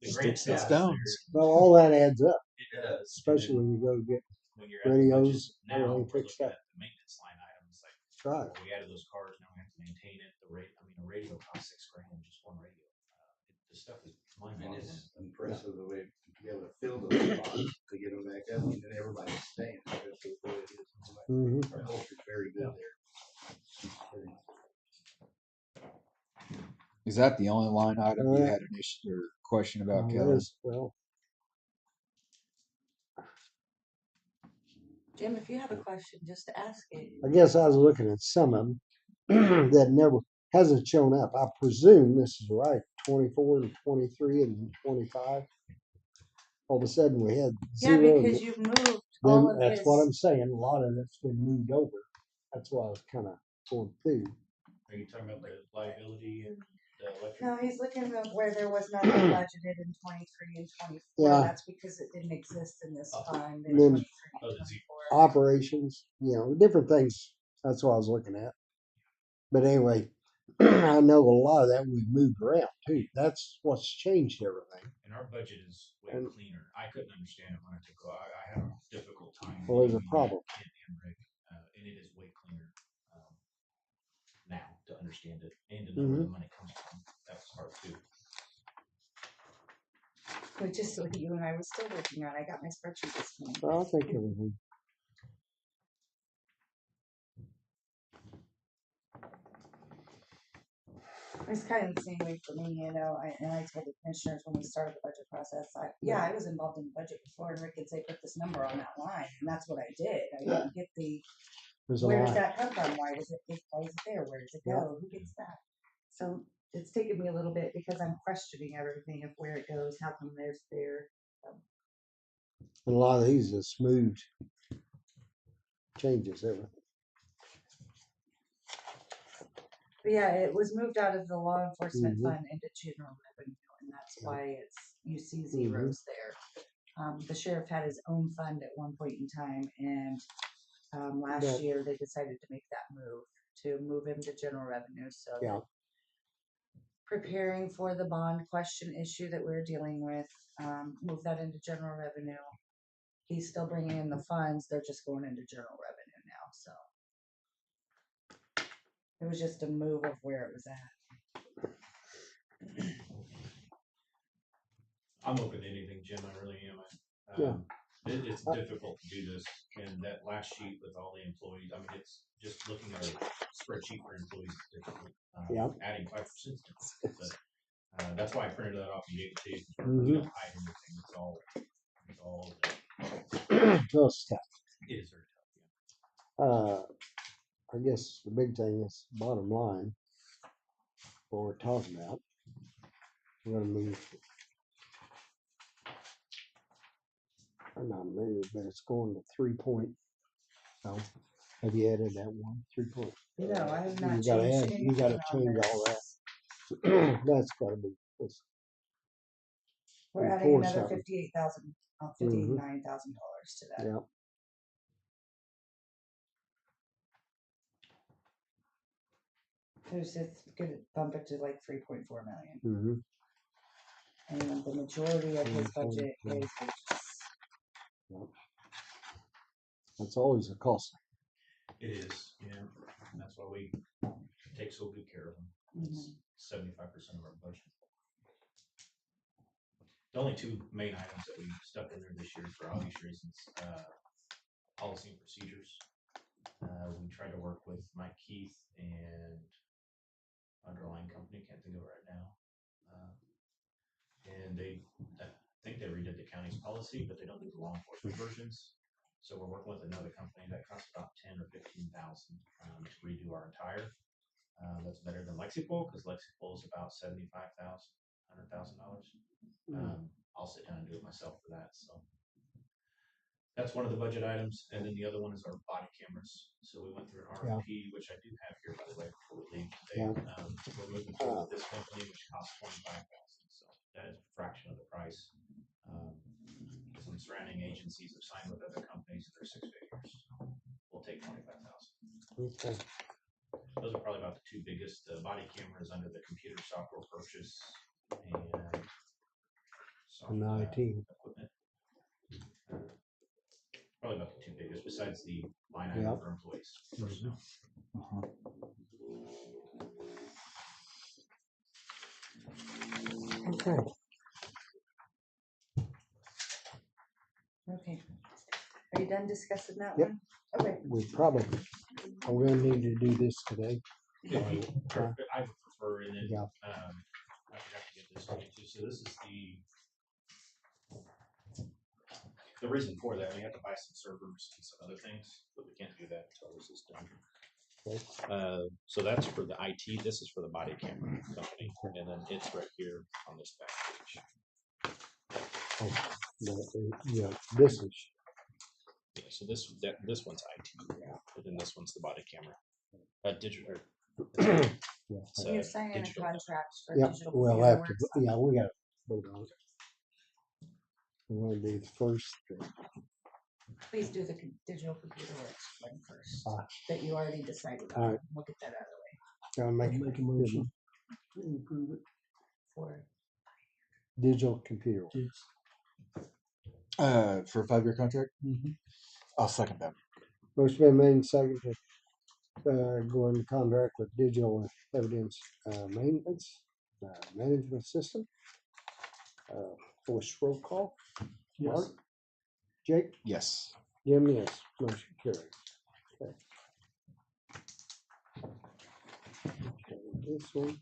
The grant Sticks and staff stones. there, Well, all that adds up, it does. especially when you go get When you're at the budget radios, now, everything we're fixed looking up. at the maintenance line items like, Right. well, we added those cars, now we have to maintain it. A radio costs $6,000, just one radio. this stuff is And mind-boggling. it's impressive the way to be able to fill those spots, to get them back up, and then everybody's staying, especially the way it is. Mhm. Our culture's very good there. Is that the only line item you Uh, had an issue or question about, Kelly? there's- well, Jim, if you have a question, just ask it. I guess I was looking at some of them that never hasn't shown up. I presume this is right. 24 and 23 and 25. All of a sudden we had Yeah, zero. because you've moved Then all of that's his. what I'm saying. A lot of it's been moved over. That's why I was kind of going through. Are you talking about the liability and the electric? No, he's looking at where there was nothing budgeted in 23 and 24. Yeah. That's because it didn't exist in this fund in Then 23 Oh, and the Z. 24. operations, different things. That's what I was looking at. But anyway, I know a lot of that we've moved around too. That's what's changed everything. And our budget is way And- cleaner. I couldn't understand it when I took, I had a difficult time. Well, there's a believing problem. Kent and Rick, and it is way cleaner, now to understand it and to know where the money comes from. That's hard too. Which is what you and I was still working on. I got my spreadsheet this morning. Well, I think everything. It's kind of the same way for me, and I told the commissioners when we started the budget process, I was involved in the budget before, and Rick could say, put this number on that line, and that's what I did. I didn't get There's a where does lot. that come from? Why is it there? Where does it go? Who gets that? So it's taken me a little bit because I'm questioning everything of where it goes, how come there's there. And a lot of these are smooth changes, everything. But yeah, it was moved out of the law enforcement Mhm. fund into general revenue, and that's why you see zeros there. The sheriff had his own fund at one point in time, and last But- year they decided to make that move to move him to general revenue. So Yeah. preparing for the bond question issue that we're dealing with, move that into general revenue. He's still bringing in the funds; they're just going into general revenue now. So. It was just a move of where it was at. I'm open to anything, Jim. I really am. Yeah. It's difficult to do this, and that last sheet with all the employees. I mean, it's just looking at a spreadsheet for employees is difficult. Adding 5%, but that's why I printed that off and gave it to you. We don't hide anything. It's all. Well, it's tough. It is very tough. I guess the big thing is bottom line. What we're talking about. We're gonna move. Or not move, but it's going to 3 point. Oh, have you added that one? 3 point. No, I have not You gotta changed add. You anything gotta on change this. all that. That's gotta be. We're adding enforce another something. $58,000, $59,000 to that. Yeah. It's gonna bump it to like 3.4 million. Mm-hmm. And the majority of his budget is wages. Yep. That's always a cost. It is, yeah. And that's why we take so good care of them. It's 75% of our budget. The only two main items that we stuck in there this year for obvious reasons, policy and procedures. We tried to work with Mike Keith and underlying company, can't think of it right now. And I think they redid the county's policy, but they don't do the law enforcement versions. So we're working with another company that costs about 10 or 15,000 to redo our entire. That's better than Lexipol because Lexipol is about $75,000, $100,000. I'll sit down and do it myself for that. So that's one of the budget items, and then the other one is our body cameras. So we went through an RFP, which I do have here by the way before we leave today. We're moving forward with this company, which costs $25,000. So that is a fraction of the price. Some surrounding agencies have signed with other companies that are 6 figures. We'll take $25,000. Okay. Those are probably about the two biggest body cameras under the computer software purchase and And IT. equipment. Probably about the two biggest, besides the line item for employees. Personnel. Okay, Okay. Are you done discussing that Yep. one? Okay. we probably, are we gonna need to do this today? If you Or, prefer, I would prefer, and then, Yeah. I forgot to get this to you too, so this is the reason for that, we have to buy some servers and some other things, but we can't do that until this is done. Okay. So that's for the IT, this is for the body camera company, and then it's right here on this back page. Yeah, this is, Yeah, so this one's IT, and then this one's the body camera. Digital, yeah. So you're signing a digital. contract for Yep, digital. we'll have to, computer works. yeah, we gotta vote on it. We wanna do the first, Please do the digital computer works one first, Ah. that you already decided All on. right. We'll get that out of the way. I'll make Make a motion to approve it. For digital computer. Yes. For a 5-year contract, Mhm. I'll second that. Motion been made and seconded, go into contract with digital evidence, maintenance, management system. Voice roll call. Yes. Mark? Jake? Yes. Jim, yes. Motion carried. Okay. Okay, this one.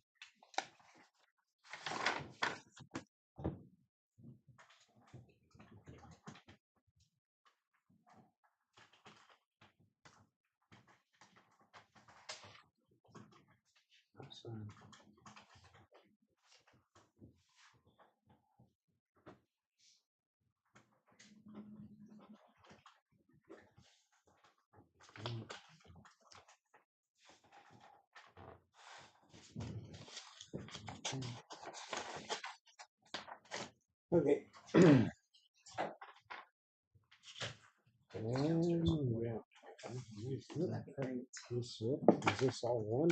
Sign. Okay. And yeah. This it. Is this all one?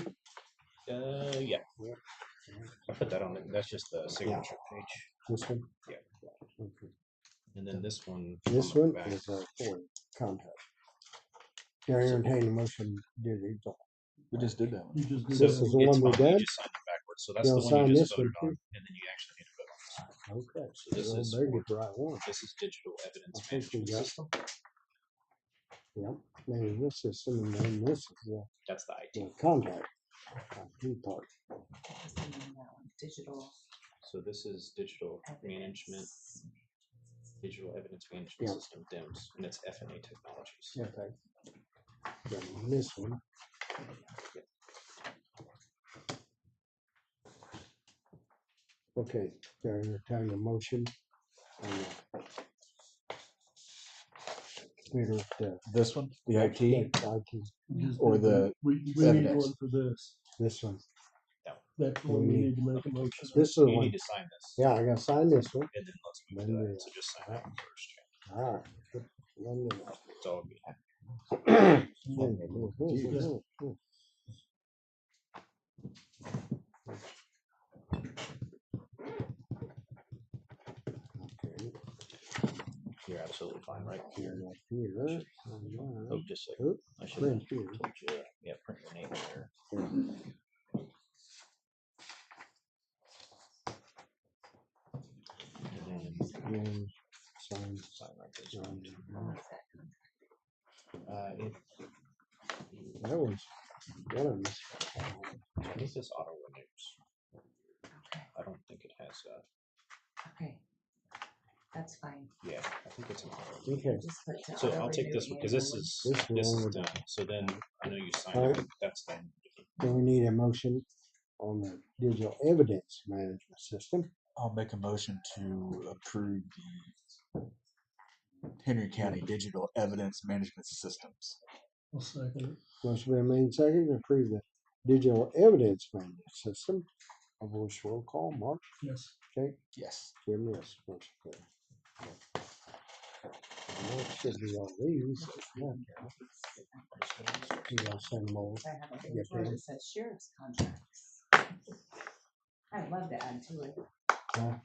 Yeah. I'll put that on it. That's just the signature page. This one? Yeah. Okay. And then this one. This on one the back. is for contract. Can I entertain a motion to do these all? We just did that one. You just did So This that. is the it's one we fine, you did? just signed it backwards. So that's You'll the one sign you just this one voted on, too? and then you actually need to vote on this one. Okay. So this Well, is better for- get the right one. This is digital evidence I think we management got- system. Yep. Maybe this system and then this is That's the IT. the contract. IT part. digital. So this is digital management, evidence. digital evidence management Yeah. system DIMS, and it's FNA Technologies. Okay. Then this one. Okay, can I entertain a motion on the computer, This one, the IT, IT, Just or did the we need evidence. one for this. this one. That's the one we need to make a motion. on. This is the You one. need to sign this. Yeah, I gotta sign this one. And then let's move Then to do that. that. So just sign that one first. Jack. All right. Then do that. It's all good. Okay, You're absolutely fine, right? here, right here. Oh, just a second. Oop, I should have print here. told you, yeah, print your name there. And then And sign, sign right there. sign. It, That was one of them. I think this auto renews. I don't think it has, Okay. That's fine. yeah, I think it's an auto. Okay, Just put to So auto I'll take renew this one, cause this is, This this one is would- done. So then I know you signed Alright. it, that's done. do we need a motion on the digital evidence management system? I'll make a motion to approve the Henry County Digital Evidence Management Systems. I'll second it. Motion been made second to approve the digital evidence management system. A voice roll call, Mark, Yes. Jake, Yes. Jim, yes, motion carried. Well, it should be all these. Yeah. You gotta send them over. I have a Yeah, page where Pam. it says sheriff's contracts. I'd love to add to it. Yeah.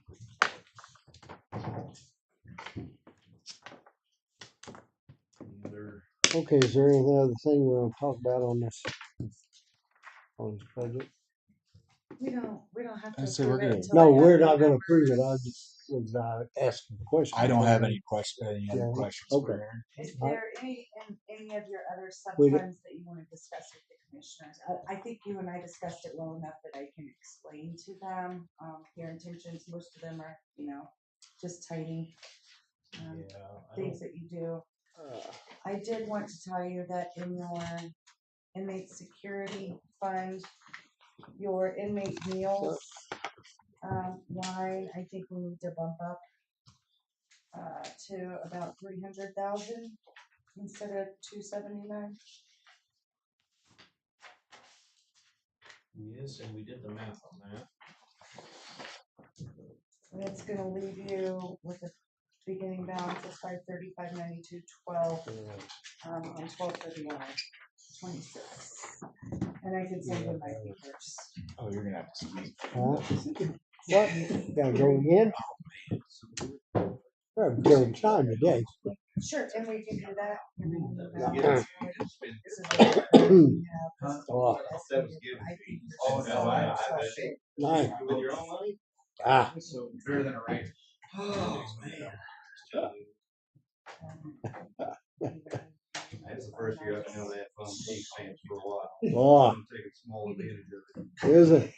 Any other, Okay, is there any other thing we want to talk about on this budget? We don't have to I say we're approve it good. until I No, have we're the not gonna numbers. approve it. I just was asking the question. I don't have any any other Yeah, questions okay. for Aaron. Is I- there any of your other We d- sub-funds that you wanna discuss with the commissioners? I think you and I discussed it well enough that I can explain to them, your intentions. Most of them are, just tiny, Yeah, I things don't, that you do. I did want to tell you that in your inmate security fund, your inmate meals, line, I think we need to bump up to about 300,000 instead of 279. yes, and we did the math on that. And it's gonna leave you with a beginning balance of 535.92.12, on 12/31/26. And I can send you my figures. Oh, you're gonna have to speak. What? Gotta go again? We're having time today. Sure, and we can do that. and we can do Yeah. that. This is what we have. This is Oh. what estimated. I think you're Oh, no, I so bet. shit. Nice. With your own money? Ah. So better than a raise. Oh, man. That's the first year I've known that fund pay stamps for a while. Oh. I'm taking small advantage of it. Is it?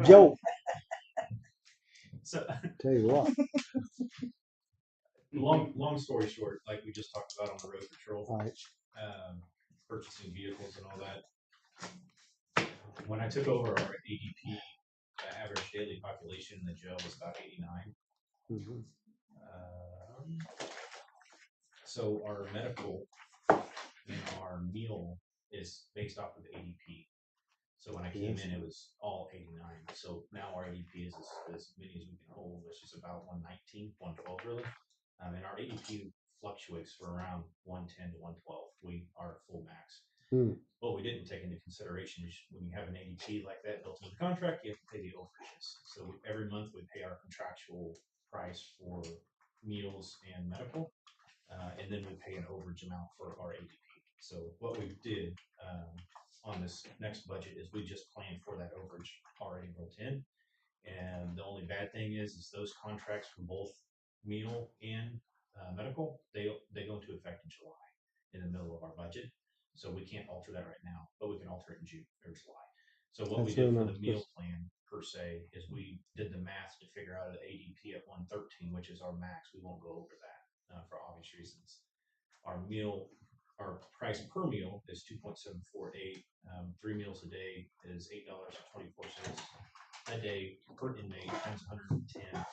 Joe, So, tell you what. long story short, like we just talked about on the road patrol, All right. purchasing vehicles and all that. When I took over our ADP, the average daily population in the jail was about 89. Mhm. So our medical and our meal is based off of ADP. So when I came in, it was all 89. So now our ADP is as many as we can hold, which is about 119, 112 really. And our ADP fluctuates for around 110 to 112. We are full max. What we didn't take into consideration is when you have an ADP like that built into the contract, you have to pay the overages. So every month we pay our contractual price for meals and medical, and then we pay an overage amount for our ADP. So what we did on this next budget is we just planned for that overage already built in. And the only bad thing is those contracts for both meal and medical, they go into effect in July, in the middle of our budget. So we can't alter that right now, but we can alter it in June or July. So what we That's did no for the nice. meal plan per se is we did the math to figure out an ADP at 113, which is our max. We won't go over that for obvious reasons. Our price per meal is 2.748. 3 meals a day is $8.24 a day per inmate times 110.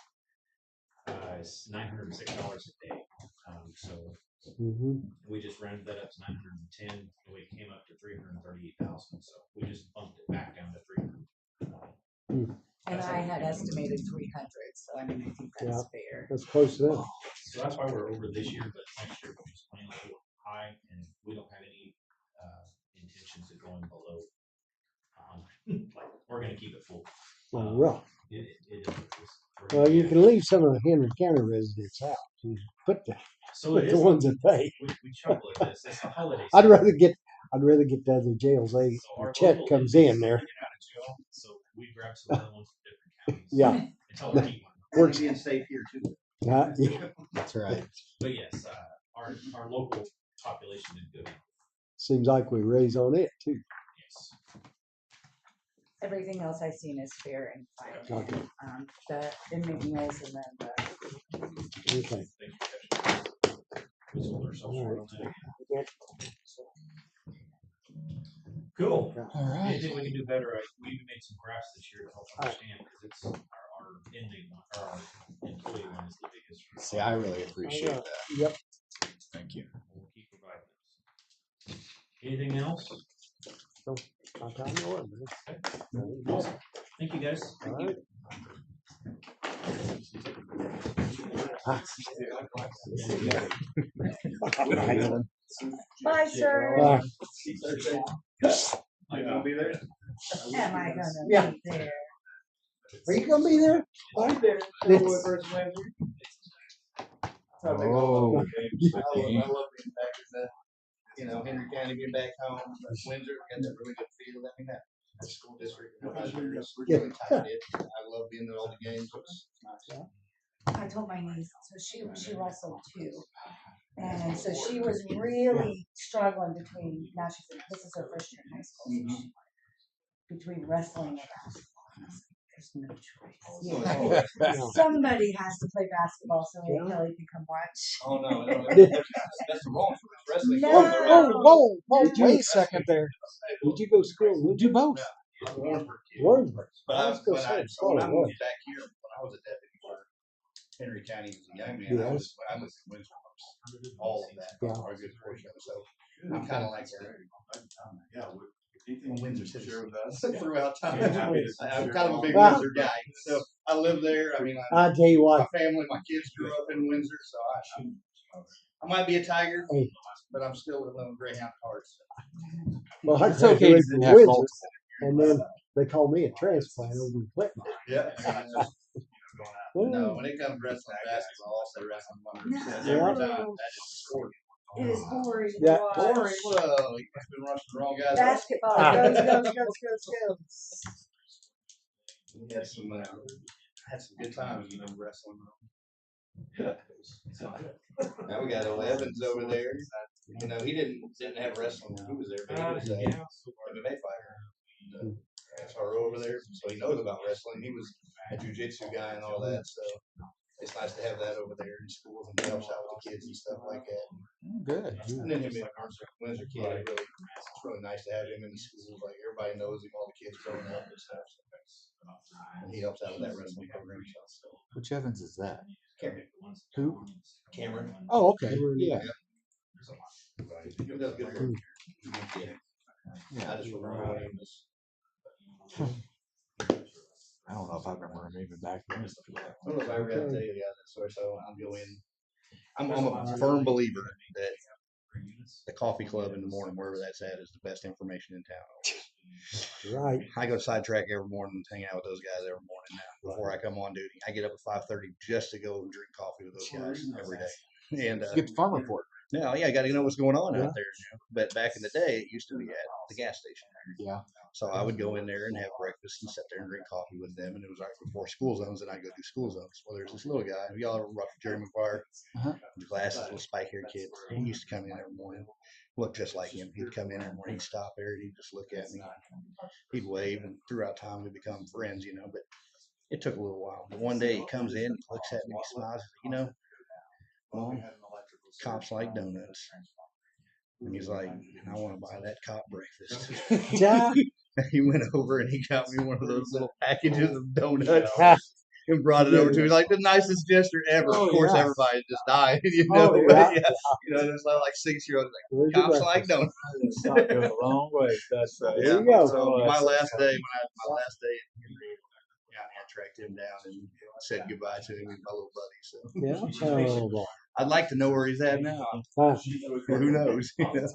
It's $906 a day. So we just rounded that up to 910, and we came up to 338,000. So we just bumped it back down to 320. And I had estimated 300, so I mean, I think that's fair. That's close to that. So that's why we're over this year, but next year we're just planning a little high, and we don't have any intentions of going below 100. Like, we're going to keep it full. Oh, well. It is. Well, you can leave some of the Henry County residents out. You put the, So put it the is. ones that pay. We chuckle at this. It's the holiday I'd season. rather get the other jails. The Our check local comes inmates in are there. getting out of jail, so we grab some other ones from different counties. Yeah. Until we keep one. Works. Being safe here too. Yeah. That's right. But yes, our local population is good. Seems like we raise on it too. Yes. Everything else I've seen is fair and fine. Okay. The inmate meals and then the. Okay. We sold ourselves All short right. on that. Cool. All right. Anything we can do better? We even made some graphs this year to help understand, because it's our inmate one, or our employee one is the biggest. See, I really appreciate that. Yep. Thank you. We'll keep providing those. Anything else? So, I know it, man. Awesome. Thank you, guys. All right. Bye, sir. Bye. Are you gonna be there? Am I gonna Yeah. be there? Are you gonna be there? I'm there. It's- Oh, I love being back in the, Henry County, getting back home, Windsor, got that really good feel. I mean, school district. We're Yeah. really tight knit. I love being at all the games. It's nice. I told my niece, so she wrestled too. And so she was really struggling between, now this is her first year in high school. Mm-hmm. Between wrestling and basketball. And I was like, there's no choice. Yeah. Somebody has to play basketball so Yeah. Kelly can come watch. Oh, no, that's the wrong for wrestling. No. Wait a second there. Did you go to school? Do both. I'm a Warrensburg kid. Warrensburg. But I was gonna when say, I it's probably moved was. back here, when I was a deputy for Henry County as a young man, Yeah. I lived in Windsor, all of that, Yeah. or a good portion of it. So I'm kind of like that. Yeah, I'm a Windsor share citizen with us. throughout time. Yeah, happy to I'm share kind of a all big that. Windsor guy. So I live there. I mean, I tell you what, my family, my kids grew up in Windsor, so I might be a Tiger, Hey. but I'm still a little Greyhound cards. well, I It's okay graduated to from have Windsor, multiple. and then they called me a transplant over in Clinton. Yeah. No, when it comes to wrestling basketball, I'll say wrestling wonders. Every time, that is boring. It is boring to Yeah. watch. Boring. Well, you must have been rushing the wrong guys. Basketball goes. We had some, had some good times, wrestling. Now we got old Evans over there. You know, he didn't have wrestling when he was there, but he was a MMA fighter. SRO over there, so he knows about wrestling. He was a jiu-jitsu guy and all that, so it's nice to have that over there in schools, and he helps out with the kids and stuff like that. Good. And then him being a Windsor kid, it's really nice to have him in the schools. Like everybody knows him, all the kids growing up and stuff. And he helps out with that wrestling program. So. Which Evans is that? Cameron. Who? Cameron. Oh, okay. Yeah. He does good work. Yeah. I just remember when he was. I don't know if I remember him even back then. I don't know if I ever got to tell you guys that story, so I'll go in. I'm a firm believer that the coffee club in the morning, wherever that's at, is the best information in town. Right. I go sidetrack every morning and hang out with those guys every morning now before I come on duty. I get up at 5:30 just to go and drink coffee with those guys every day. And Get the farm report. now, yeah, I got to know what's going on out there. You know? But back in the day, it used to be at the gas station. Yeah. So I would go in there and have breakfast and sit there and drink coffee with them. And it was right before school zones, and I'd go do school zones. Well, there's this little guy. Y'all ever watched Jerry McGuire? Uh-huh. The glasses, little spike hair kid. He used to come in every morning, look just like him. He'd come in every morning, he'd stop there, and he'd just look at me. He'd wave, and throughout time we become friends, you know. But it took a little while. But one day he comes in, he looks at me, he smiles, you know, Mom, cops like donuts. And he's like, I want to buy that cop breakfast. Yeah. He went over and he got me one of those little packages of donuts and brought it over to me. Like the nicest gesture ever. Oh, Of course, yeah. everybody just died, you know. Oh, But yeah. yeah, you know, there's like 6-year-olds Where's like your cops like breakfast? donuts. Goes a long way. That's There you go. So my last day, I tracked him down and said goodbye to him. He's my little buddy. So Yeah. Oh, boy. I'd like to know where he's at now. Huh. But who knows? You know?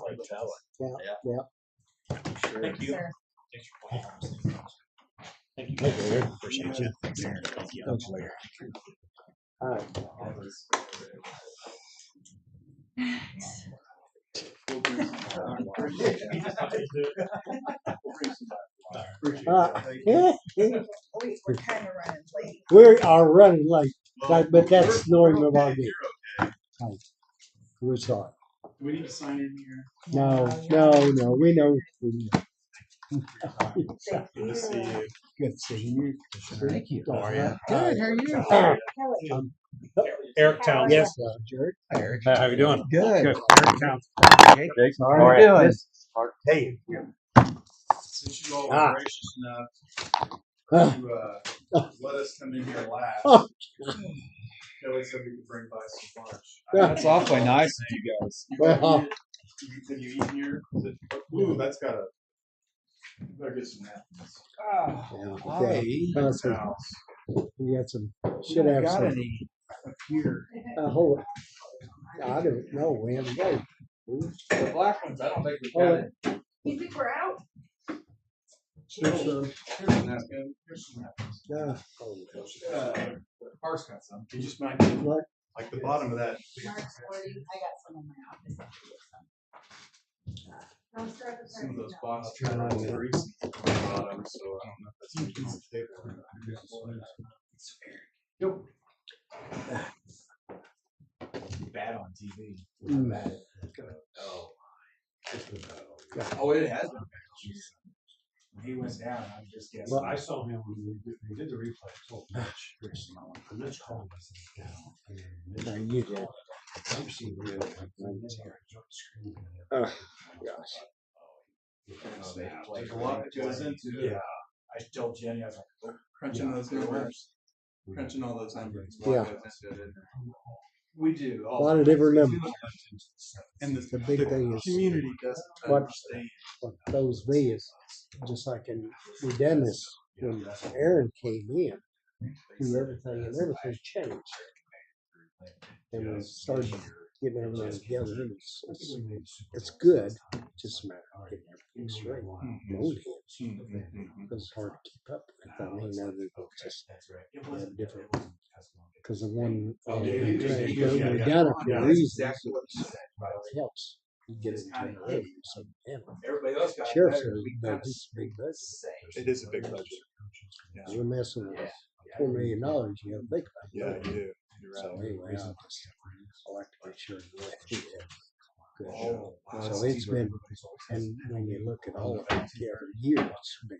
Yeah. Yeah. Yeah. Thank you. Sir. Thank you. Appreciate you. Thanks, Larry. All right. Yeah. We're kind of running late. We are running late, but that's normal of our game. Right. We're sorry. Do we need to sign in here? No, we know. Good to see you. Good seeing you. Thank you. How are you? Good. How are you? Eric Towns. Yes, Jared. Eric. How you doing? Good. Good. Eric Towns. How are you doing? Hey. Since you all Ah. were gracious enough Ah. to let us come in here last, Oh. Kelly said we could bring by some lunch. That's awfully nice of you guys. Well, Can you eat here? Ooh, that's got a. Better get some napkins. Hey. We got some. Should have got some. any here? Hold it. I don't know. We haven't got it. The black ones, I don't think we Hold got it. it. You think we're out? Here's some napkins. Here's some napkins. Yeah. Parks got some. You just might get What? like the bottom of that. Mark's 40. I got some in my office. some of those box cutters are greasy on the bottom, so I don't know if that's gonna be Yep. Bad on TV. Mm. Bad. Oh. Oh, it has been. When he went down, I just guessed. Well, I saw him when we did the replay. I told Mitch, and Mitch called us down. Now you did. Gosh. There's a lot that goes into it. Yeah, I told Jenny, I was like, Crunching those numbers, crunching all those numbers. A Yeah. lot goes into it. We do. A lot of different numbers. And The big thing is community doesn't what, understand. what throws me is just like we done this when Aaron came in, do everything and everything changed. And we started getting everything together and it's good, just a matter of getting everything straight. Load because it's hard to keep up with. I mean, other than just different. Because the one we done it for a reason, it helps. You get it into the revenue. So, Everybody else got sheriff's better. service budget is a big budget. It is a big budget. You're messing with $4 million, you gotta think about it. Yeah, you do. You're right. So anyway, I like to make sure that we have good. So it's been, and when you look at all of it, every year, it's been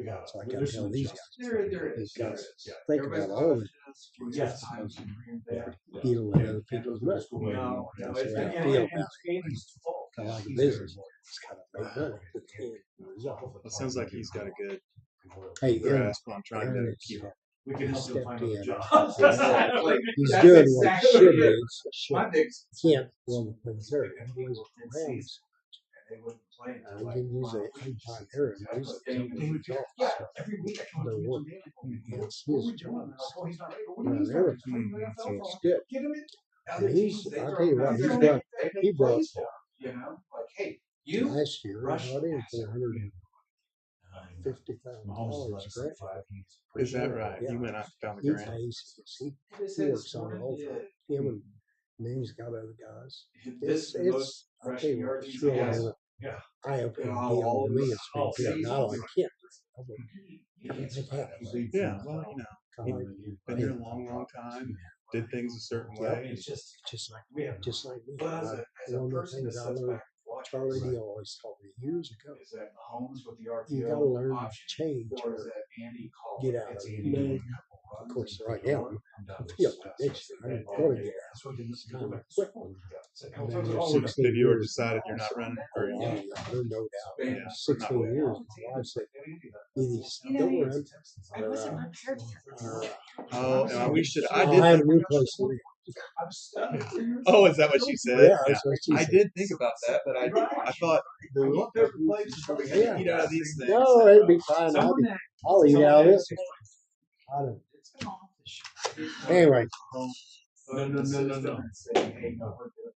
got. So I gotta tell these guys, these guys think about all of it. yes. Deal with other people's money. No, That's the way I feel about it. Kind of like a business. It's kind of make money. But the end result. It sounds like he's got a good Hey, Aaron, grasp on trying Aaron to is, keep up. We can help you stepped find another in. job. He's That's doing what he exactly should it. do. So My biggest. Kent, one of the things there, he was around. They wouldn't play I until like didn't use it anytime Aaron used it. every week. I told Their him, work. It's his job. oh, he's not ready. Around everything. So it's good. Get him in. And he's, I'll tell you what, he's done, he brought You know, like, hey, you. last year, he brought in $450,000 grant. Is that right? Yeah. You went out and found the He grant. pays, he works on it all the time. Him and then he's got other guys. This It's, I'll tell you what, it's really an Yeah. eye-opening Yeah, deal all to of me. us- It's all been good. seasons. Not only Kent, I mean, they've had it. Yeah, well, you know, Kind of like been here a long, long time. Did things a certain Yeah. way. It's just just like we have just like me. But as a One of the person that things I sits learned, back and watches, Charlie D always taught me years ago. is that homes with the You RPO gotta learn to option, change or is or that Andy called? get out It's of Andy. it. Of course, right now, I feel like this. I didn't go to get out. It's kind of quick. And then you're 16 Have you ever years. decided you're not running? Or Oh, yeah. yeah, there's no doubt. Yeah. 16 years, my wife said, either still run or, Oh, and we should. I I'll did. have a new place to live. Oh, is that what she said? Yeah, that's what she I said. did think about that, but I thought Yeah. eat out of these things. No, it'd be fine. I'll eat out of it. I don't. Anyway, no.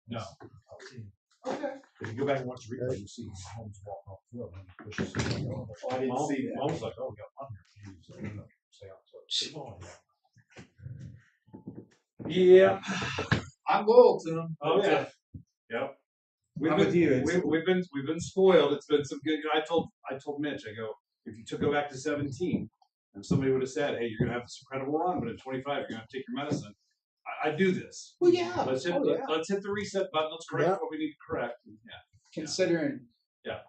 No. Okay. If you go back and watch the replay, you see Holmes walk off the field. I didn't see that. Holmes like, oh, we got one here. Say out. Yeah. I'm loyal to them. Oh, yeah. Yep. I'm with you. We've been spoiled. It's been some good. I told Mitch, I go, if you took go back to 17, and somebody would have said, hey, you're gonna have this incredible run, but at 25, you're gonna have to take your medicine. I do this. Well, yeah. Let's hit let's hit the reset button. Let's correct Yeah. what we need to correct. Yeah. Considering. Yeah.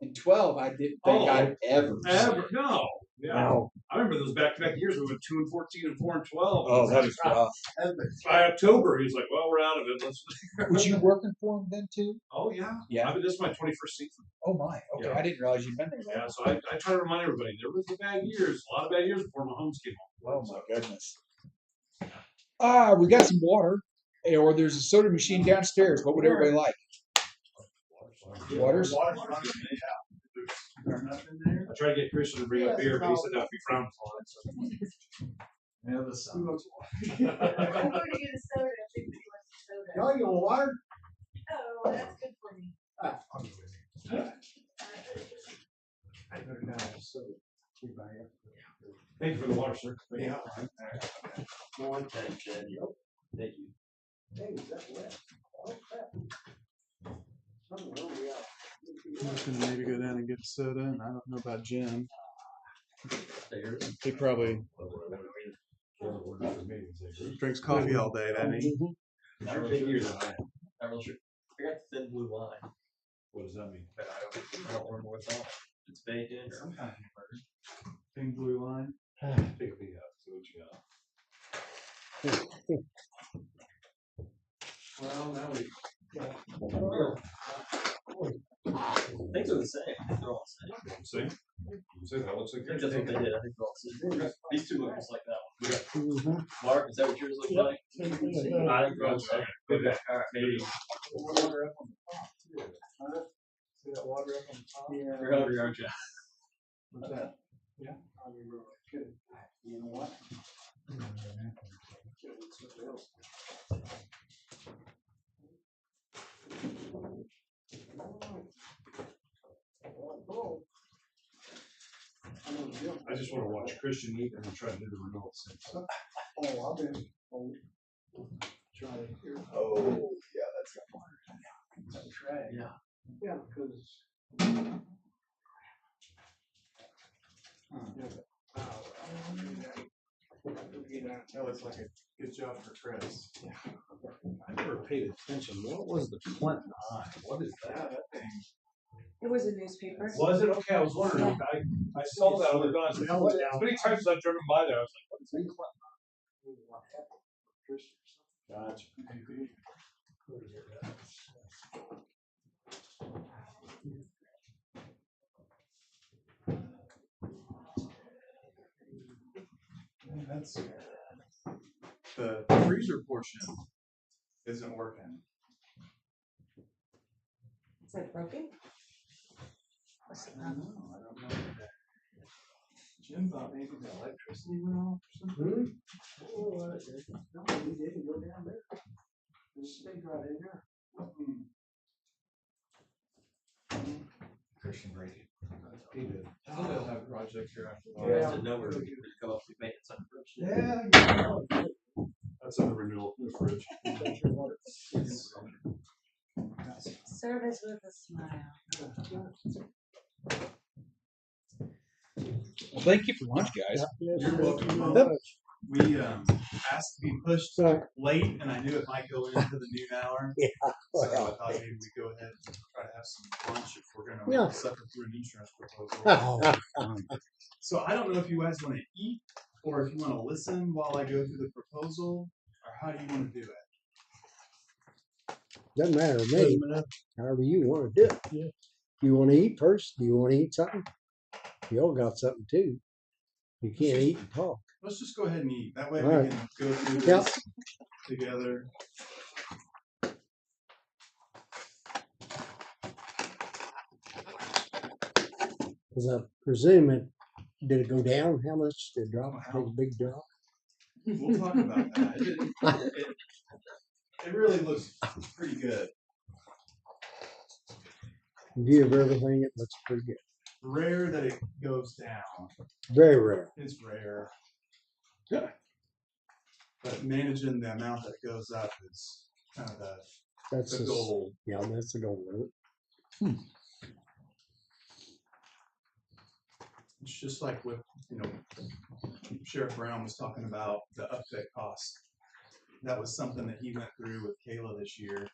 In 12, I didn't think I'd ever. No. Yeah. no. I remember those back-to-back years. We went 2-14 and 4-12. Oh, that is rough. By October, he's like, "Well, we're out of it. Let's." Was you working for him then too? Oh yeah. Yeah. I mean, this is my 21st season. Oh my. Okay, Yeah. I didn't realize you'd been there. Yeah, so I try to remind everybody there was the bad years, a lot of bad years before Mahomes came home. Oh my goodness. We got some water, or there's a soda machine downstairs. What would everybody like? Waters? I tried to get Christian to bring up beer, but he said that'd be frowned upon. Yeah, the sun. I'm going to get a soda. I think he wants a soda. Y'all you want water? Oh, that's good for me. Thank you for the water, sir. Yeah. Thank you. Hey, is that wet? Oh, crap. I'm just gonna maybe go down and get a soda, and I don't know about Jim. He probably drinks coffee all day, doesn't he? Not really sure. Not really sure. I got the thin blue line, What does that mean? but I don't remember what's on it. It's bacon. Thin blue line. Take a peek out, see what you got. Well, now we. Things are the same. I think they're all the same. See, that looks like I think that's what they did. I think they're all the same. These two look just like that one. Mhm. Mark, is that what yours look Yep, like? same thing as I that. think they're all the same. Okay, all right, maybe. See that water up on the top? Yeah. You're hungry, aren't you? What's that? Yeah. I mean, good. You know what? I just want to watch Christian eat and try to do the results. Oh, I've been, trying to hear. Oh, yeah, that's got water. That's right. Yeah. Yeah, because. That looks like a good job for Chris. I never paid attention. What was the Clinton Eye? What is that? That thing. It was a newspaper. Was it? Okay, I was wondering. I saw that. I was going, as many times as I've driven by there, I was like, what is that Clinton? Gotcha. That's the freezer portion isn't working. Is it broken? I don't know. Jim thought maybe the electricity went off or something. Oh, no, we didn't go down there. Just stayed right in there. Christian Brady. He did. They'll have a project here after I didn't know we were going to come up with maintenance on the fridge. Yeah. That's on the renewal of the fridge. Service with a smile. Well, thank you for lunch, guys. You're welcome. Yep. We asked to be pushed late, and I knew it might go into the noon hour. Yeah. So I thought maybe we go ahead and try to have some lunch if we're gonna Yeah. suffer through an insurance proposal. So I don't know if you guys want to eat or if you want to listen while I go through the proposal, or how do you want to do it? Doesn't matter to me. However you want to do it. Yeah. You want to eat first? Do you want to eat something? You all got something too. You can't eat and talk. Let's just go ahead and eat. That way All we right. can go through Yep. this together. Because I presume it, did it go down? How much did it drop? Take a big drop? We'll talk about that. It really looks pretty good. View of everything, it looks pretty good. Rare that it goes down. Very rare. It's rare. But managing the amount that goes up is kind of That's the just- goal. Yeah, that's the goal. It's just like with, Sheriff Brown was talking about the upfit cost. That was something that he went through with Kayla this year.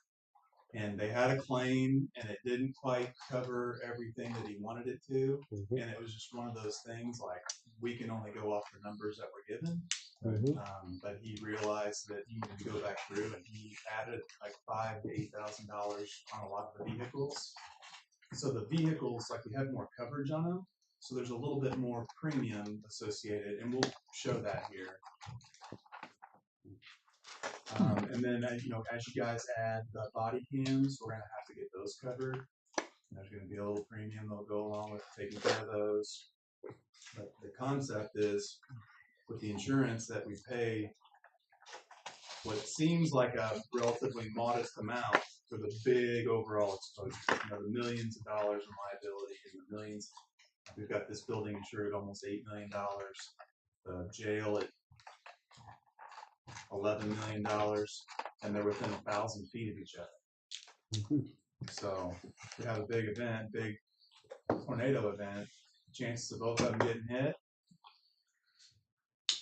And they had a claim and it didn't quite cover everything that he wanted it to. Mhm. And it was just one of those things like, we can only go off the numbers that we're given. But he realized that he needed to go back through and he added like $5,000 to $8,000 on a lot of the vehicles. So the vehicles, like we have more coverage on them. So there's a little bit more premium associated, and we'll show that here. And then, as you guys add the body cams, we're gonna have to get those covered. There's gonna be a little premium that'll go along with taking care of those. But the concept is, with the insurance that we pay, what seems like a relatively modest amount for the big overall exposure. The millions of dollars in liability and the millions. We've got this building insured at almost $8 million. The jail at $11 million, and they're within 1,000 feet of each other. So if we have a big event, big tornado event, chances of both of them getting hit,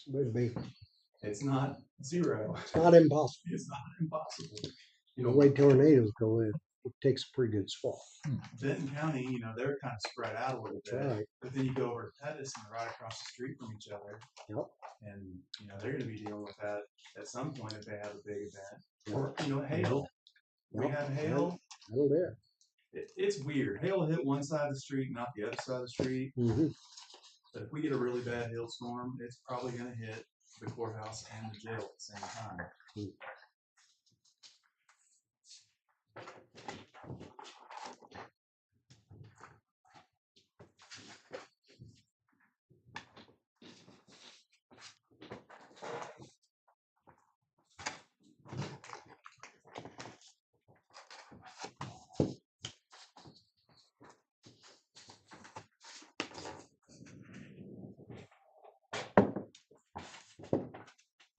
Would be, it's not zero. it's not impossible. It's not impossible. You The know, way tornadoes go, it takes a pretty good swath. Benton County, you know, they're kind of spread out a little That's bit. right. But then you go over to Pettus and they're right across the street from each other. Yep. And, you know, they're going to be dealing with that at some point if they have a big event. Yep. Or, you know, hail. We Yep. have hail. That'll do it. It's weird. Hail will hit one side of the street, not the other side of the street. Mhm. But if we get a really bad hailstorm, it's probably going to hit the courthouse and the jail at the same time.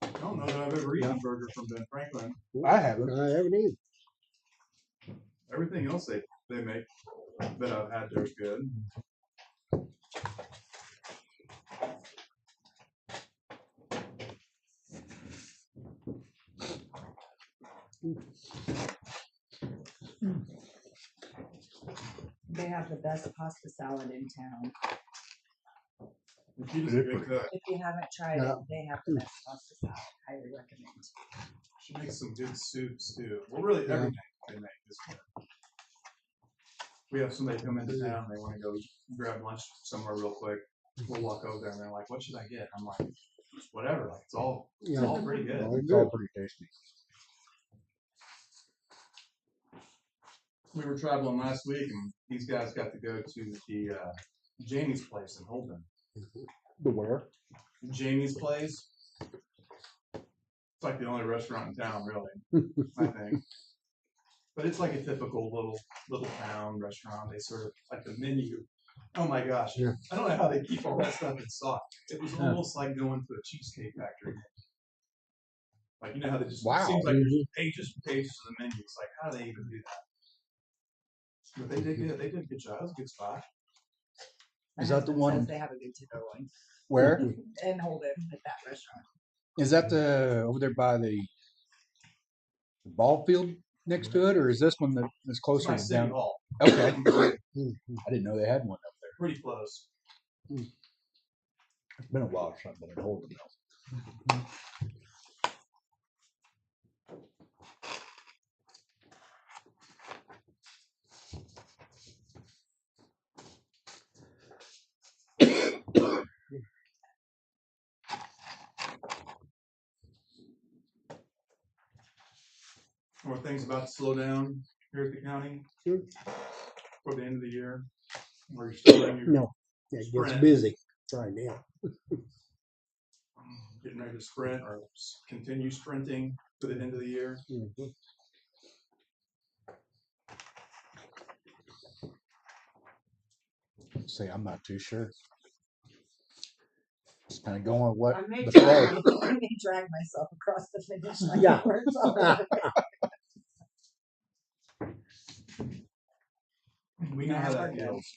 I don't know that I've ever eaten a burger from Ben Franklin. I haven't. I haven't either. Everything else they make that I've had there's good. They have the best pasta salad in town. She does a good cook. If you haven't tried it, they have the best pasta salad. Highly recommend. She makes some good soups too. Well, really everything they make is good. We have somebody come into town, they want to go grab lunch somewhere real quick. We'll walk over there and they're like, "What should I get?" I'm like, "Whatever. Like it's all pretty good." It's all pretty tasty. We were traveling last week, and these guys got to go to the Jamie's place in Holden. The where? Jamie's place. It's like the only restaurant in town, really. I think. But it's like a typical little town restaurant. They serve like the menu. Oh my gosh! Yeah. I don't know how they keep all that stuff in stock. It was almost like going to a cheesecake factory. Like you know how they just Wow. it seems like there's pages and pages of the menu. It's like how do they even do that? But they did good. They did a good job. It was a good spot. My Is that the husband one- says they have a good tenderloin. Where? And Holden at that restaurant. Is that the over there by the ball field next to it, or is this one that's It's closer by to City down? Hall. Okay. I didn't know they had one up there. Pretty close. It's been a while since I've been at Holden though. More things about to slow down here at the county Sure. for the end of the year, where you're still in your No. Yeah, it gets sprint, busy right now. getting ready to sprint or continue sprinting for the end of the year. Mhm. Say I'm not too sure. Just kind of going with what I may the drag, flow. I may drag myself across the finish line. Yeah. before it's all over. We know how Yeah, that we're good. feels.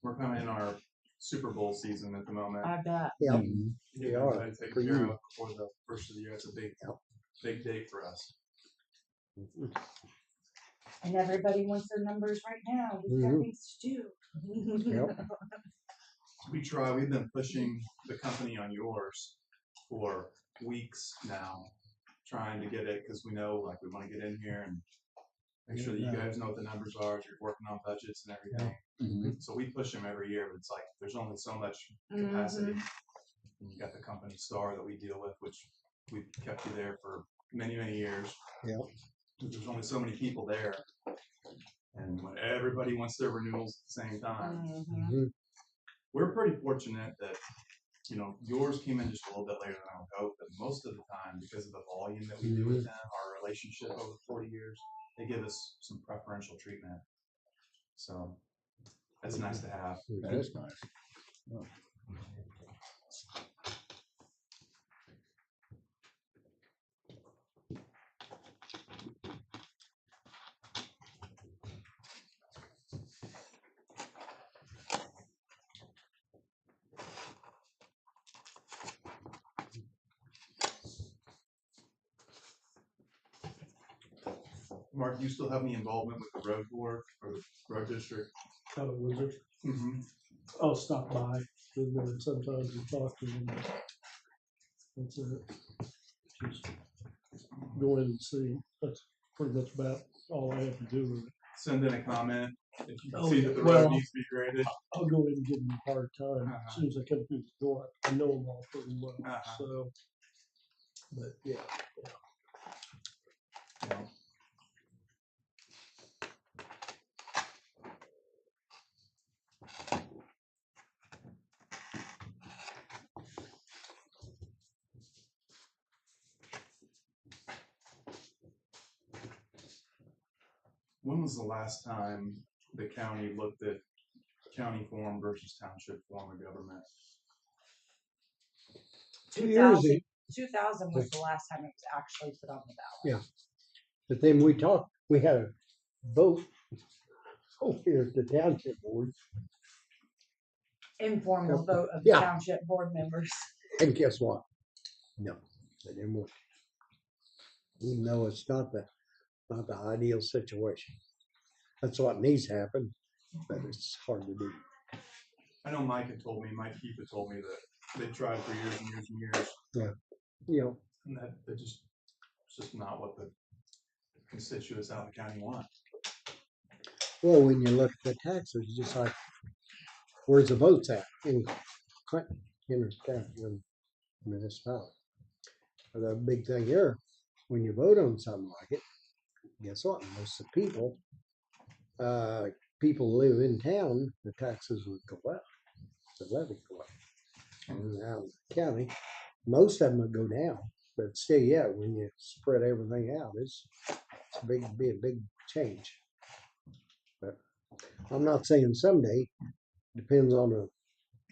We're kind of in our Super Bowl season at the moment. I bet. Yeah. Mhm. They Getting are. everybody taken For care you. of before the first of the year. It's a big day for us. And everybody wants their numbers right now. We've got Mhm. things to do. Yep. We've been pushing the company on yours for weeks now, trying to get it, because we know, like, we want to get in here and make sure that you guys know what the numbers are as you're working on budgets and everything. Mhm. So we push them every year, but it's like, there's only so much capacity. And you got the company Star that we deal with, which we've kept you there for many, many years. Yep. There's only so many people there. And when everybody wants their renewals at the same time, Mhm. we're pretty fortunate that, you know, yours came in just a little bit later than I would hope, but most of the time, because of the volume that we do with them, our relationship over 40 years, they give us some preferential treatment. So that's nice to have. That is nice. Oh. Mark, do you still have any involvement with the road board or the road district? Out of Wizard. Mm-hmm. I'll stop by, and then sometimes we talk to them. That's it. Just go in and see. That's pretty much about all I have to do with it. Send in a comment if you Oh, see that the well, road needs to be graded. I'll go in and give them a hard time as soon as I come through the door. I know them all pretty well, so. But yeah. Yeah. When was the last time the county looked at county form versus township form of government? 2 years ago. 2000 was the last time it was actually put on the ballot. Yeah. But then we had a vote over here at the township board. Informal vote of the Yeah. township board members. And guess what? No, they didn't want it. Even though it's not the ideal situation. That's what needs to happen, but it's hard to do. I know Mike Keefe had told me that they tried for years and years and years. Yeah. You know, And that it's just not what the constituents out in the county want. well, when you look at the taxes, just like, where's the votes at in Clinton, in the municipality? The big thing here, when you vote on something like it, guess what? Most of the people live in town, the taxes would go up, the levy go up. And now in the county, most of them would go down, but still, yeah, when you spread everything out, it's be a big change. But I'm not saying someday, depends on of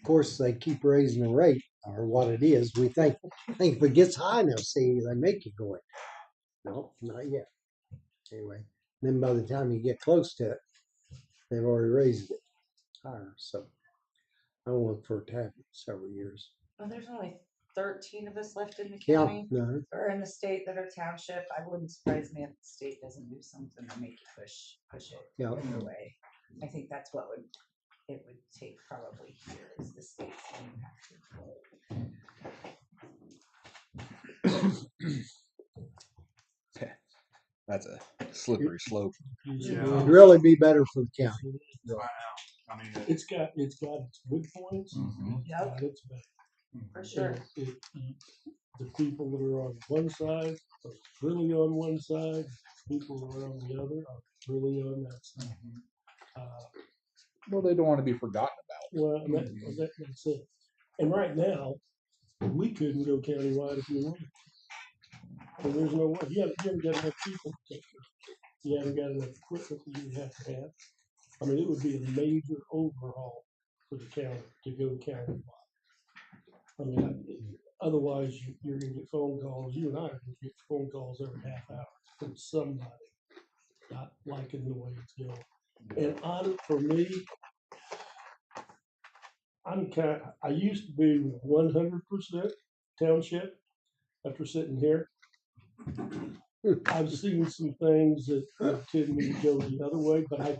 course, they keep raising the rate or what it is. We think if it gets high enough, see, they make you go in. No, not yet. Anyway, then by the time you get close to it, they've already raised it higher. So I don't look for it to happen several years. Well, there's only 13 of us left in the Yeah, county no. or in the state that are township. I wouldn't surprise me if the state doesn't do something to make you push it Yeah. either way. I think that's what it would take probably here is the state's That's a slippery slope. It'd really be better for the county. I mean, It's got its good points. Mhm. Yep. And its bad. For sure. The people that are on one side are really on one side. People that are on the other are really on that side. Well, they don't want to be forgotten about. Well, that's it. And right now, we couldn't go countywide if we wanted. And there's no way. You haven't got enough people to take care. You haven't got enough equipment that you have to have. I mean, it would be a major overhaul for the county to go countywide. I mean, otherwise you're going to get phone calls. You and I are going to get phone calls every half hour from somebody not liking the way it's going. And for me, I used to be 100% township after sitting here. I've seen some things that tend me to go the other way, but I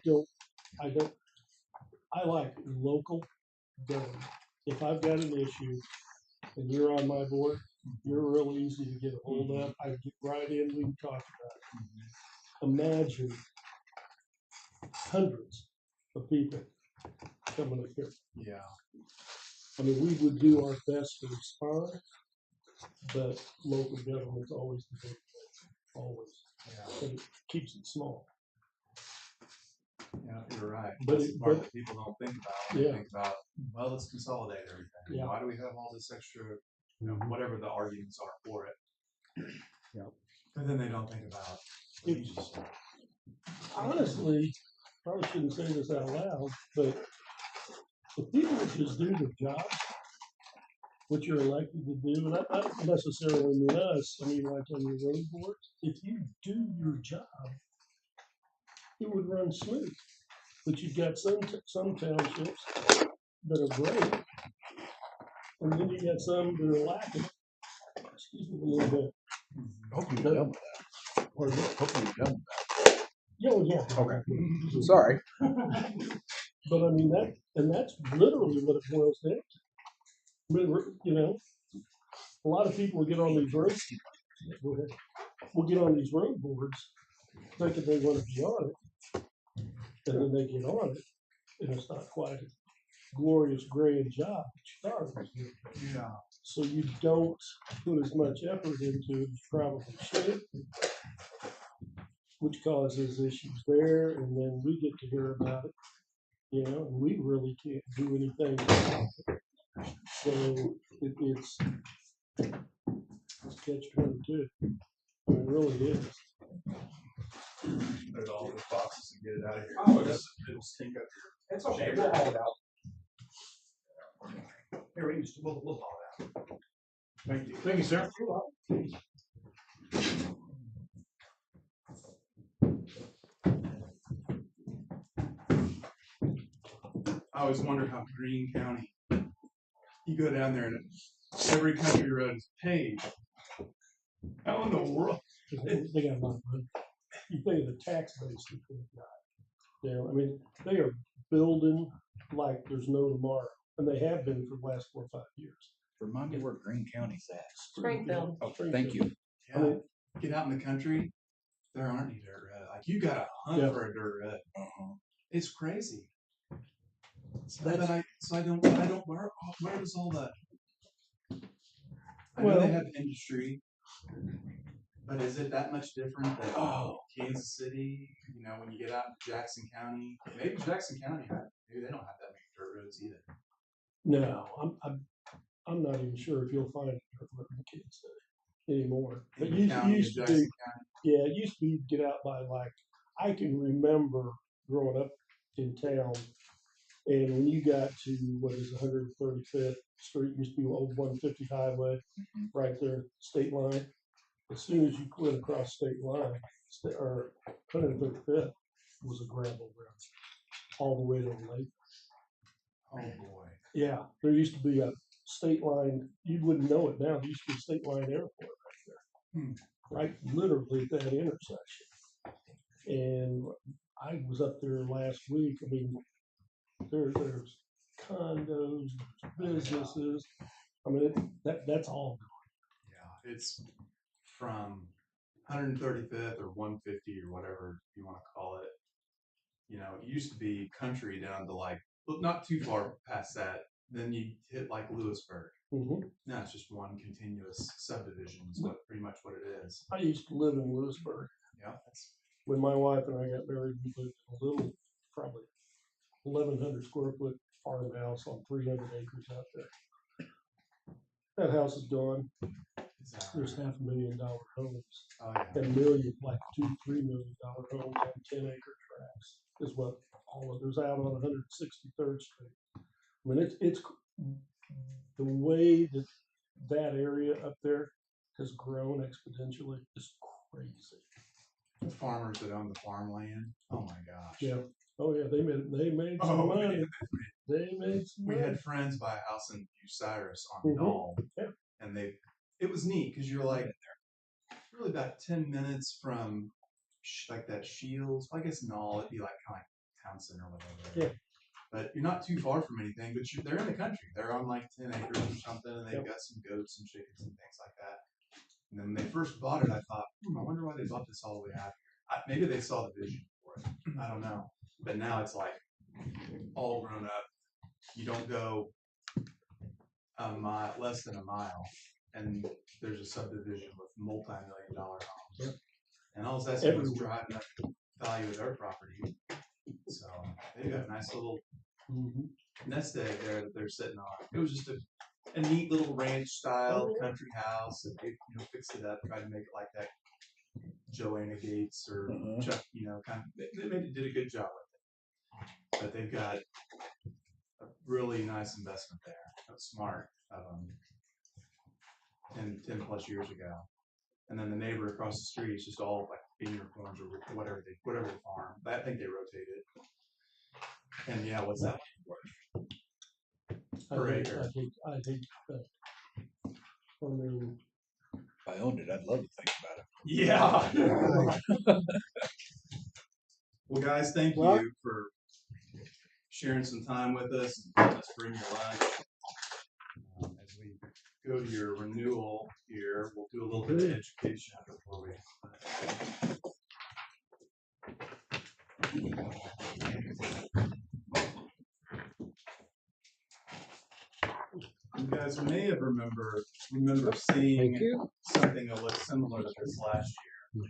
like local government. If I've got an issue and you're on my board, you're real easy to get a hold of. I get right in, we can talk about it. Imagine hundreds of people coming up here. Yeah. I mean, we would do our best to respond, but local government's always the big thing, always. Yeah. And it keeps it small. Yeah, you're right. But That's the part that people don't think about. They Yeah. think about, well, let's consolidate everything. Yeah. Why do we have all this extra, whatever the arguments are for it? Yeah. And then they don't think about It's, honestly, probably shouldn't say this out loud, but the people that just do their job, what you're elected to do, and I don't necessarily mean us, I mean like on your road boards, if you do your job, it would run smooth. But you've got some townships that are great, and then you got some that are lacking. Excuse me a little bit. Hope you're done with that. Hope you're done with that. Yeah. Okay. Sorry. But I mean, that's literally what it boils down to. You know, a lot of people will get on these roads. Go ahead. Will get on these road boards thinking they want to be on it, and then they get on it, and it's not quite a glorious grand job that you thought it was going to be. Yeah. So you don't put as much effort into it as you probably should, which causes issues there, and then we get to hear about it, you know, and we really can't do anything about it. So it's catch-22. It really is. There's all the boxes to get it out of here. Oh, It'll stink up here. It's okay. We'll haul it out. Here, we can just, we'll haul it out. Thank you. Thank you, sir. I always wonder how Greene County, you go down there and every country road is paved. How in the world? They got a lot of money. You think of the tax base that they've got. You know, I mean, they are building like there's no tomorrow, and they have been for the last 4 or 5 years. Remind me where Greene County's at. Springfield. Oh, thank you. Yeah. I mean, Get out in the country, there aren't any dirt road. Like you gotta hunt Yeah. for a dirt road. It's crazy. So That's- I don't, where does all that? I know Well- they have industry, but is it that much different than Kansas City? You know, when you get out in Jackson County, maybe Jackson County, maybe they don't have that many dirt roads either. No, I'm not even sure if you'll find it in Kansas City anymore. But In you county, used to Jackson be, County. yeah, it used to be get out by like, I can remember growing up in town, and when you got to what is 135th Street, used to be old 150 highway, right there, state line. As soon as you went across state line, or 135th was a gravel road all the way to the lake. Oh boy. Yeah, there used to be a state line, you wouldn't know it now, there used to be a state line airport right there. Right, literally at that intersection. And I was up there last week, I mean, there's condos, businesses, I mean, that's all gone. Yeah, it's from 135th or 150 or whatever you want to call it. You know, it used to be country down to like, well, not too far past that. Then you hit like Lewisburg. Now it's just one continuous subdivision. Is what pretty much what it is. I used to live in Lewisburg. Yeah. When my wife and I got married, we lived in a little, probably 1,100 square foot farmhouse on 300 acres out there. That house is gone. There's $500,000 homes. Oh, yeah. And million, like $2-3 million homes on 10-acre tracts is what all of there's out on 163rd Street. I mean, it's the way that area up there has grown exponentially is crazy. The farmers that own the farmland. Oh my gosh. Yeah. Oh yeah, they made some money. Man. They made some We money. had friends buy a house in Bucyrus on Mhm. Knoll, Yeah. and it was neat because you're like really about 10 minutes from like that Shields. I guess Knoll, it'd be like kind of like town center or whatever. Yeah. But you're not too far from anything. But they're in the country. They're on like 10 acres or something, and they've got some goats and chickens and things like that. And then when they first bought it, I thought, I wonder why they bought this all the way out here. Maybe they saw the vision for it. I don't know. But now it's like all grown up. You don't go a mile, less than a mile, and there's a subdivision with multi-million-dollar homes. Yep. And all that's doing is driving up the value of their property. So they've got a nice little nest egg there that they're sitting on. It was just a neat little ranch style country house, and they fixed it up, tried to make it like that Joanna Gates or Chuck, kind of. They did a good job with it. But they've got a really nice investment there. That's smart of them 10 plus years ago. And then the neighbor across the street is just all like unicorns or whatever they farm. I think they rotate it. And yeah, what's that worth? Per acre. I hate that. I mean, if I owned it, I'd love to think about it. Yeah. Well, guys, thank Well- you for sharing some time with us and letting us bring you lunch. As we go to your renewal here, we'll do a little bit of education before we. You guys may have remember seeing Thank you. something that looked similar to this last year.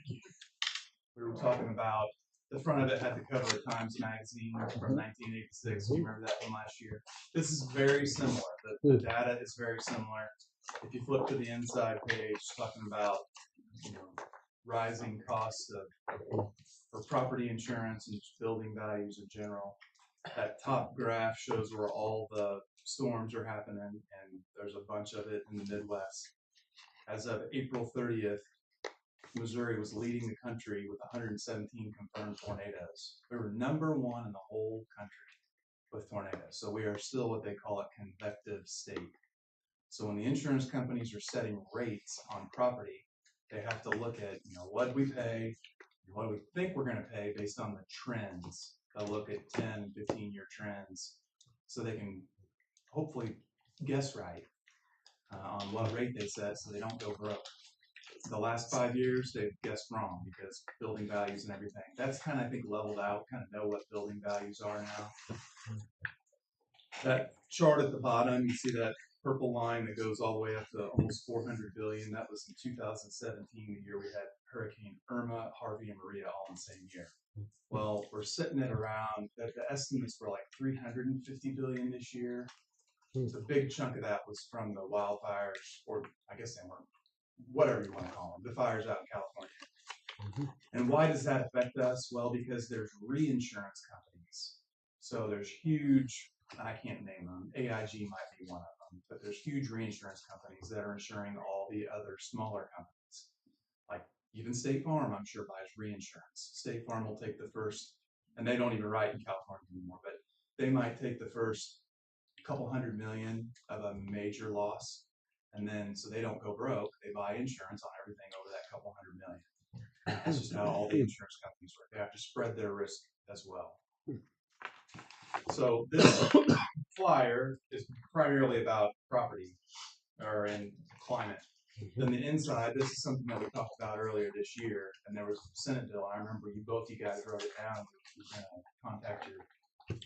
We were talking about, the front of it had the cover of Times Magazine from 1986. You remember that one last year? This is very similar. The data is very similar. If you flip to the inside page, talking about, you know, rising costs for property insurance and building values in general. That top graph shows where all the storms are happening, and there's a bunch of it in the Midwest. As of April 30th, Missouri was leading the country with 117 confirmed tornadoes. We were number one in the whole country with tornadoes. So we are still what they call a convective state. So when the insurance companies are setting rates on property, they have to look at, you know, what we pay, what do we think we're going to pay based on the trends. They'll look at 10, 15-year trends so they can hopefully guess right on what rate they set so they don't go broke. The last 5 years, they've guessed wrong because building values and everything. That's kind of, I think, leveled out, kind of know what building values are now. That chart at the bottom, you see that purple line that goes all the way up to almost 400 billion. That was in 2017, the year we had Hurricane Irma, Harvey, and Maria all in the same year. Well, we're sitting at around, the estimates were like 350 billion this year. The big chunk of that was from the wildfires, or I guess they weren't, whatever you want to call them, the fires out in California. And why does that affect us? Well, because there's reinsurance companies. So there's huge, I can't name them, AIG might be one of them, but there's huge reinsurance companies that are insuring all the other smaller companies. Like even State Farm, I'm sure, buys reinsurance. State Farm will take the first, and they don't even write in California anymore, but they might take the first couple $100 million of a major loss. And then, so they don't go broke, they buy insurance on everything over that couple $100 million. That's just how all the insurance companies work. They have to spread their risk as well. So this flyer is primarily about property or in climate. Then the inside, this is something that we talked about earlier this year, and there was a Senate bill. I remember both you guys wrote it down. You were going to contact your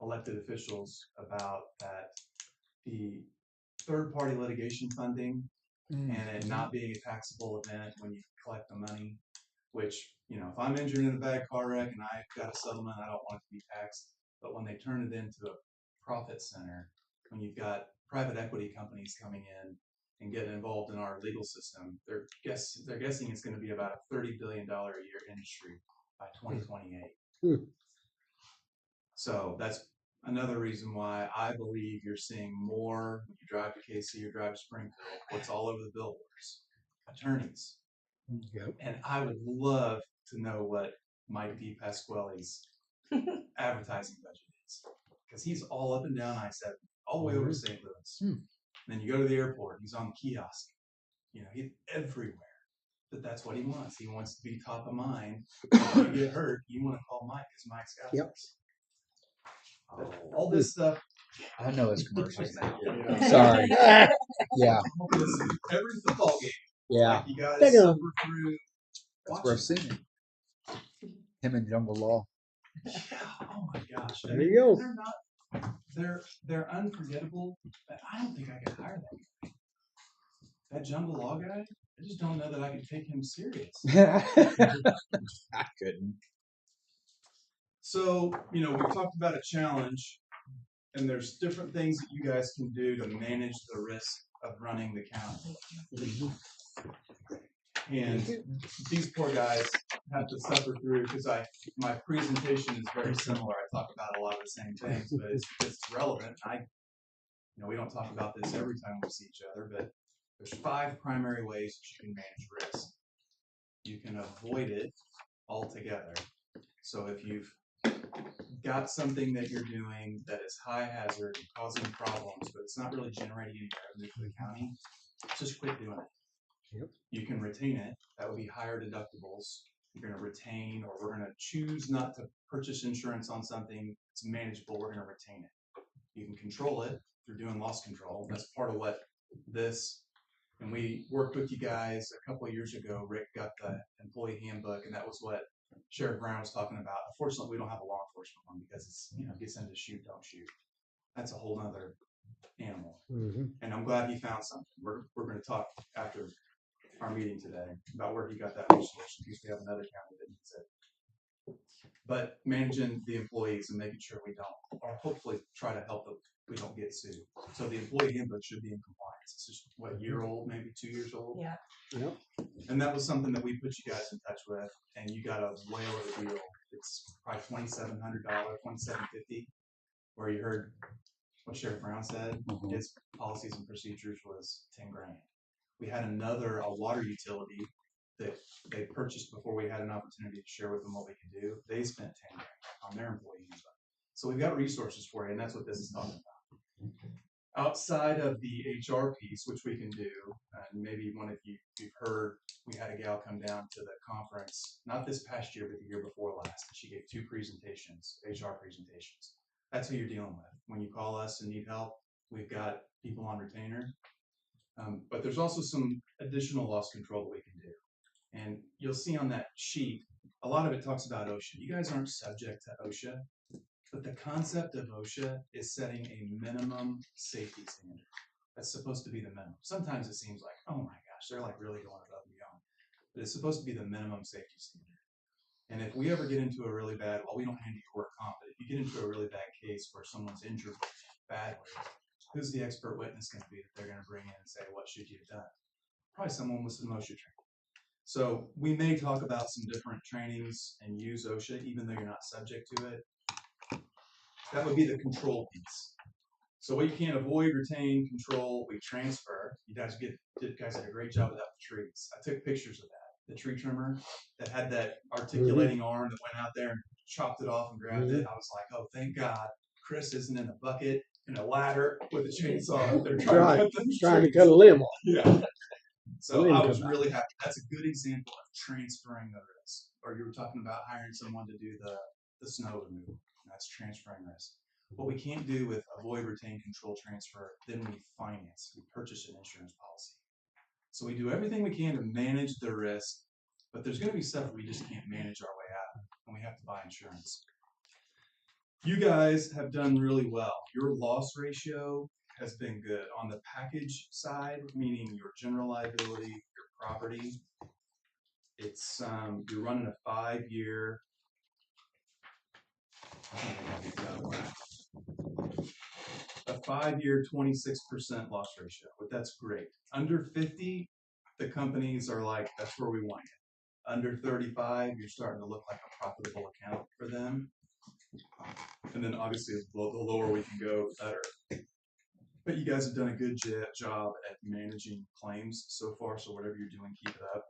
elected officials about that. The third-party litigation funding and it not being a taxable event when you collect the money, which, you know, if I'm injured in a bad car wreck and I've got a settlement, I don't want it to be taxed. But when they turn it into a profit center, when you've got private equity companies coming in and getting involved in our legal system, they're guessing it's going to be about a $30 billion a year industry by 2028. So that's another reason why I believe you're seeing more when you drive to KC or drive to Springfield. What's all over the billboards? Attorneys. Yep. And I would love to know what Mike D. Pasquale's advertising budget is, because he's all up and down I-70, all the way over to St. Louis. Then you go to the airport, he's on the kiosk. You know, he's everywhere. But that's what he wants. He wants to be top of mind. If you get hurt, you want to call Mike, because Mike's got this. All this stuff. I know his commercials. Yeah. Sorry. Yeah. Listen, every football game. Yeah. Like you gotta suffer through. That's where I've seen him. Him and Jungle Law. Yeah. Oh my gosh. There you go. They're not. They're unforgettable. But I don't think I could hire that guy. That Jungle Law guy. I just don't know that I could take him serious. I couldn't. So, you know, we've talked about a challenge, and there's different things that you guys can do to manage the risk of running the county. And these poor guys have to suffer through, because my presentation is very similar. I talk about a lot of the same things, but it's relevant. We don't talk about this every time we see each other, but there's 5 primary ways that you can manage risk. You can avoid it altogether. So if you've got something that you're doing that is high hazard and causing problems, but it's not really generating any revenue for the county, just quit doing it. Yep. You can retain it. That would be higher deductibles. you're gonna retain, or we're gonna choose not to purchase insurance on something that's manageable, we're gonna retain it. You can control it through doing loss control. That's part of what this, and we worked with you guys a couple of years ago. Rick got the employee handbook, and that was what Sheriff Brown was talking about. Unfortunately, we don't have a law enforcement one because it's, gets into shoot, don't shoot. That's a whole nother animal. And I'm glad he found something. We're going to talk after our meeting today about where he got that resource, in case we have another county that needs it. But managing the employees and making sure we don't, or hopefully try to help them, we don't get sued. So the employee handbook should be in compliance. It's just what, a year old, maybe 2 years old. Yeah. Yep. And that was something that we put you guys in touch with, and you got a whale of a deal. It's probably $2,700, $2,750, where you heard what Sheriff Brown said. His policies and procedures was 10 grand. We had a water utility that they purchased before we had an opportunity to share with them what we could do. They spent 10 grand on their employee handbook. So we've got resources for you, and that's what this is talking about. Outside of the HR piece, which we can do, and maybe one of you've heard, we had a gal come down to the conference, not this past year, but the year before last. She gave 2 presentations, HR presentations. That's who you're dealing with. When you call us and need help, we've got people on retainer. But there's also some additional loss control that we can do. And you'll see on that sheet, a lot of it talks about OSHA. You guys aren't subject to OSHA, but the concept of OSHA is setting a minimum safety standard. That's supposed to be the minimum. Sometimes it seems like, oh my gosh, they're like really going above and beyond. But it's supposed to be the minimum safety standard. And if we ever get into a really bad, well, we don't handle your work comp, but if you get into a really bad case where someone's injured badly, who's the expert witness going to be that they're going to bring in and say, what should you have done? Probably someone with some OSHA training. So we may talk about some different trainings and use OSHA, even though you're not subject to it. That would be the control piece. So what you can't avoid, retain, control, we transfer. You guys did a great job without the trees. I took pictures of that. The tree trimmer that had that articulating arm that went out there and chopped it off and grabbed it. I was like, oh, thank God Chris isn't in a bucket and a ladder with a chainsaw. They're trying to cut a limb off. Yeah. So I was really happy. That's a good example of transferring the risk. Or you were talking about hiring someone to do the snow removal. That's transferring risk. What we can't do with avoid, retain, control, transfer, then we finance. We purchase an insurance policy. So we do everything we can to manage the risk, but there's going to be stuff we just can't manage our way out, and we have to buy insurance. You guys have done really well. Your loss ratio has been good. On the package side, meaning your general liability, your property, it's you're running a 5-year. A 5-year 26% loss ratio, but that's great. Under 50, the companies are like, that's where we want you. Under 35, you're starting to look like a profitable account for them. And then obviously the lower we can go, the better. But you guys have done a good job at managing claims so far, so whatever you're doing, keep it up.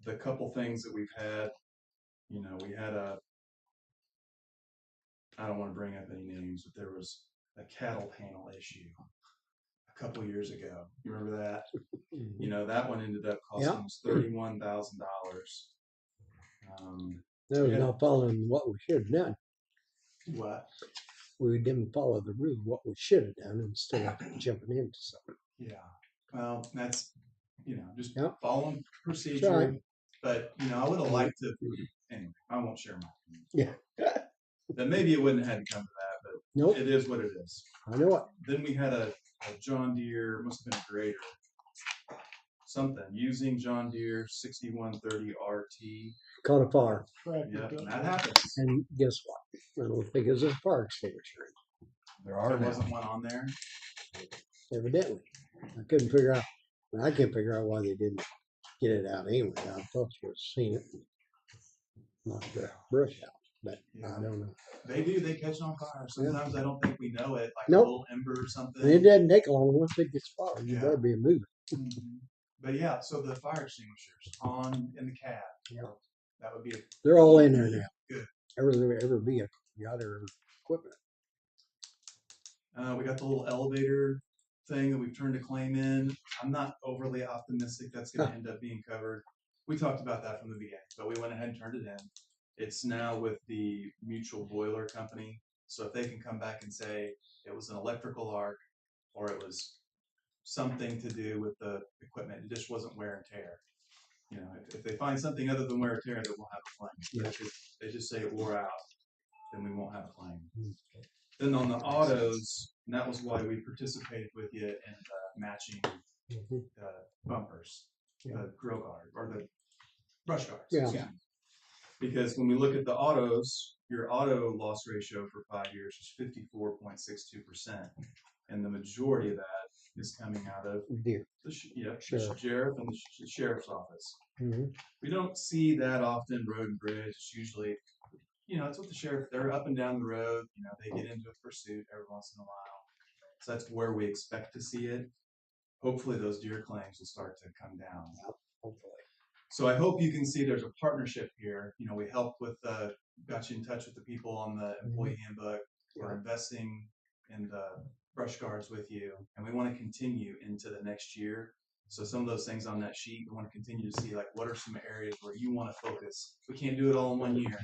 The couple things that we've had, we had I don't want to bring up any names, but there was a cattle panel issue a couple years ago. You remember that? That one ended up costing us $31,000. That was not following what we should have done. What? We didn't follow the rule, what we should have done, instead of jumping into something. Yeah. Well, that's, just following procedure. Right. But, I would have liked to, anyway, I won't share my opinion. Yeah. Then maybe it wouldn't have had to come to that, but Nope. It is what it is. I know it. Then we had a John Deere, must have been a grader, something, using John Deere 6130 RT. Caught a fire. Yeah, that happens. And guess what? I don't think it was a fire extinguisher. There wasn't one on there. Evidently. I couldn't figure out, I can't figure out why they didn't get it out anyway. I thought you would have seen it. Knocked the brush out, but I don't know. They do, they catch on fire. Sometimes I don't think we know it, like Nope. a little ember or something. And it doesn't take long once it gets fired. You better be moving. But yeah, so the fire extinguishers in the cab. Yeah. That would be They're all in there now. Good. Every vehicle got their equipment. We got the little elevator thing that we've turned a claim in. I'm not overly optimistic that's going to end up being covered. we talked about that from the beginning, but we went ahead and turned it in. It's now with the Mutual Boiler Company. So if they can come back and say it was an electrical arc or it was something to do with the equipment, it just wasn't wear and tear. You know, if they find something other than wear and tear, then we'll have a claim. But if they just say it wore out, then we won't have a claim. Then on the autos, and that was why we participated with you in matching the bumpers, the grill guard, or the brush guards. Yeah. excuse me. Because when we look at the autos, your auto loss ratio for 5 years is 54.62%. And the majority of that is coming out of Deer. the Sheriff. sheriff and the sheriff's office. Mm-hmm. We don't see that often road and bridge. It's usually, you know, it's with the sheriff. They're up and down the road. You know, they get into a pursuit every once in a while. So that's where we expect to see it. Hopefully those deer claims will start to come down. Hopefully. So I hope you can see there's a partnership here. You know, we helped with, got you in touch with the people on the employee handbook. We're investing in the brush guards with you, and we want to continue into the next year. So some of those things on that sheet, we want to continue to see, like, what are some areas where you want to focus? We can't do it all in 1 year,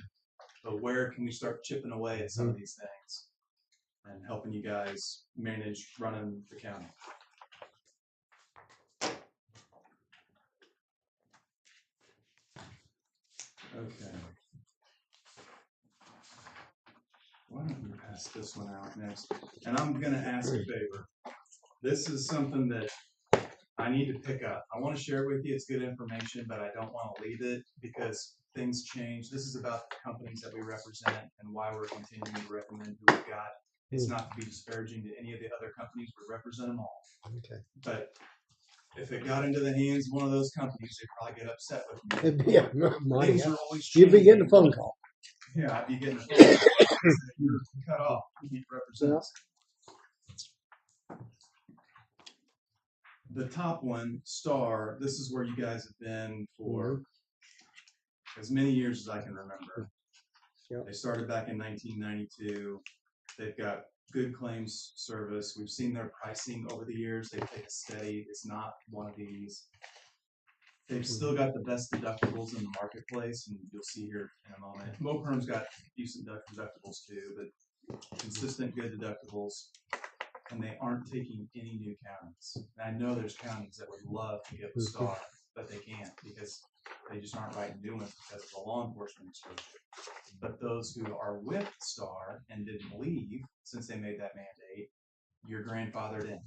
but where can we start chipping away at some of these things and helping you guys manage running the county? Okay. Why don't we pass this one out next? And I'm going to ask a favor. This is something that I need to pick up. I want to share it with you. It's good information, but I don't want to leave it because things change. This is about the companies that we represent and why we're continuing to recommend who we've got. It's not to be disparaging to any of the other companies. We represent them all. Okay. But if it got into the hands of one of those companies, they'd probably get upset with me. Yeah, Things are always you'd be getting a changing. phone call. Yeah, I'd be getting a phone call. You're cut off. You need to represent us. The top one, Star, this is where you guys have been for as many years as I can remember. Yep. They started back in 1992. They've got good claims service. We've seen their pricing over the years. They take a steady. It's not one of these. They've still got the best deductibles in the marketplace, and you'll see here in a moment. Moperm's got decent deductibles too, but consistent good deductibles. And they aren't taking any new counties. And I know there's counties that would love to get the Star, but they can't because they just aren't writing new ones because of the law enforcement exposure. But those who are with Star and didn't leave since they made that mandate, you're grandfathered in.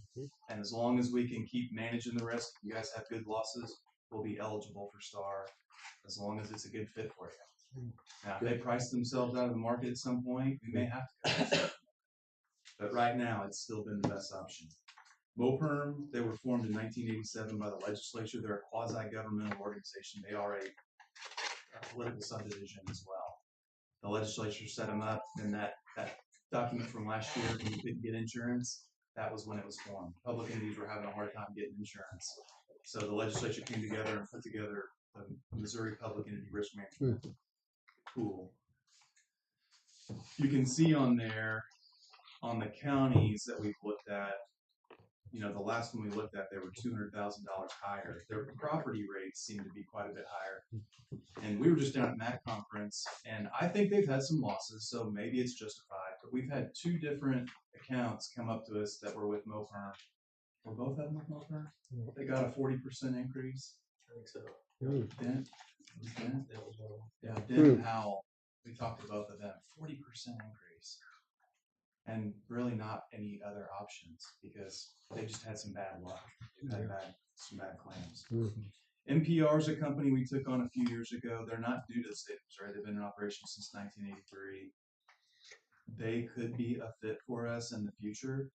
And as long as we can keep managing the risk, you guys have good losses, we'll be eligible for Star as long as it's a good fit for you. Now, if they price themselves out of the market at some point, we may have to go. But right now, it's still been the best option. Moperm, they were formed in 1987 by the legislature. They're a quasi-governmental organization. They are a political subdivision as well. The legislature set them up, and that document from last year, when you couldn't get insurance, that was when it was formed. Public entities were having a hard time getting insurance. So the legislature came together and put together the Missouri Public Entity Risk Management Pool. You can see on there, on the counties that we've looked at, you know, the last one we looked at, they were $200,000 higher. Their property rates seem to be quite a bit higher. And we were just down at MAC conference, and I think they've had some losses, so maybe it's justified. But we've had 2 different accounts come up to us that were with Moperm. Were both of them with Moperm? They got a 40% increase. I think so. Dent? Yeah, Dent and Howell. We talked to both of them. 40% increase. And really not any other options because they just had some bad luck. They've had some bad claims. NPR is a company we took on a few years ago. They're not new to the state of Missouri. They've been in operation since 1983. They could be a fit for us in the future.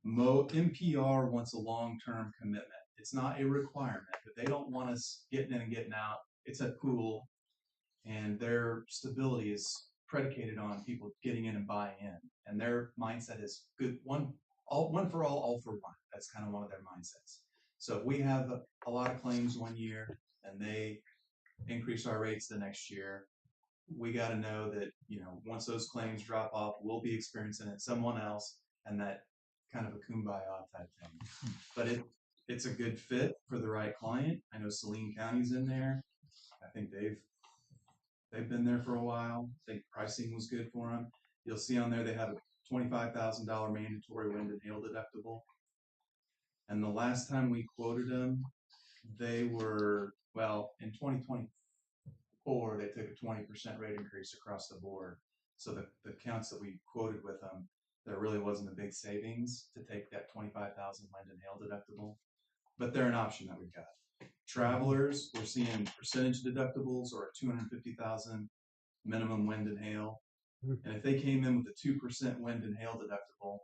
NPR wants a long-term commitment. It's not a requirement, but they don't want us getting in and getting out. It's a pool, and their stability is predicated on people getting in and buying in, and their mindset is good. One for all for one. That's kind of one of their mindsets. So if we have a lot of claims 1 year and they increase our rates the next year, we got to know that, you know, once those claims drop off, we'll be experiencing it someone else, and that kind of a kumbaya type thing. But it's a good fit for the right client. I know Saline County's in there. I think they've been there for a while. I think pricing was good for them. You'll see on there they have a $25,000 mandatory wind and hail deductible. And the last time we quoted them, they were, well, in 2024, they took a 20% rate increase across the board. So the counts that we quoted with them, there really wasn't a big savings to take that 25,000 wind and hail deductible, but they're an option that we've got. Travelers, we're seeing percentage deductibles or a 250,000 minimum wind and hail. And if they came in with a 2% wind and hail deductible,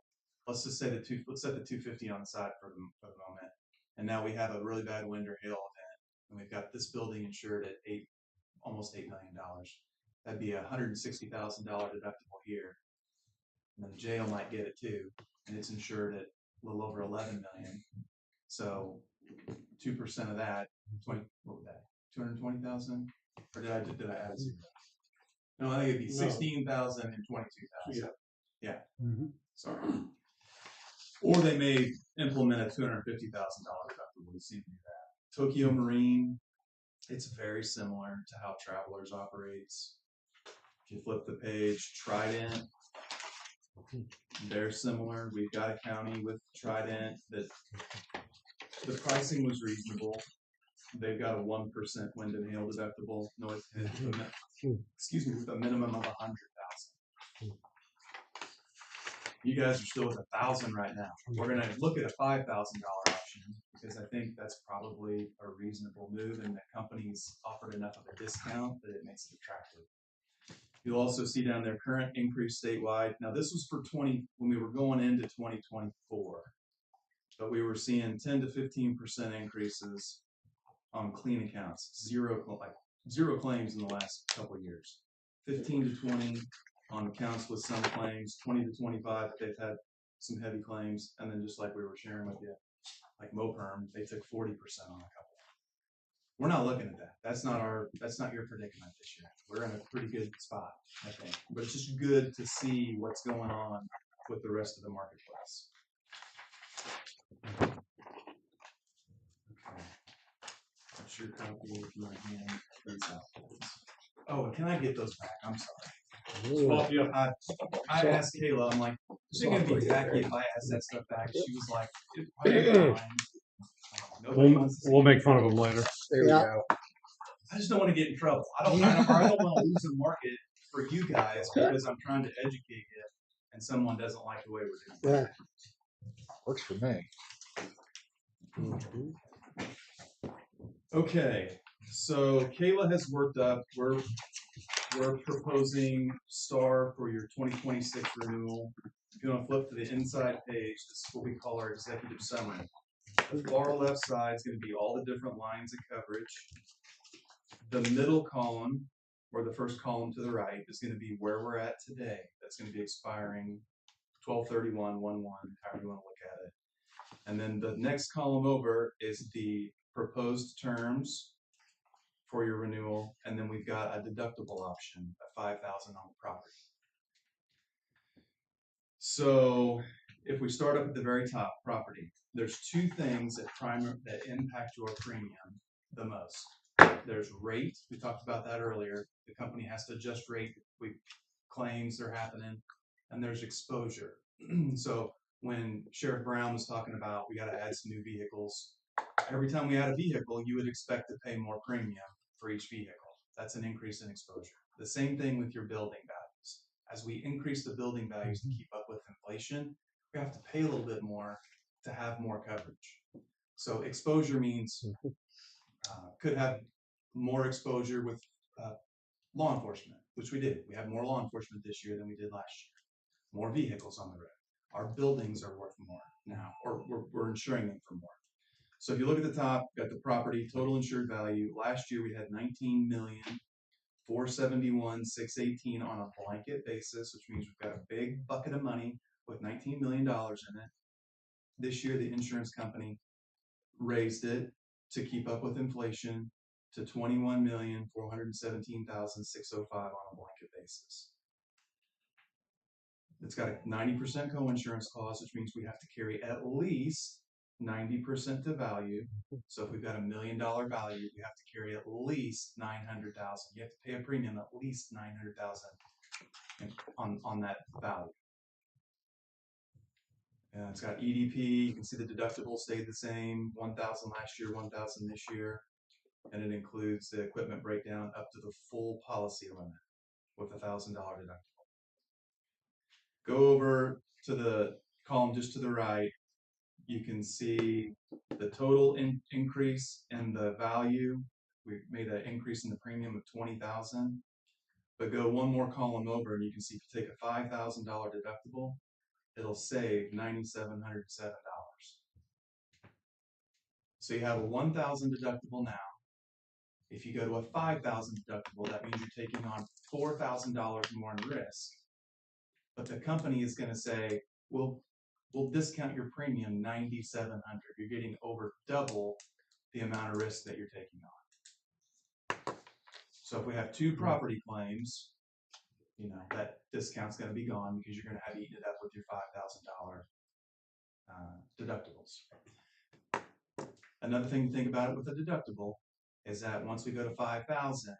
let's just say let's set the 250 on the side for the moment. And now we have a really bad wind or hail event, and we've got this building insured at almost $8 million. That'd be a $160,000 deductible here. And then the jail might get it too, and it's insured at a little over 11 million. So 2% of that, what was that? 220,000? Or did I add zero? No, I think it'd be 16,000 and 22,000. Yeah. Sorry. Or they may implement a $250,000 deductible. We've seen that. Tokyo Marine, it's very similar to how Travelers operates. If you flip the page, Trident, they're similar. We've got a county with Trident that the pricing was reasonable. They've got a 1% wind and hail deductible. No, excuse me, with a minimum of 100,000. You guys are still at 1,000 right now. We're going to look at a $5,000 option because I think that's probably a reasonable move, and the company's offered enough of a discount that it makes it attractive. You'll also see down there current increase statewide. Now this was for when we were going into 2024, but we were seeing 10 to 15% increases on clean accounts, zero claims in the last couple of years, 15 to 20 on accounts with some claims, 20 to 25 if they've had some heavy claims, and then just like we were sharing with you, like MoPerm, they took 40% on a couple. We're not looking at that. That's not your predicament this year. We're in a pretty good spot, I think. But it's just good to see what's going on with the rest of the marketplace. Okay. That's your copy if you want to hand these out, please. Oh, and can I get those back? I'm sorry. I asked Kayla, I'm like, is it going to be tacky if I ask that stuff back? She was like, it's probably fine. We'll make fun of them later. There we go. I just don't want to get in trouble. I don't want to lose a market for you guys because I'm trying to educate you and someone doesn't like the way we're doing it. Works for me. Okay, so Kayla has worked up. We're proposing STAR for your 2026 renewal. If you want to flip to the inside page, this is what we call our executive summary. The far left side is going to be all the different lines of coverage. The middle column, or the first column to the right, is going to be where we're at today. That's going to be expiring 12/31/11, however you want to look at it. And then the next column over is the proposed terms for your renewal, and then we've got a deductible option of $5,000 on the property. So if we start up at the very top, property, there's two things that impact your premium the most. There's rate. We talked about that earlier. The company has to adjust rate if claims are happening, and there's exposure. So when Sheriff Brown was talking about we got to add some new vehicles, every time we add a vehicle, you would expect to pay more premium for each vehicle. That's an increase in exposure. The same thing with your building values. As we increase the building values to keep up with inflation, we have to pay a little bit more to have more coverage. So exposure means could have more exposure with law enforcement, which we did. We have more law enforcement this year than we did last year. More vehicles on the road. Our buildings are worth more now, or we're insuring them for more. So if you look at the top, got the property total insured value. Last year we had $19,471,618 on a blanket basis, which means we've got a big bucket of money with $19 million in it. This year the insurance company raised it to keep up with inflation to $21,417,605 on a blanket basis. It's got a 90% co-insurance clause, which means we have to carry at least 90% to value. So if we've got $1 million value, we have to carry at least 900,000. You have to pay a premium at least 900,000 on that value. And it's got EDP. You can see the deductible stayed the same, 1,000 last year, 1,000 this year. And it includes the equipment breakdown up to the full policy limit with $1,000 deductible. Go over to the column just to the right. You can see the total increase in the value. We made an increase in the premium of 20,000. But go one more column over, and you can see if you take a $5,000 deductible, it'll save $9,707. So you have a 1,000 deductible now. If you go to a 5,000 deductible, that means you're taking on $4,000 more in risk. But the company is going to say, we'll discount your premium $9,700. You're getting over double the amount of risk that you're taking on. So if we have 2 property claims, you know, that discount's going to be gone because you're going to have eaten it up with your $5,000 deductibles. Another thing to think about it with a deductible is that once we go to 5,000,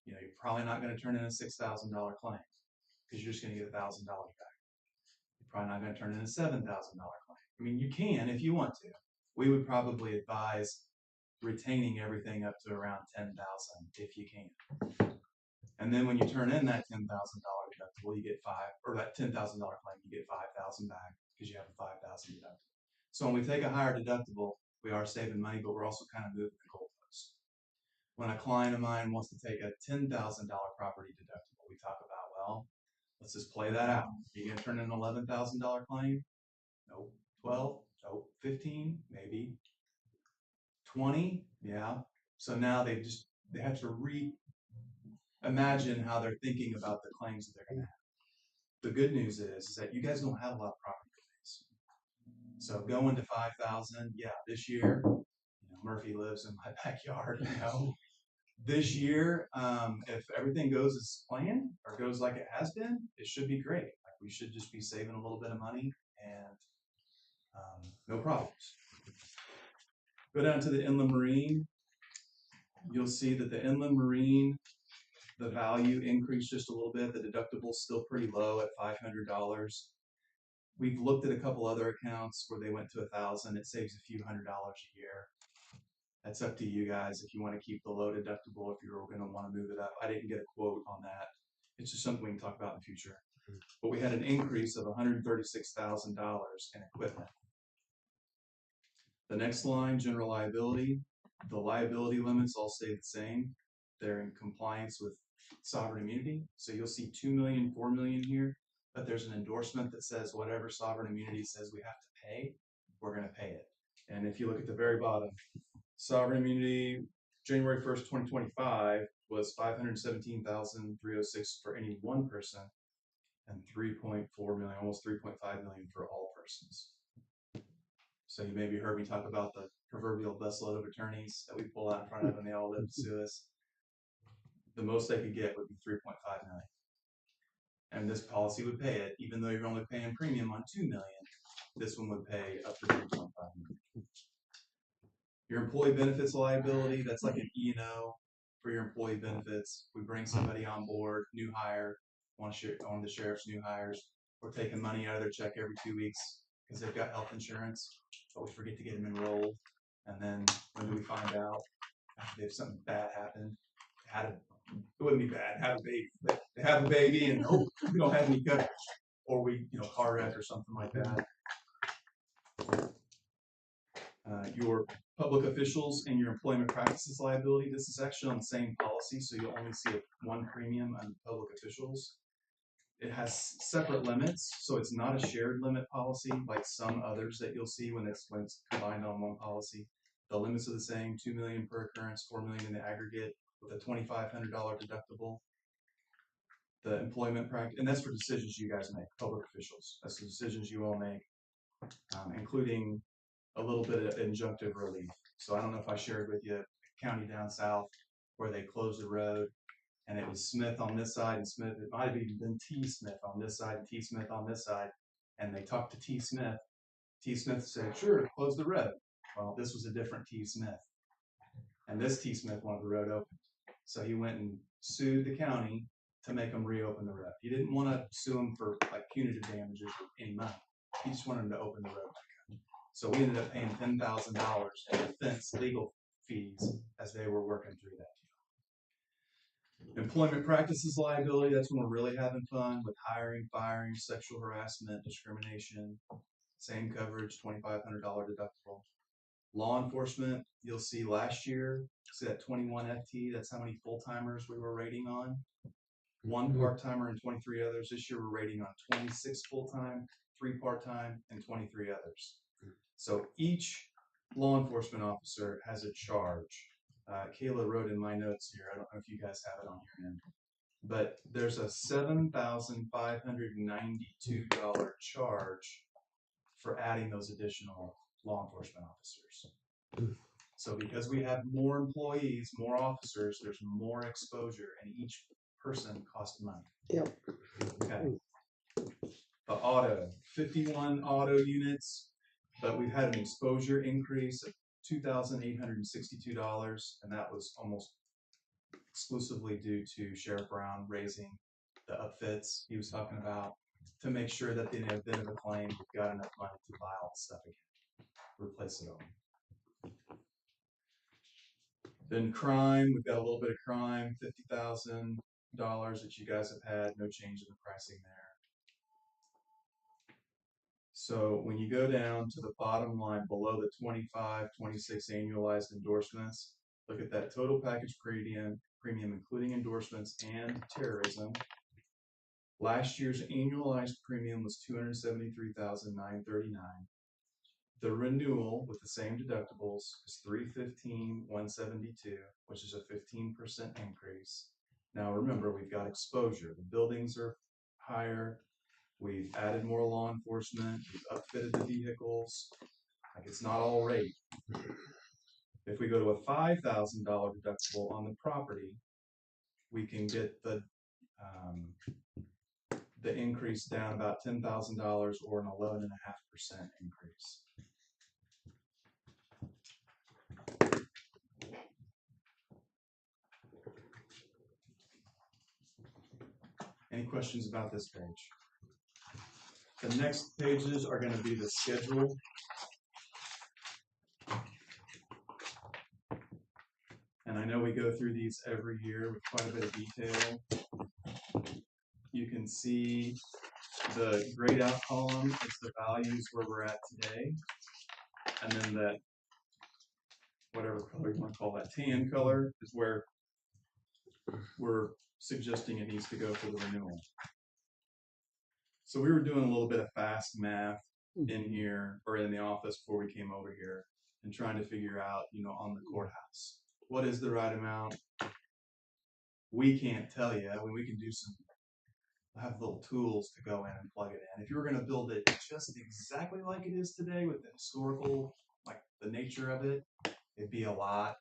you know, you're probably not going to turn in a $6,000 claim because you're just going to get $1,000 back. You're probably not going to turn in a $7,000 claim. I mean, you can if you want to. We would probably advise retaining everything up to around 10,000 if you can. And then when you turn in that $10,000 deductible, you get that $10,000 claim, you get 5,000 back because you have a 5,000 deductible. So when we take a higher deductible, we are saving money, but we're also kind of moving the goalposts. When a client of mine wants to take a $10,000 property deductible, we talk about, well, let's just play that out. You're going to turn in an $11,000 claim? Nope. 12? Nope. 15? Maybe. 20? Yeah. So now they have to imagine how they're thinking about the claims that they're going to have. The good news is that you guys don't have a lot of property claims. So going to 5,000, yeah, this year, you know, Murphy lives in my backyard, you know. This year, if everything goes as planned or goes like it has been, it should be great. Like we should just be saving a little bit of money and no problems. Go down to the inland marine. You'll see that the inland marine, the value increased just a little bit. The deductible's still pretty low at $500. We've looked at a couple other accounts where they went to 1,000. It saves a few $100s a year. That's up to you guys if you want to keep the low deductible, if you're going to want to move it up. I didn't get a quote on that. It's just something we can talk about in the future. But we had an increase of $136,000 in equipment. The next line, general liability. The liability limits all stay the same. They're in compliance with sovereign immunity. So you'll see 2 million, 4 million here, but there's an endorsement that says whatever sovereign immunity says we have to pay, we're going to pay it. And if you look at the very bottom, sovereign immunity, January 1st, 2025 was $517,306 for any one person and 3.4 million, almost 3.5 million for all persons. So you maybe heard me talk about the proverbial busload of attorneys that we pull out in front of and they all live to sue us. The most they could get would be 3.5 million. And this policy would pay it, even though you're only paying premium on 2 million, this one would pay up to 3.5 million. Your employee benefits liability, that's like an E&O for your employee benefits. We bring somebody on board, new hire, one of the sheriff's new hires. We're taking money out of their check every 2 weeks because they've got health insurance, but we forget to get them enrolled. And then when do we find out? If something bad happened, it wouldn't be bad, have a baby. But they have a baby and we don't have any coverage. Or we, car wreck or something like that. Your public officials and your employment practices liability, this is actually on the same policy, so you'll only see one premium on public officials. It has separate limits, so it's not a shared limit policy like some others that you'll see when it's combined on one policy. The limits are the same, 2 million per occurrence, 4 million in the aggregate with a $2,500 deductible. The employment practice, and that's for decisions you guys make, public officials. That's the decisions you all make, including a little bit of injunctive relief. So I don't know if I shared with you a county down south where they closed the road and it was Smith on this side and Smith, it might have even been T. Smith on this side and T. Smith on this side. And they talked to T. Smith T. Smith said, sure, close the road. Well, this was a different T. Smith. And this T. Smith wanted the road open. So he went and sued the county to make them reopen the road. He didn't want to sue them for like punitive damages or any money. He just wanted them to open the road back up. So we ended up paying $10,000 in defense legal fees as they were working through that deal. Employment practices liability, that's when we're really having fun with hiring, firing, sexual harassment, discrimination, same coverage, $2,500 deductible. Law enforcement, you'll see last year, see that 21 FT, that's how many full-timers we were rating on. One part-timer and 23 others. This year we're rating on 26 full-time, 3 part-time, and 23 others. So each law enforcement officer has a charge. Kayla wrote in my notes here, I don't know if you guys have it on your end, but there's a $7,592 charge for adding those additional law enforcement officers. So because we have more employees, more officers, there's more exposure, and each person costs money. Yep. Okay. The auto, 51 auto units, but we've had an exposure increase of $2,862, and that was almost exclusively due to Sheriff Brown raising the upfits he was talking about to make sure that in the event of a claim, we've got enough money to buy all the stuff again, replace it all. Then crime, we've got a little bit of crime, $50,000 that you guys have had, no change in the pricing there. So when you go down to the bottom line below the 25, 26 annualized endorsements, look at that total package premium including endorsements and terrorism. Last year's annualized premium was $273,939. The renewal with the same deductibles is $315,172, which is a 15% increase. Now remember, we've got exposure. The buildings are higher. We've added more law enforcement. We've upfitted the vehicles. Like, it's not all rate. If we go to a $5,000 deductible on the property, we can get the increase down about $10,000 or an 11.5% increase. Any questions about this page? The next pages are going to be the schedule. And I know we go through these every year with quite a bit of detail. You can see the grayed out column is the values where we're at today. And then that, whatever color you want to call that, tan color is where we're suggesting it needs to go for the renewal. So we were doing a little bit of fast math in here or in the office before we came over here and trying to figure out, on the courthouse, what is the right amount? We can't tell you. I mean, we can do have little tools to go in and plug it in. If you were going to build it just exactly like it is today with the historical, like the nature of it, it'd be a lot.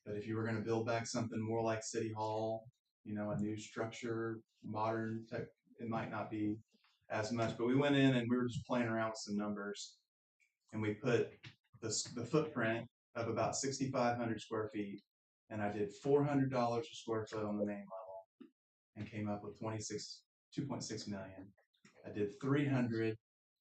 But if you were going to build back something more like City Hall, a new structure, modern tech, it might not be as much. But we went in and we were just playing around with some numbers, and we put the footprint of about 6,500 square feet, and I did $400 a square foot on the main level, and came up with 2.6 million. I did 300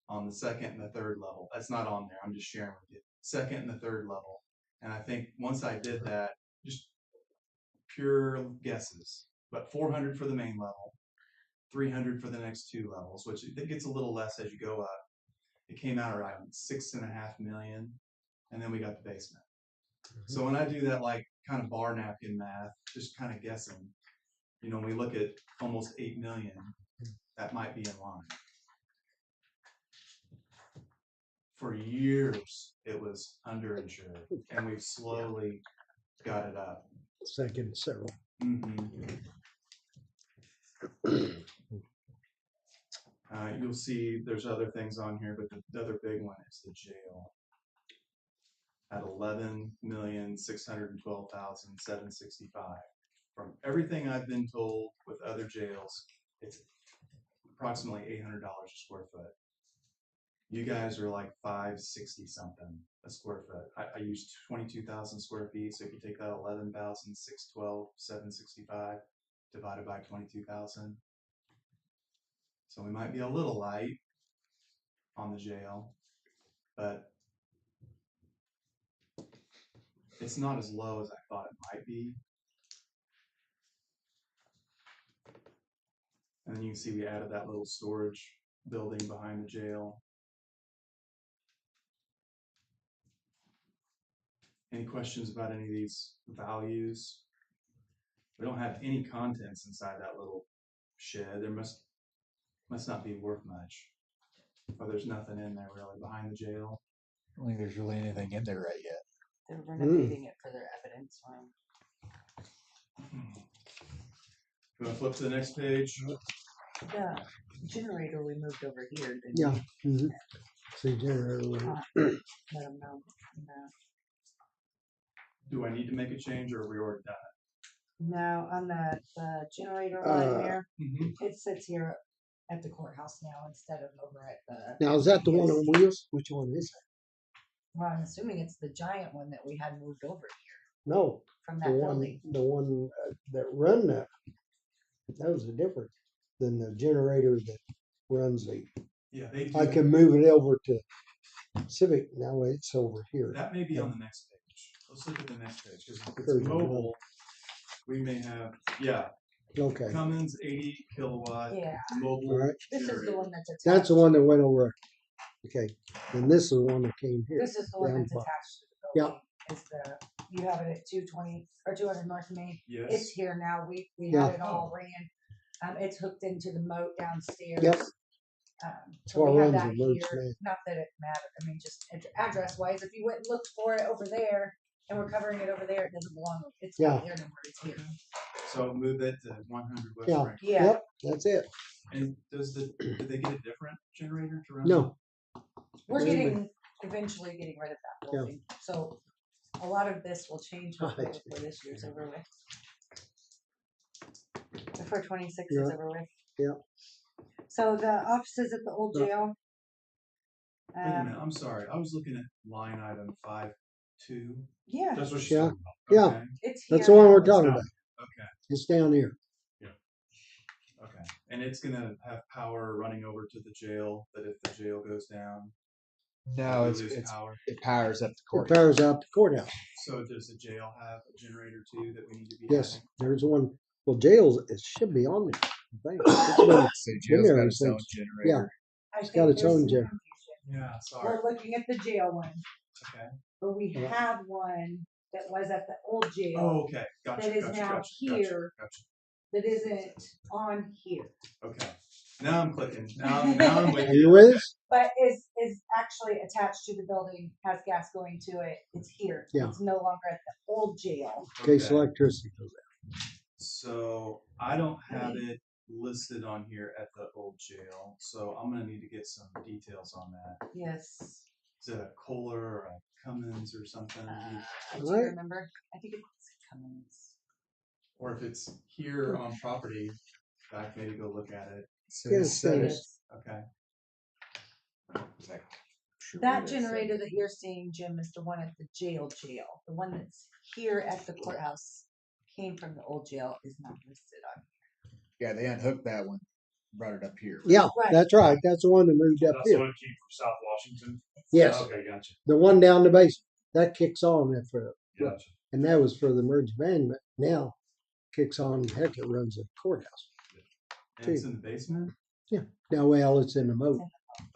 on the second and the third level. That's not on there. I'm just sharing with you. Second and the third level. And I think once I did that, just pure guesses, but 400 for the main level, 300 for the next 2 levels, which it gets a little less as you go up. It came out around 6.5 million, and then we got the basement. So when I do that, like kind of bar napkin math, just kind of guessing, when we look at almost 8 million, that might be in line. For years, it was underinsured, and we've slowly got it up. Second, several. You'll see there's other things on here, but the other big one is the jail at 11,612,765. From everything I've been told with other jails, it's approximately $800 a square foot. You guys are like 560 something a square foot. I used 22,000 square feet. So if you take that 11,612, 765 divided by 22,000. So we might be a little light on the jail, but it's not as low as I thought it might be. And then you can see we added that little storage building behind the jail. Any questions about any of these values? We don't have any contents inside that little shed. There must not be worth much. Or there's nothing in there really behind the jail. I don't think there's really anything in there right yet. They're renovating it for their evidence room. You want to flip to the next page? The generator we moved over here. Didn't Yeah. we? Mm-hmm. See, generator. Let them know. No. Do I need to make a change or are we already done No, on the generator line there, it? it sits here at the courthouse now instead of over at the. Now, is that the one Yes. on wheels? Which one is that? Well, I'm assuming it's the giant one that we had moved over here No, from the that one, building. that run that. That was different than the generator that runs the. Yeah, they do. I can move it over to Civic. Now it's over here. That may be on the next page. Let's look at the next page because if Sure. it's mobile, we may have, yeah, Okay. Cummins 80 kilowatt Yeah. mobile All right. This is the generator. one that's attached. That's the one that went over. Okay. And this is the one that came here. This is the one down that's by- attached to the Yeah. building. It's the, you have it at 220 or 200 North Main. Yes. It's here now. We Yeah. had it all ran. It's hooked into the moat downstairs. Yep. So what we have runs that the moats here. now. Not that it matters. I mean, just address wise, if you went and looked for it over there and we're covering it over there, it doesn't belong. It's Yeah. not there anymore. It's here. So move it to 100 West Yeah. Frank. Yeah. Yep. That's it. And did they get a different generator to run? No. We're Wait a getting eventually getting rid of that Yeah. building. So a lot of this will change hopefully Right. before this year's over with. Before 26 Yeah. is over with. Yeah. So the offices at the old Yeah. jail. Wait a minute, I'm sorry. I was looking at line item 5.2. Yeah, That's what she's Yeah. talking about. Yeah. Okay. it's here. That's the one now. we're talking about. Okay. It's down here. Okay. And it's gonna have power running over to the jail, that if the jail goes down, No, we it's lose power. it powers up the It court. powers out the courthouse. So does the jail have a generator too that we need to be Yes. having? There's one. Well, jails, it should be on there. I think. It's been- So been jail's there got its own since- generator. I It's got think its there's own some gen- confusion. Yeah, sorry. We're looking at the jail one, Okay. but we Yeah. have one that was at the old jail Oh, okay. Gotcha. that is gotcha, now gotcha, here. Gotcha. that isn't on here, Okay. Now I'm clicking. Now I'm with Are you with us? but is actually attached to the building, has gas going to it. It's here. Yeah. It's no longer at the old jail. In case electricity goes out. So I don't have it listed on here at the old jail. So I'm gonna need to get some details on that. Yes. Is it a Kohler or a Cummins or something? I do Right. remember. I think it's Cummins. Or if it's here on property, I can maybe go look at it. So Yeah, it it's says- Okay. That generator that you're seeing, Jim, is the one at the jail. The one that's here at the courthouse came from the old jail, is not listed on. Yeah, they unhooked that one, brought it up here. Yeah, Right. that's right. That's the one that moved up That's the here. one that came from South Washington? Yes. Okay, gotcha. The one down the basement. That kicks on it for, Gotcha. and that was for the emergency management. Now kicks on, heck, it runs the courthouse. And it's in the basement? Now, well, it's in the moat.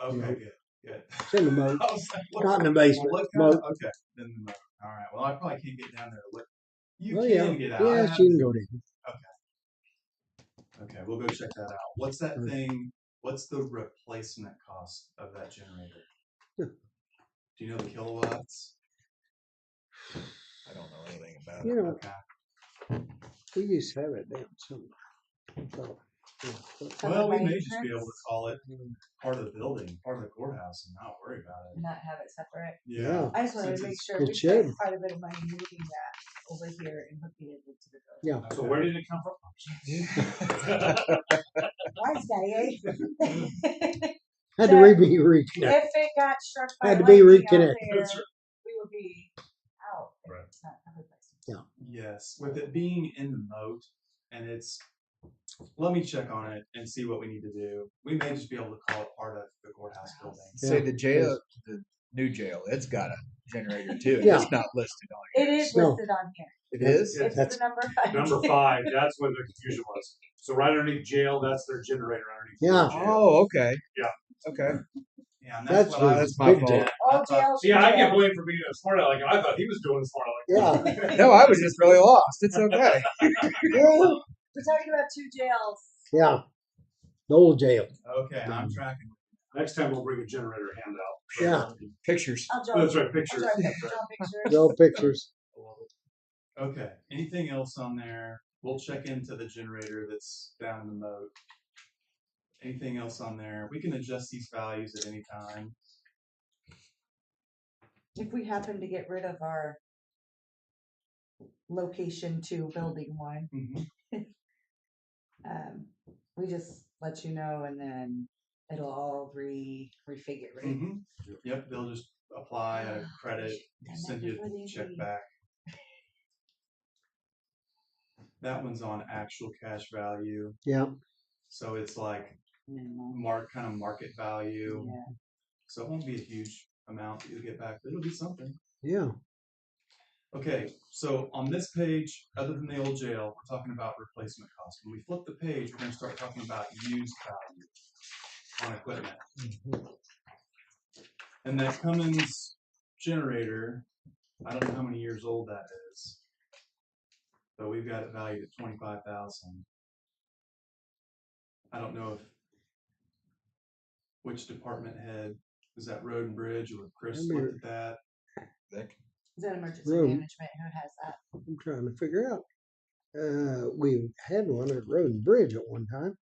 Okay, Yeah. good. Good. It's in the moat. I was like, what- Not in the basement. Well, what kind of- Moat. okay, in the moat. All right. Well, I probably can't get down there to look. You Well, can yeah. get out. I Yes, have- you can go down. Okay, we'll go check that out. What's that Mm. thing? What's the replacement cost of that generator? Yeah. Do you know the kilowatts? I don't know anything about You it. know, Okay. we used to have it down somewhere. So, yeah. Well, we may maintenance? just be able to call it part of the building, part of the courthouse, and not worry about it. Not have it separate. Yeah. I just wanted Since to make it's- sure It we spent should. quite a bit of money moving that over here and hooking it into the building. Yeah. So where did it come from? Wise guy, eh? Had to be reconnected. If it got struck by Had to be lightning out reconnected. there, we would be out. if Right. it's not covered by Yeah. Yes, with it being in the moat and let me check on it and see what we need to do. We may just be able to call it part of the courthouse building. Say the jail, the new jail, it's got a generator too. Yeah. It's not listed on It is No. listed on here. It is? It's That's- the number 5. Number 5, that's where the confusion was. So right underneath jail, that's their generator underneath. Yeah. jail. Oh, okay. Yeah. Okay. Yeah, and That's that's what I the was my big fault. jail. All jails. Yeah, I jail. can't blame for being a smart aleck. I thought he was doing a smart aleck. Yeah. No, I was just really lost. It's okay. Yeah. We're talking about 2 jails. Yeah. The old jail. Okay, I'm tracking. Next time we'll bring a generator handout. Yeah. Pictures. I'll draw. That's right, I'll pictures. draw pictures. No pictures. Okay, anything else on there? We'll check into the generator that's down in the moat. Anything else on there? We can adjust these values at any time. If we happen to get rid of our location 2, building 1, we just let you know, and then it'll all refigure, right? Yep, they'll just apply a credit, Done that send you before a they check leave. back. That one's on actual cash value, Yeah. so it's like Minimum. market value. Yeah. So it won't be a huge amount that you'll get back, but it'll be something. Yeah. Okay, so on this page, other than the old jail, we're talking about replacement cost. When we flip the page, we're going to start talking about used value on equipment. And that Cummins generator, I don't know how many years old that is, but we've got it valued at $25,000. I don't know which department head was that, Road and Bridge, or Chris looked at that. Is that emergency Room. management? Who has that? I'm trying to figure out. We had one at Road and Bridge at one time,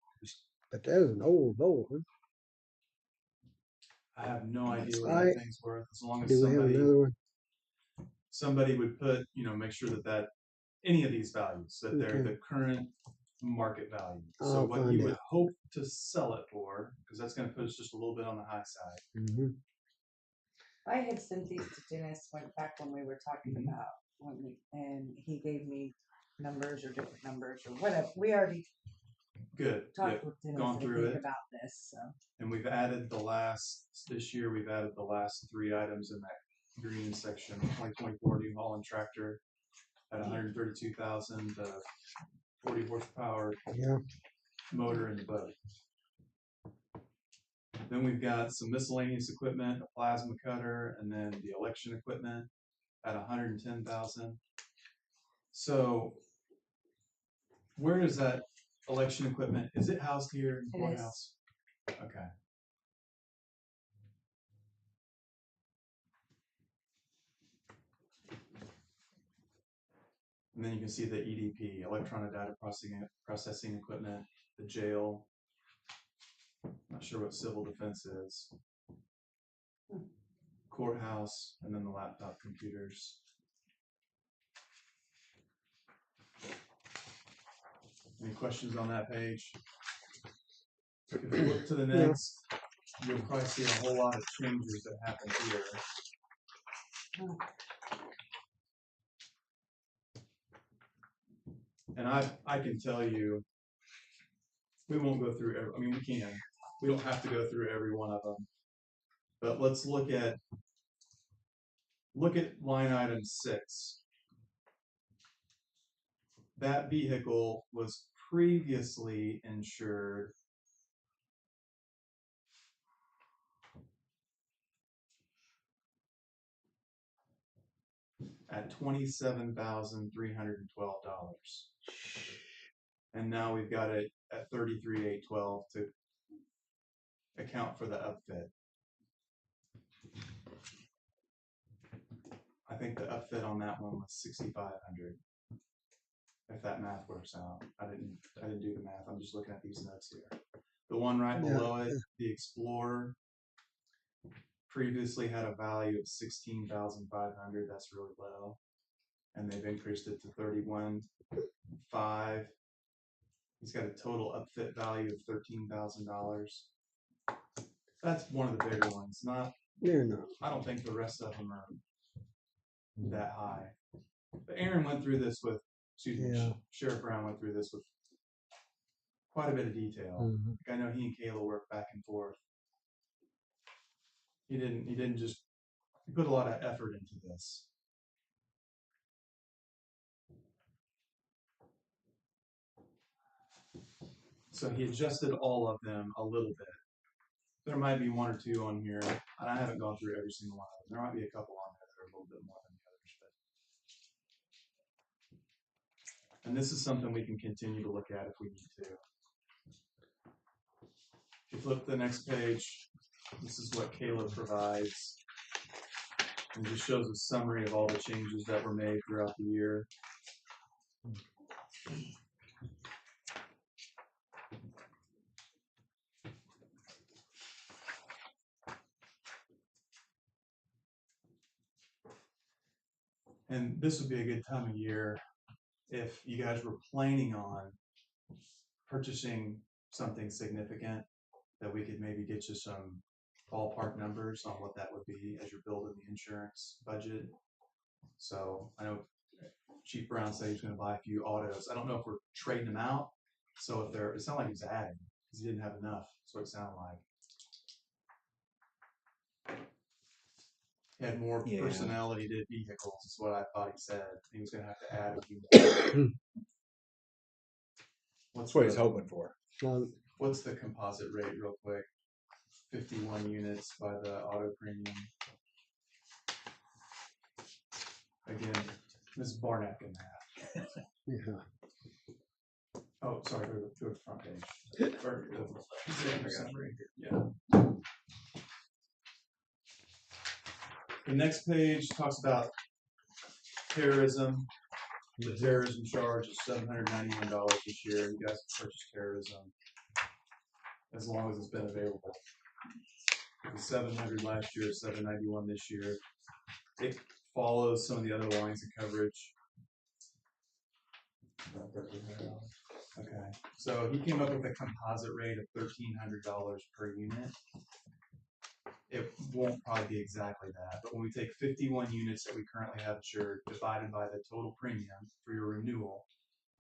but that was an old one. I have no idea what I- that thing's worth. As long as Do we have another one? somebody would put, make sure that any of these values, that they're Okay. the current market value. So I'll what find you would out. hope to sell it for, because that's going to put us just a little bit on the high side. Mm-hmm. I had sent these to Dennis back when we were talking about and he gave me numbers or different numbers or whatever. We already Good. talked Yep. with Dennis Gone I through think, it. about this. So And we've added this year, we've added the last 3 items in that green section. 2024 New Holland tractor at 132,000, the 40 horsepower Yeah. motor in the boat. Then we've got some miscellaneous equipment, a plasma cutter, and then the election equipment at 110,000. So where is that election equipment? Is it housed here in the It is. courthouse? Okay. And then you can see the EDP, electronic data processing equipment, the jail. Not sure what civil defense is. Courthouse, and then the laptop computers. Any questions on that page? If you look to the next, you'll probably see a whole lot of changes that happen here. And I can tell you, we won't go through every, I mean, we can. We don't have to go through every one of them. But let's look at line item 6. That vehicle was previously insured at $27,312. And now we've got it at $33,812 to account for the upfit. I think the upfit on that one was $6,500. If that math works out. I didn't do the math. I'm just looking at these notes here. The one right below it, the Explorer, previously had a value of $16,500. That's really low. And they've increased it to $31,500. He's got a total upfit value of $13,000. That's one of the bigger ones. Not, They're not. I don't think the rest of them are that high. But Aaron went through this with, excuse me, Yeah. Sheriff Brown went through this with quite a bit of detail. Mhm. I know he and Kayla worked back and forth. He didn't just, he put a lot of effort into this. So he adjusted all of them a little bit. There might be one or two on here, and I haven't gone through every single one of them. There might be a couple on there that are a little bit more than the others. But... And this is something we can continue to look at if we need to. If you flip to the next page, this is what Kayla provides. And it just shows a summary of all the changes that were made throughout the year. And this would be a good time of year if you guys were planning on purchasing something significant, that we could maybe get you some ballpark numbers on what that would be as you're building the insurance budget. So I know Chief Brown said he's going to buy a few autos. I don't know if we're trading them out. So if they're, it sounded like he was adding because he didn't have enough. So it sounded like he had more personnel than he did vehicles. Is what I thought he said. He was going to have to add a few more. That's what he's hoping for. What's the composite rate, real quick? 51 units by the auto premium. Again, Ms. Barnack in that. Yeah. Oh, sorry, go to the front page. Or, yeah. The next page talks about terrorism. The terrorism charge is $791 this year. You guys can purchase terrorism as long as it's been available. It was $700 last year, $791 this year. It follows some of the other lines of coverage. Okay, so he came up with a composite rate of $1,300 per unit. It won't probably be exactly that, but when we take 51 units that we currently have insured divided by the total premium for your renewal,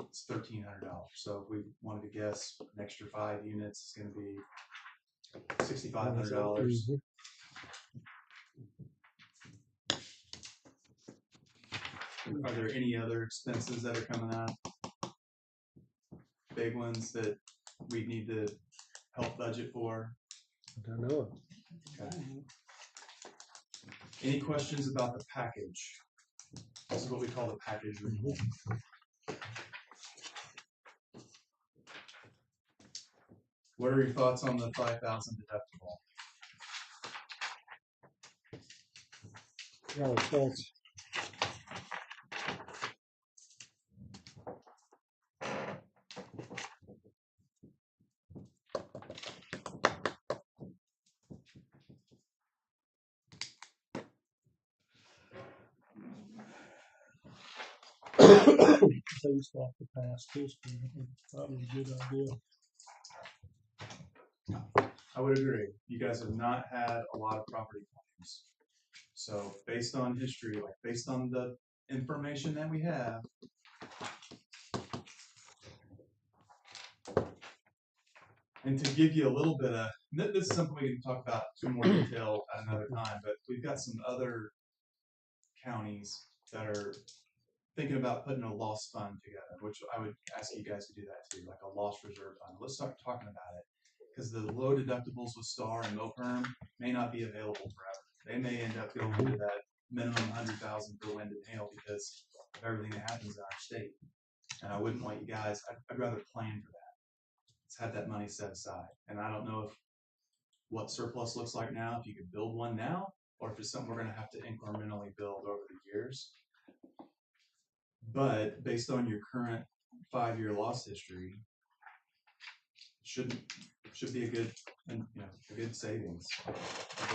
it's $1,300. So if we wanted to guess an extra 5 units, it's going to be $6,500. Are there any other expenses that are coming up? Big ones that we need to help budget for? I don't know. Okay. Any questions about the package? This is what we call the package renewal. What are your thoughts on the 5,000 deductible? Yeah, thoughts. Based off the past history, I think it's probably a good idea. I would agree. You guys have not had a lot of property claims. So based on history, like based on the information that we have, and to give you a little bit of, this is something we can talk about in more detail at another time, but we've got some other counties that are thinking about putting a loss fund together, which I would ask you guys to do that too, like a loss reserve fund. Let's start talking about it, because the low deductibles with Star and MoPerm may not be available forever. They may end up going into that minimum 100,000 for wind and hail because of everything that happens in our state. And I wouldn't want you guys, I'd rather plan for that. Let's have that money set aside. And I don't know what surplus looks like now, if you could build one now, or if it's something we're going to have to incrementally build over the years. But based on your current 5-year loss history, should be a good, a good savings, a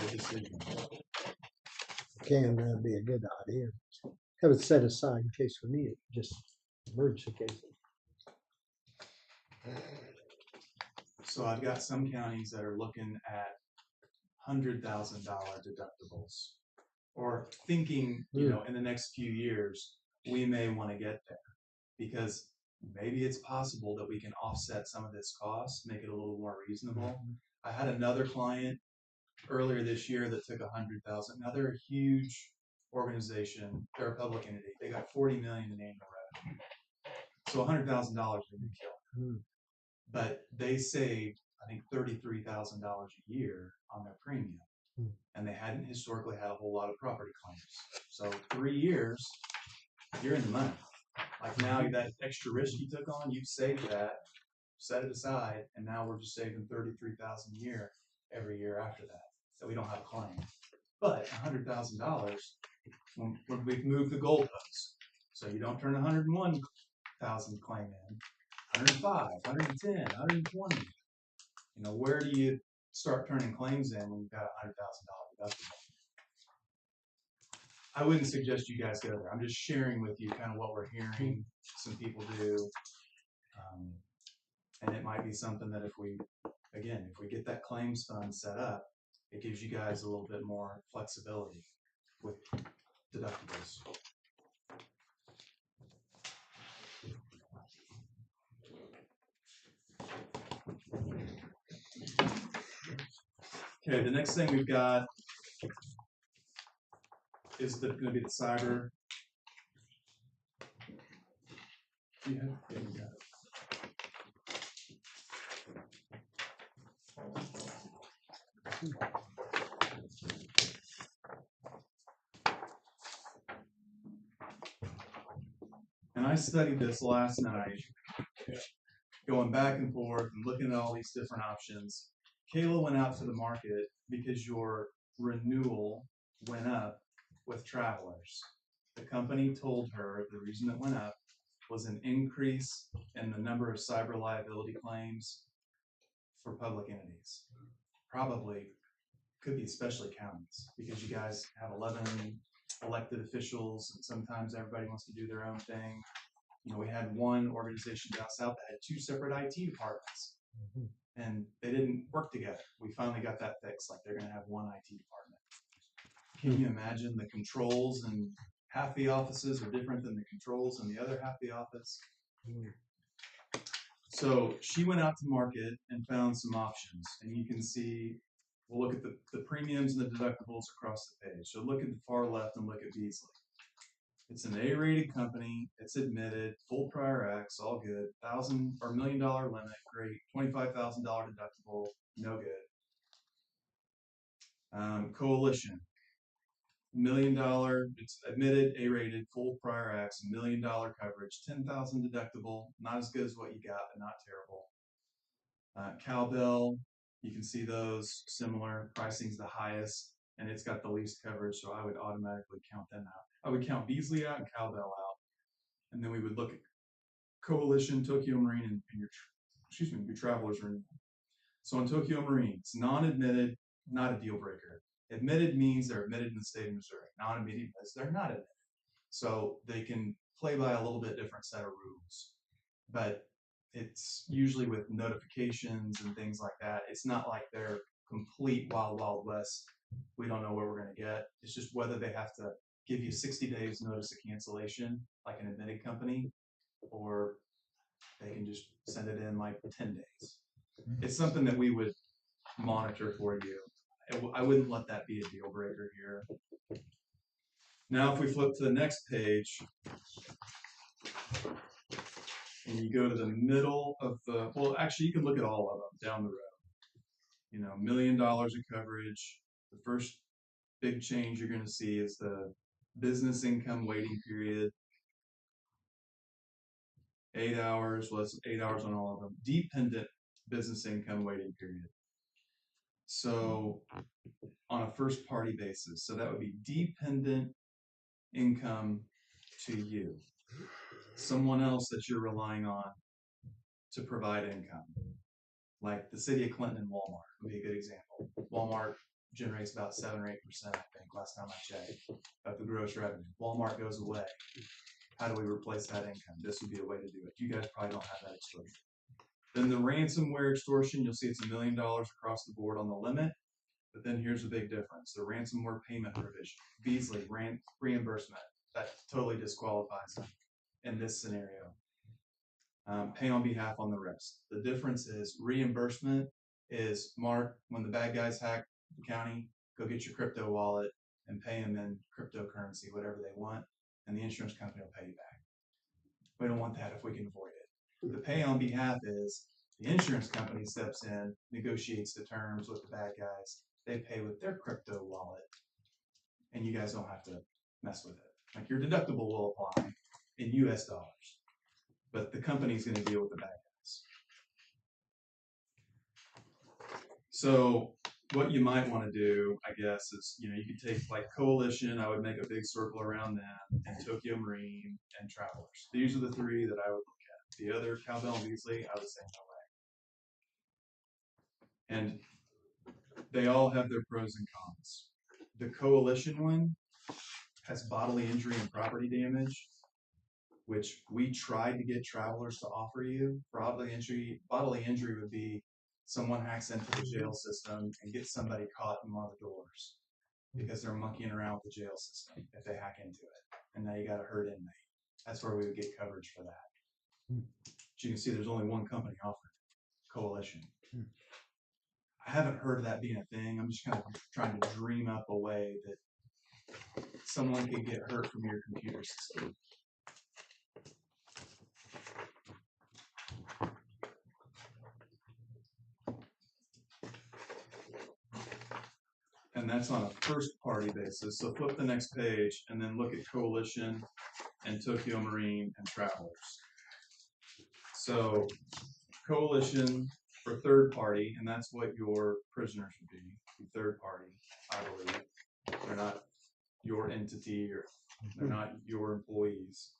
good decision. Can be a good idea. Have it set aside in case we need it, just emergency cases. So I've got some counties that are looking at $100,000 deductibles, or thinking, in the next few years, we may want to get there, because maybe it's possible that we can offset some of this cost, make it a little more reasonable. I had another client earlier this year that took 100,000. Now they're a huge organization, they're a public entity. They got 40 million in annual revenue. So $100,000 wouldn't kill them. But they saved, I think, $33,000 a year on their premium. And they hadn't historically had a whole lot of property claims. So 3 years, you're in the money. Like now that extra risk you took on, you've saved that, set it aside, and now we're just saving $33,000 a year every year after that. So we don't have a claim. But $100,000, when we move the goalposts, so you don't turn 101,000 claim in, 105, 110, 120. Where do you start turning claims in when you've got a $100,000 deductible? I wouldn't suggest you guys go there. I'm just sharing with you kind of what we're hearing some people do. And it might be something that if we get that claims fund set up, it gives you guys a little bit more flexibility with deductibles. Okay, the next thing we've got is going to be the cyber. Yeah, we got it. And I studied this last night, going back and forth and looking at all these different options. Kayla went out to the market because your renewal went up with Travelers. The company told her the reason it went up was an increase in the number of cyber liability claims for public entities. Probably could be especially counties, because you guys have 11 elected officials and sometimes everybody wants to do their own thing. We had one organization down south that had 2 separate IT departments and they didn't work together. We finally got that fixed. Like, they're going to have one IT department. Can you imagine the controls and half the offices are different than the controls in the other half of the office? So she went out to market and found some options, and you can see, we'll look at the premiums and the deductibles across the page. So look at the far left and look at Beasley. It's an A-rated company. It's admitted, full prior acts, all good. $1,000 or $1 million limit, great. $25,000 deductible, no good. Coalition, $1 million. It's admitted, A-rated, full prior acts, $1 million coverage, $10,000 deductible. Not as good as what you got, but not terrible. Cowbell, you can see those similar. Pricing's the highest, and it's got the least coverage, so I would automatically count them out. I would count Beasley out and Cowbell out, and then we would look at Coalition, Tokyo Marine, and your Travelers renewal. So on Tokyo Marine, it's non-admitted, not a deal breaker. Admitted means they're admitted in the state of Missouri. Non-admitted means they're not admitted. So they can play by a little bit different set of rules, but it's usually with notifications and things like that. It's not like they're complete wild, wild west. We don't know where we're going to get. It's just whether they have to give you 60 days notice of cancellation, like an admitted company, or they can just send it in like 10 days. It's something that we would monitor for you. I wouldn't let that be a deal breaker here. Now, if we flip to the next page, and you go to the middle of the, well, actually, you can look at all of them down the road. $1 million of coverage. The first big change you're going to see is the business income waiting period. 8 hours, well, it's 8 hours on all of them. Dependent business income waiting period. So on a first party basis, so that would be dependent income to you. Someone else that you're relying on to provide income. Like the city of Clinton and Walmart would be a good example. Walmart generates about 7 or 8%, I think, last time I checked, of the gross revenue. Walmart goes away. How do we replace that income? This would be a way to do it. You guys probably don't have that exposure. Then the ransomware extortion, you'll see it's $1 million across the board on the limit. But then here's the big difference: the ransomware payment provision, Beasley reimbursement, that totally disqualifies them in this scenario. Pay on behalf on the rest. The difference is reimbursement is, Mark, when the bad guys hack the county, go get your crypto wallet and pay them in cryptocurrency, whatever they want, and the insurance company will pay you back. We don't want that if we can avoid it. The pay on behalf is the insurance company steps in, negotiates the terms with the bad guys, they pay with their crypto wallet, and you guys don't have to mess with it. Like, your deductible will apply in US dollars, but the company's going to deal with the bad guys. So what you might want to do, I guess, is, you could take like Coalition, I would make a big circle around them, and Tokyo Marine and Travelers. These are the three that I would look at. The other, Cowbell and Beasley, I would say no way. And they all have their pros and cons. The Coalition one has bodily injury and property damage, which we tried to get Travelers to offer you. Bodily injury would be someone hacks into the jail system and gets somebody caught in one of the doors because they're monkeying around with the jail system if they hack into it. And now you got a hurt inmate. That's where we would get coverage for that. As you can see, there's only one company offering Coalition. I haven't heard of that being a thing. I'm just kind of trying to dream up a way that someone could get hurt from your computer system. And that's on a first party basis. So flip the next page and then look at Coalition and Tokyo Marine and Travelers. So Coalition for third party, and that's what your prisoners would be, third party, I believe. They're not your entity, or they're not your employees.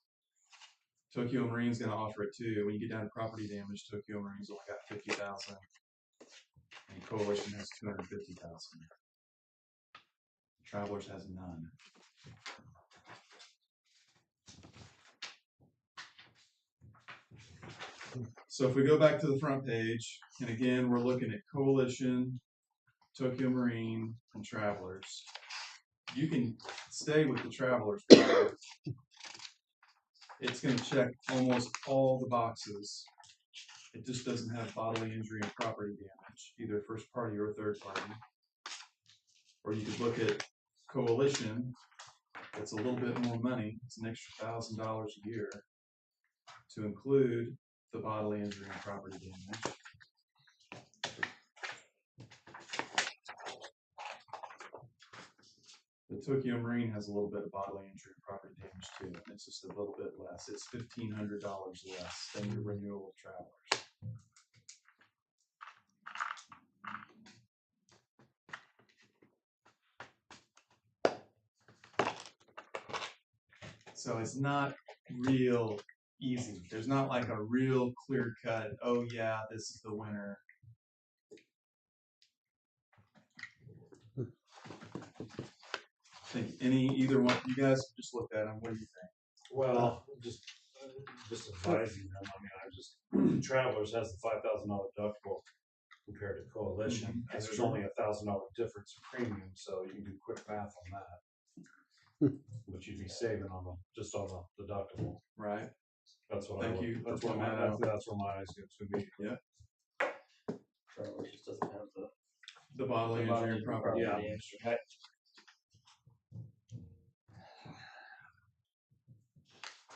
Tokyo Marine's going to offer it too. When you get down to property damage, Tokyo Marine's only got 50,000, and Coalition has 250,000. Travelers has none. So if we go back to the front page, and again, we're looking at Coalition, Tokyo Marine, and Travelers. You can stay with the Travelers product. It's going to check almost all the boxes. It just doesn't have bodily injury and property damage, either first party or third party. Or you could look at Coalition. It's a little bit more money. It's an extra $1,000 a year to include the bodily injury and property damage. The Tokyo Marine has a little bit of bodily injury and property damage too. It's just a little bit less. It's $1,500 less than your renewal of Travelers. So it's not real easy. There's not like a real clear cut, oh yeah, this is the winner. Think either one, you guys just looked at them, what do you think? Well, just advising them. I mean, Travelers has the $5,000 deductible compared to Coalition, and there's only $1,000 difference in premium, so you can do quick math on that. Which you'd be saving on just on the deductible. Right. That's what Thank you. That's where my eyes go to me. Yeah. Travelers just doesn't have the bodily injury and property. Yeah.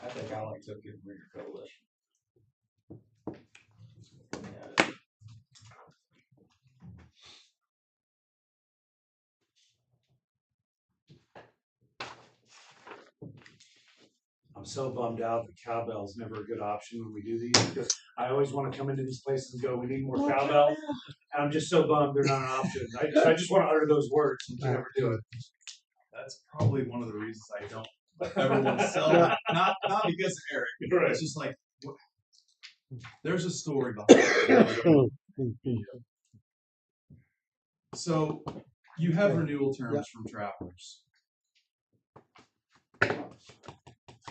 I think I like Tokyo Marine or Coalition. I'm so bummed out that cowbell is never a good option when we do these, because I always want to come into these places and go, we need more cowbell. And I'm just so bummed they're not an option. I just want to utter those words and never do it. That's probably one of the reasons I don't ever want to sell it. Not because of Eric. Right. It's just like, there's a story behind it. So you have renewal terms from Travelers.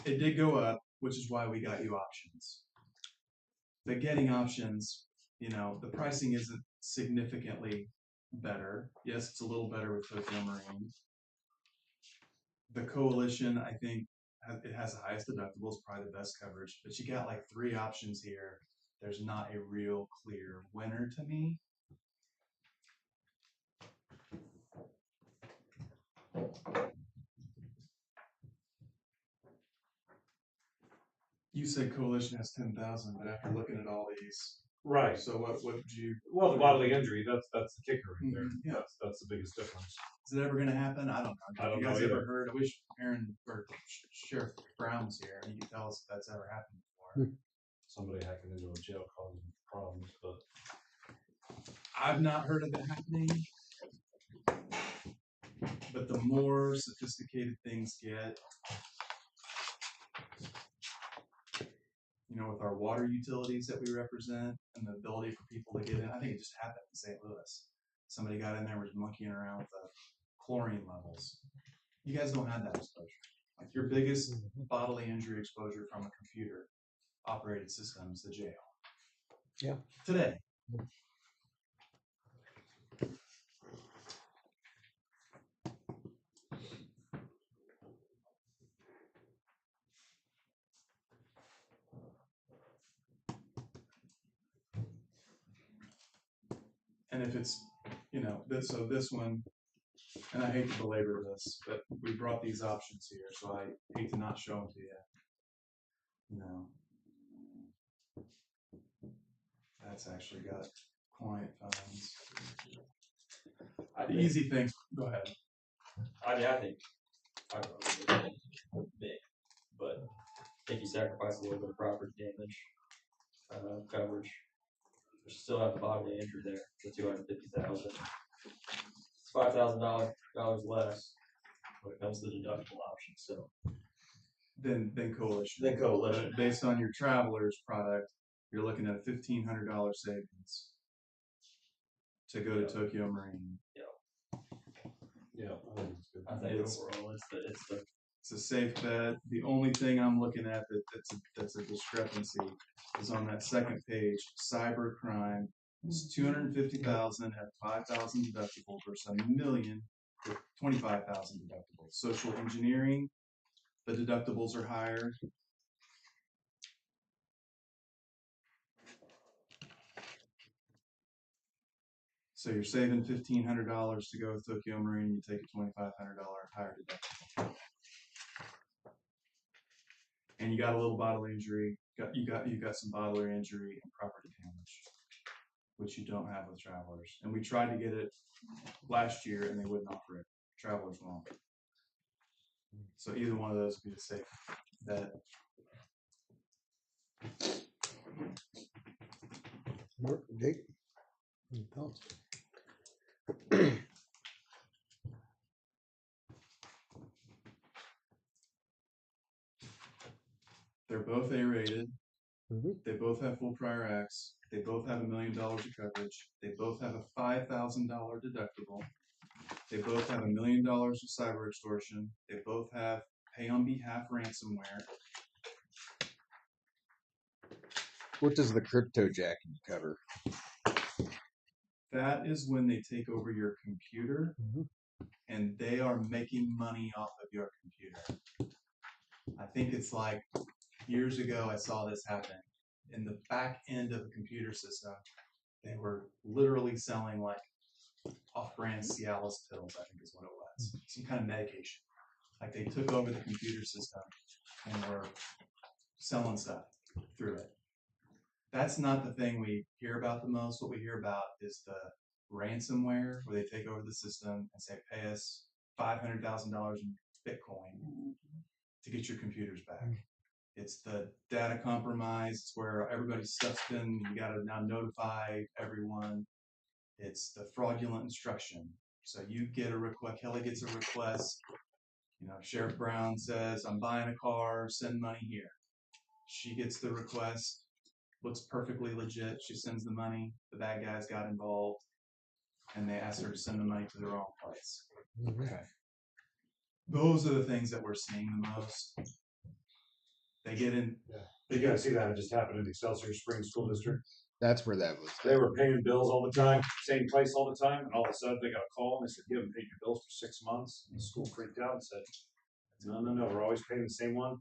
It did go up, which is why we got you options. But getting options, the pricing isn't significantly better. Yes, it's a little better with Tokyo Marine. The Coalition, I think, it has the highest deductibles, probably the best coverage, but you got like 3 options here. There's not a real clear winner to me. You said Coalition has 10,000, but after looking at all these, Right. so what would you? Well, the bodily injury, that's the kicker right there. Yeah. That's the biggest difference. Is it ever going to happen? I don't know. I don't you guys know ever either. heard? I wish Aaron or Sheriff Brown was here and he could tell us if that's ever happened before. Somebody hacking into a jail causing problems, but I've not heard of it happening. But the more sophisticated things get, you know, with our water utilities that we represent and the ability for people to get in, I think it just happened in St. Louis. Somebody got in there, was monkeying around with the chlorine levels. You guys don't have that exposure. Like your biggest bodily injury exposure from a computer operated system is the jail. Yeah. Today. And if it's, you know, this one, and I hate to belabor this, but we brought these options here, so I hate to not show them to you. You know, that's actually got client funds. The easy thing, go ahead. I mean, I think big, but I think you sacrifice a little bit of property damage coverage. You still have the bodily injury there, the $250,000. It's $5,000 less when it comes to the deductible option. So Then Coalition. Then Coalition. But based on your Travelers product, you're looking at a $1,500 savings to go to Tokyo Marine. yeah, I think it's good. I think overall It's a safe bet. The only thing I'm looking at that's a discrepancy is on that second page. Cyber crime is 250,000 at 5,000 deductible versus $1 million with 25,000 deductible. Social engineering, the deductibles are higher. So you're saving $1,500 to go with Tokyo Marine. You take a $2,500 higher deductible. And you got a little bodily injury. You got some bodily injury and property damage, which you don't have with Travelers. And we tried to get it last year, and they wouldn't offer it. Travelers won't. So either one of those would be a safe bet. Jake, any thoughts? They're both A-rated. Mhm. They both have full prior acts. They both have $1 million of coverage. They both have a $5,000 deductible. They both have $1 million of cyber extortion. They both have pay on behalf ransomware. What does the crypto jacking cover? That is when they take over your computer Mhm. and they are making money off of your computer. I think it's like years ago I saw this happen. In the back end of a computer system, they were literally selling like off-brand Cialis pills, I think is what it was. Some kind of medication. Like they took over the computer system and were selling stuff through it. That's not the thing we hear about the most. What we hear about is the ransomware, where they take over the system and say, pay us $500,000 in Bitcoin to get your computers back. It's the data compromise. It's where everybody's stuff's been. You got to now notify everyone. It's the fraudulent instruction. So you get a request. Kelly gets a request. You know, Sheriff Brown says, I'm buying a car. Send money here. She gets the request. Looks perfectly legit. She sends the money. The bad guys got involved, and they ask her to send the money to the wrong place. Okay. Those are the things that we're seeing the most. They get in. You guys see that? It just happened in the Excelsior Springs School District. That's where that was. They were paying bills all the time, same place all the time, and all of a sudden they got a call and they said, "You haven't paid your bills for 6 months." And the school freaked out and said, "No, we're always paying the same one."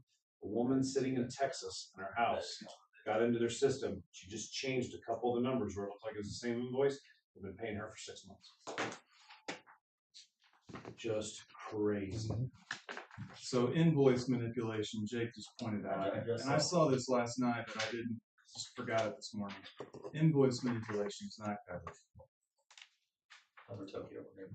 A woman sitting in Texas in her house got into their system. She just changed a couple of the numbers where it looked like it was the same invoice. We've been paying her for 6 months. Just crazy. So invoice manipulation, Jake just pointed out, and I saw this last night, but I didn't, just forgot it this morning. Invoice manipulation is not covered.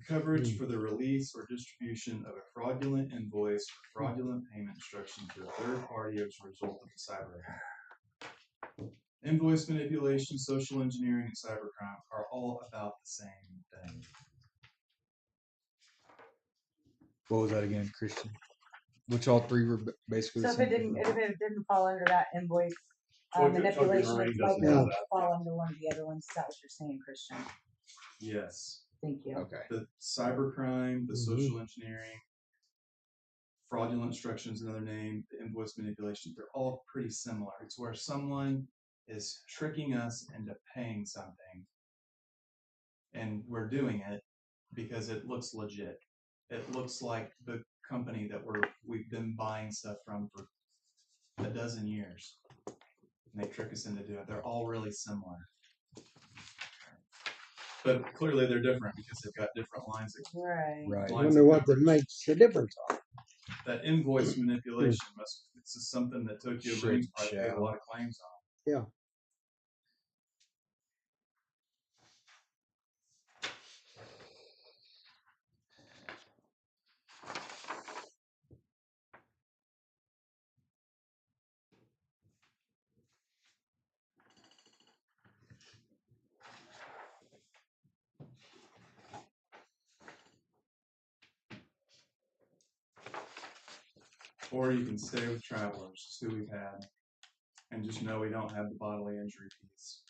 Coverage for the release or distribution of a fraudulent invoice or fraudulent payment instruction to a third party as a result of the cyber attack. Invoice manipulation, social engineering, and cybercrime are all about the same thing. What was that again, Christian? Which all three were basically So the if it same? didn't fall under that invoice manipulation, it's like it would fall under one of the other ones. Is that what you're saying, Christian? Yes. Thank you. Okay. The cybercrime, the social engineering, fraudulent instructions, another name, the invoice manipulation, they're all pretty similar. It's where someone is tricking us into paying something, and we're doing it because it looks legit. It looks like the company that we've been buying stuff from for a dozen years. And they trick us into doing it. They're all really similar. But clearly they're different because they've got different lines of Right. I lines wonder of what that coverage. makes the difference of. That invoice manipulation it's just something that Tokyo Should, Marines probably paid a shall. lot of claims on. Yeah. Or you can stay with Travelers, who we've had, and just know we don't have the bodily injury piece.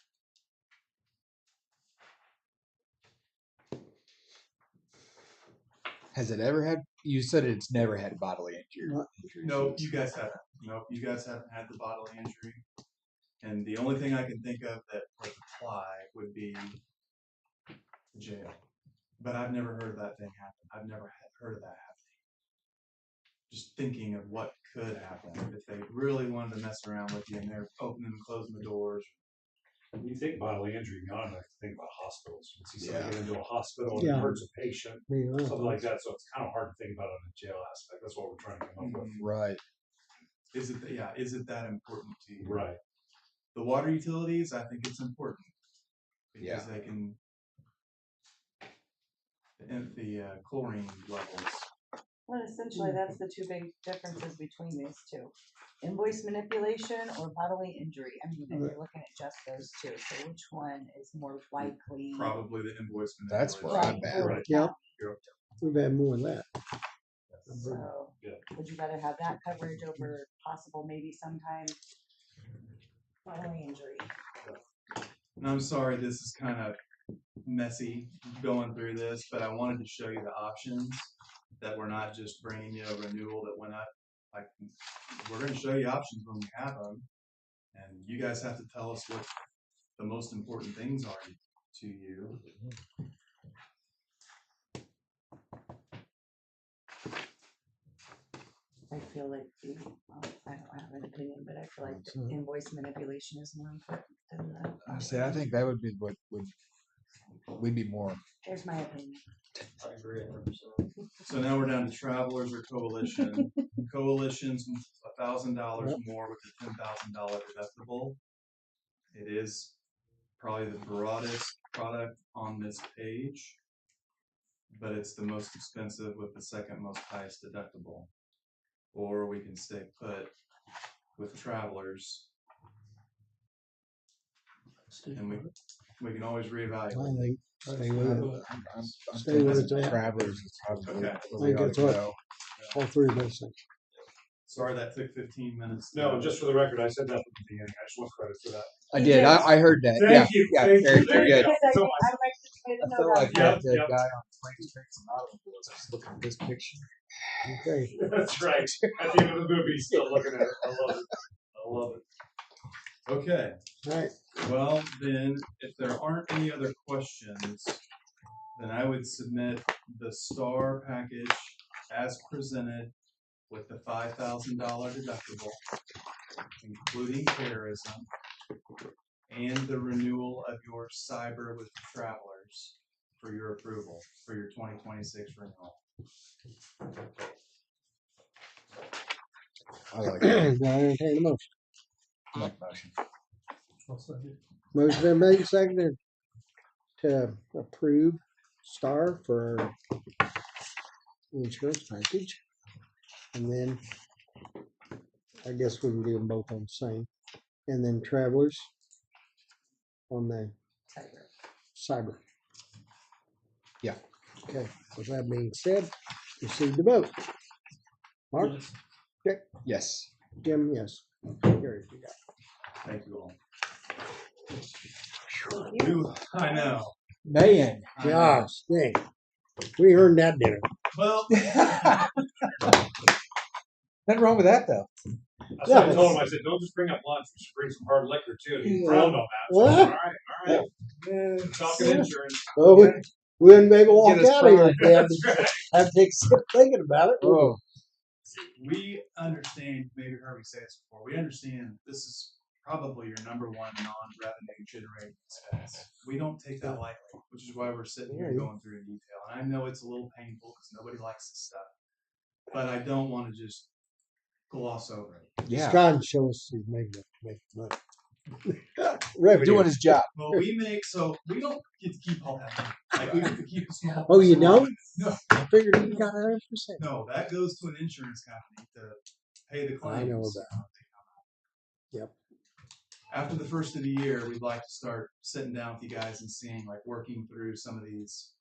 Has it ever had? You said it's never had bodily injury. No, you guys haven't. No, you guys haven't had the bodily injury. And the only thing I can think of that would apply would be jail. But I've never heard of that thing happen. I've never heard of that happening. Just thinking of what could happen if they really wanted to mess around with you and they're opening and closing the doors. When you think bodily injury, you automatically think about hospitals. You see somebody Yeah. get into a hospital and Yeah. hurts a patient, Yeah. something like that. So it's kind of hard to think about it in a jail aspect. That's what we're trying to come up with. Right. Is it that important to you? Right. The water utilities, I think it's important because Yeah. they can the chlorine levels. Well, essentially, that's the two big differences between these two. Invoice manipulation or bodily injury. I mean, if you're looking at just those two. So which one is more likely? Probably the invoice manipulation. That's where I'm at. Right. Yep. We've had more of that. So would you rather have that coverage over possible maybe sometime bodily injury? And I'm sorry this is kind of messy going through this, but I wanted to show you the options, that we're not just bringing you a renewal that went up. Like, we're going to show you options when we have them, and you guys have to tell us what the most important things are to you. I feel like I don't have an opinion, but I feel like the invoice manipulation is more important than the. I say I think that would be what we'd be more. Here's my opinion. I agree 100%. So now we're down to Travelers or Coalition. Coalition's $1,000 more with the $10,000 deductible. It is probably the broadest product on this page, but it's the most expensive with the second most highest deductible. Or we can stay put with Travelers, and we can always reevaluate. I think stay with it. I'm Stay with thinking it. Travelers is probably Okay. I where we think ought that's to what go. all three of those things. Sorry that took 15 minutes. No, just for the record, I said that from the beginning. I just want credit for that. I did. I heard that. Thank you. Yeah, Thank very you. There you good. go. So much. I feel like that guy on Planes, Trains, and Automobiles is looking at this picture. Okay. That's right. At the end of the movie, he's still looking at it. I love it. I love it. Okay. All right. Well, then if there aren't any other questions, then I would submit the STAR package as presented with the $5,000 deductible, including terrorism, and the renewal of your cyber with Travelers for your approval for your 2026 renewal. I like I that. entertain a motion. Make motion. Motion been made, seconded to approve STAR for our insurance package. And then I guess we can do them both on the same. And then Travelers on the cyber. Yeah. Okay, with that being said, proceed to vote. Mark? Okay. Yes. Jim, yes. Gary, you got it. Thank you all. Ooh, I know. Man. Gosh, dang. We earned that dinner. Well, Nothing wrong with that though. That's what I told him. I said, don't just bring up lunch. We should bring some hard liquor too. He frowned on that. So, What? all right. Talking insurance. Well, we wouldn't be able to walk Get us out of here primed. if we had That's to right. have to take a sip thinking about it. Oh. we understand, maybe you've heard me say this before, we understand this is probably your number one non-revenue generating expense. We don't take that lightly, which is why we're sitting here going through in detail. And I know it's a little painful because nobody likes this stuff, but I don't want to just gloss over it. He's trying to show us he's making money. Doing his job. Well, we don't get to keep all that money. Like, we get to keep a small. Oh, you small- don't? No. I figured you got 100%. No, that goes to an insurance company to pay the claims. I know that. Yep. After the first of the year, we'd like to start sitting down with you guys and seeing, like, working through some of these.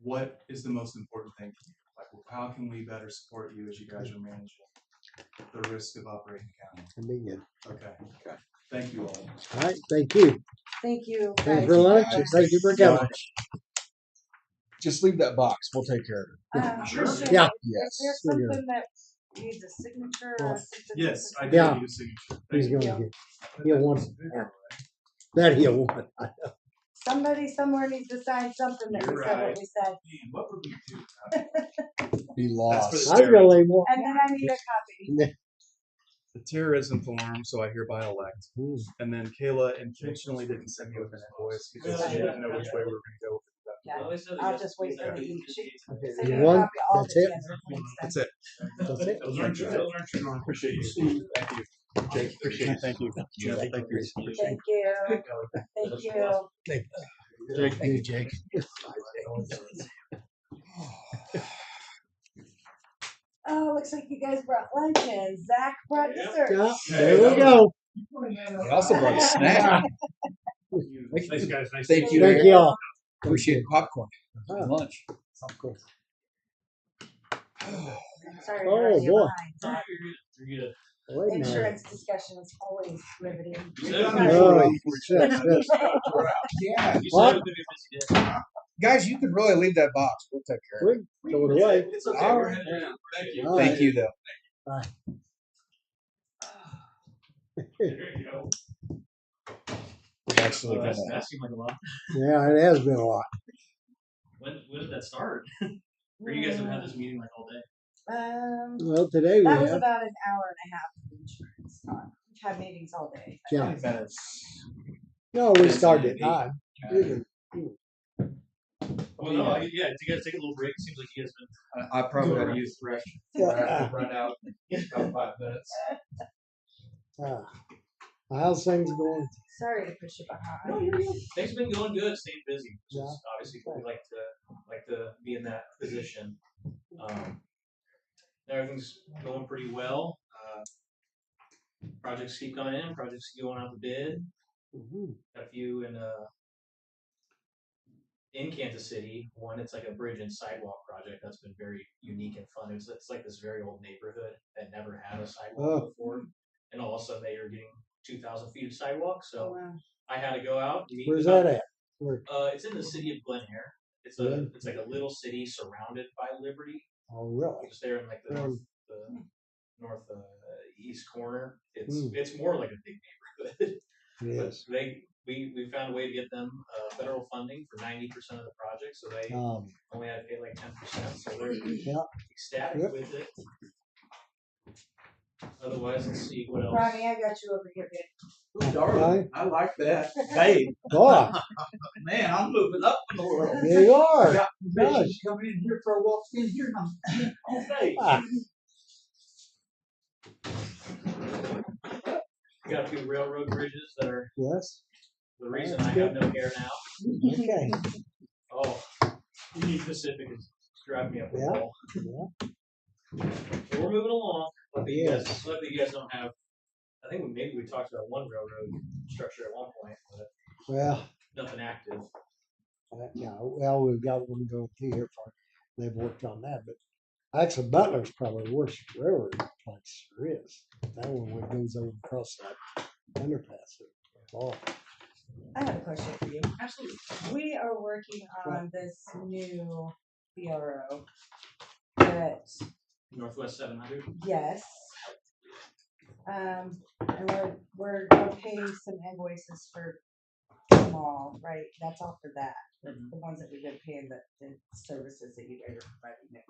What is the most important thing to you? Like, how can we better support you as you guys are managing the risk of operating the county? That'd be good. Okay. Thank you all. All right, thank you. Thank you. Thanks guys. for lunch and thank you for coming. Just leave that box. We'll take care of it. Sure. Yeah. Is there something that needs a signature or a Yes, I Yeah. do need a signature. He's Thank gonna you. get, he'll want that he'll want. Somebody somewhere needs to sign something that we You're said right. what we said. Man, what would we do? Be That's lost. for I really want. And then I need a copy. The terrorism form, so I hereby elect. Hmm. And then Kayla intentionally didn't send me with an invoice because she didn't know which way we were going to go with it. Yeah, I'll just wait for the email. Send You me a want? copy of all That's the it? agenda. That's it. That's it. Those aren't your Appreciate you. Thank you. Jake, appreciate it. Thank you. Yeah, Thank you. Thank you. Thank you. Jake, hey, Jake. Oh, looks like you guys brought lunch and Zach brought dessert. Yeah, there we go. He also brought a snack. Thanks, guys. Nice Thank to you. meet Thank you all. Appreciate popcorn Uh-huh. and lunch. Of course. Sorry to Oh, run you boy. behind, Zach. You're good. Wait a minute. Insurance discussion is always riveting. Oh, yes, yes. Yeah. You What? said it would be a busy day. Guys, you could really leave that box. We'll take care of it. We throw it away. It's okay. All We're right. headed out. Thank you. All Thank right. you, though. Bye. There you go. We're actually That gonna. seemed like a lot. Yeah, it has been a lot. When did that start? Or you guys have had this meeting like all day? Well, today we That was have. about an hour and a half of insurance talk. We've had meetings all day. Yeah. Minutes. No, we started at 9. Well, no, yeah. Did you guys take a little break? It seems like you guys been. I probably gotta use the restroom. Yeah. Run out in about 5 minutes. How's things going? Sorry to push you No, behind. you're good. Things have been going good, staying busy, which Yeah. is obviously what we like to be in that position. Everything's going pretty well. Projects keep coming in, projects keep going out to bid. Mhm. Got a few in Kansas City. One, it's like a bridge and sidewalk project that's been very unique and fun. It's like this very old neighborhood that never had a sidewalk Oh. before, and all of a sudden they are getting 2,000 feet of sidewalk. So Wow. I had to go out and meet. Where's with that them. at? Where? It's in the city of Glen Hare. It's Glen- it's like a little city surrounded by Liberty. Oh, really? Just there in like the north east corner. It's more like a big neighborhood. Yes. But we found a way to get them, federal funding for 90% of the project, so they only had to pay like 10%, so they're Yeah. ecstatic Yep. with it. Otherwise, let's see what else. Ronnie, I got you over here, babe. Ooh, darling, I like that. Hey, Boy, Man, I'm moving up in the world. there you are. Got permission Nice. to come in here for a walk in here and I'm all day. Ah, We got a few railroad bridges that are yes. the reason That's I have no hair now. Okay. Oh, Union Pacific is driving me up the Yeah. wall. Yeah. So we're moving along. Luckily you Yes. guys don't have. I think maybe we talked about one railroad structure at one point, but Well, nothing active. yeah. Well, we've got one going through here for. They've worked on that, but actually Butler's probably the worst railroad place there is. That one that goes over across that underpass. Oh, I have a question for you. Absolutely. We are working on this new BRO, but Northwest 700. yes. And we're gonna pay some invoices for them all, right? That's all for that. The ones that we've been paying, the services that you guys are providing me.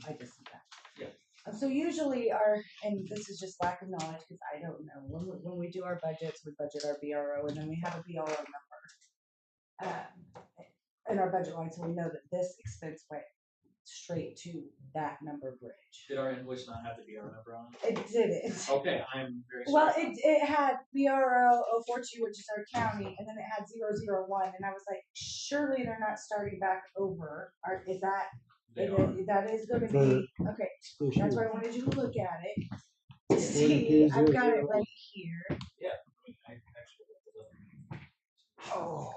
I just see that. Yeah. So usually and this is just lack of knowledge because I don't know, when we do our budgets, we budget our BRO and then we have a BRO number in our budget line, so we know that this expense went straight to that number bridge. Did our invoice not have the BR number on it? It didn't. Okay, I'm very sorry. Well, it had BRO 042, which is our county, and then it had 001, and I was like, surely they're not starting back over. Is that? They That is going to For be okay. this That's why year. I wanted you to look at it to see. I've got it right here. Yeah. I actually looked it up. Oh.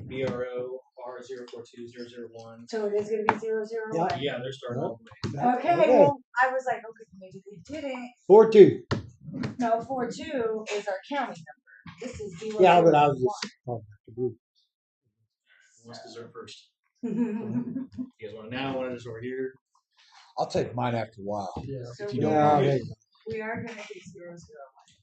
BRO R042001. So it is going to be 001. Yeah, they're starting all the way. Okay, well, I was like, okay, maybe they didn't. 4-2. No, 42 is our county number. This is 001. Yeah, but I was just talking about the group. Let's dessert first. You guys want it now? Want it just over here? I'll take mine after a while. Yeah. So If you we don't are, mind. we are going to do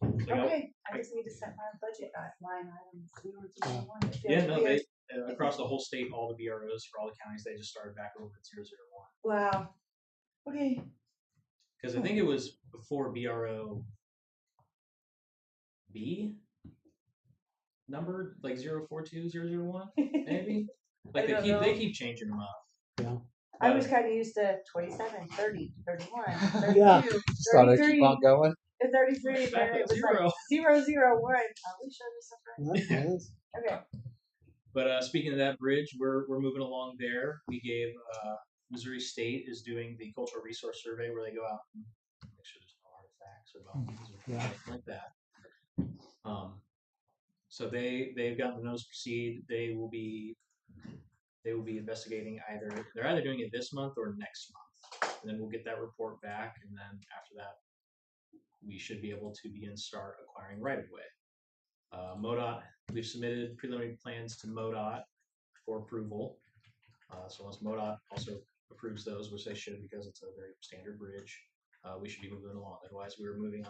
001. Okay, I just need to set my budget line item 001. Yeah, no, they across the whole state, all the BROs for all the counties, they just started back over at 001. Wow. Okay. Because I think it was before BRO B number, like 042001, maybe. Like I don't know. they keep changing them up. Yeah. I was kind of used to 27, 30, 31, 32, Yeah. Just thought I'd keep 33, on going. and 33, and then it was like 001. Are we sure there's something? Yes. Okay. But speaking of that bridge, we're moving along there. We gave Missouri State is doing the cultural resource survey where they go out and make sure there's no artifacts or bones or anything like that. So they've gotten the notice to proceed. They will be investigating they're either doing it this month or next month, and then we'll get that report back, and then after that we should be able to start acquiring right of way. MoDOT, we've submitted preliminary plans to MoDOT for approval. So once MoDOT also approves those, which they should because it's a very standard bridge, we should be moving along. Otherwise, we're working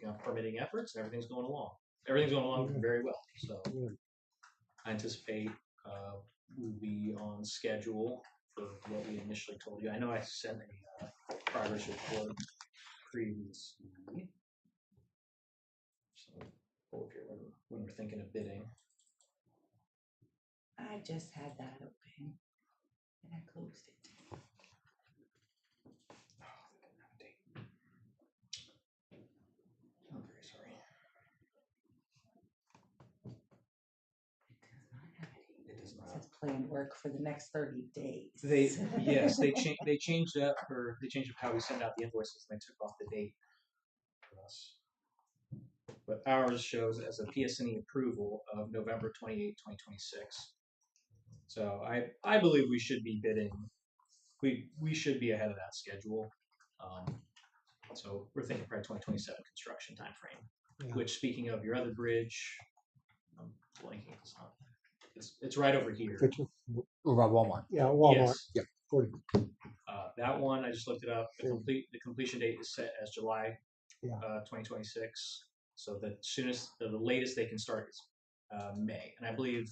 on permitting efforts, and everything's going along. Everything's going along very well. So I anticipate we'll be on schedule for what we initially told you. I know I sent a progress report previously. So pull up here when we're thinking of bidding. I just had that open and I closed it. I'm very sorry. It says planned work for the next 30 days. They changed up how we send out the invoices, and they took off the date for us. But ours shows as a PSNE approval of November 28, 2026. So I believe we should be bidding. We should be ahead of that schedule. So we're thinking probably 2027 construction timeframe. Yeah. Which, speaking of your other bridge, I'm blanking. It's right over here. Over by Walmart. Yeah, Walmart. Yes. Yep. 40. That one I just looked it up. The completion date is set as July 2026. So the latest they can start is May, and I believe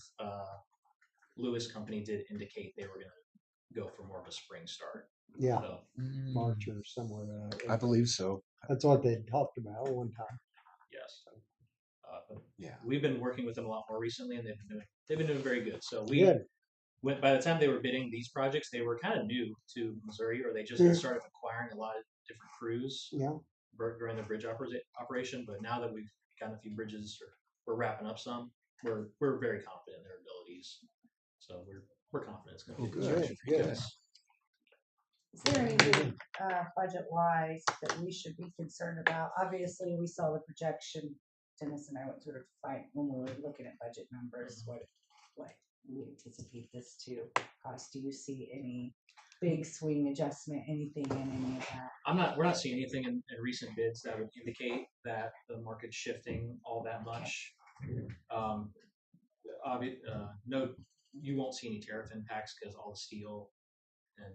Lewis Company did indicate they were going to go for more of a spring start. Yeah, So, March or somewhere. I believe so. That's what they talked about one time. yes. But Yeah. we've been working with them a lot more recently, and they've been doing very good. So Good. by the time they were bidding these projects, they were kind of new to Missouri, or they just Yeah. started acquiring a lot of different crews Yeah. during the bridge operation. But now that we've gotten a few bridges, or we're wrapping up some, we're very confident in their abilities. So we're confident it's going to be a good Good, structure for you good. guys. Is there anything, budget wise that we should be concerned about? Obviously, we saw the projection, Dennis and I went through to find, when we were looking at budget numbers, what we anticipate this to cost. Do you see any big swing adjustment, anything in any of that? We're not seeing anything in recent bids that would indicate that the market's shifting all that much. No, you won't see any tariff impacts because all the steel and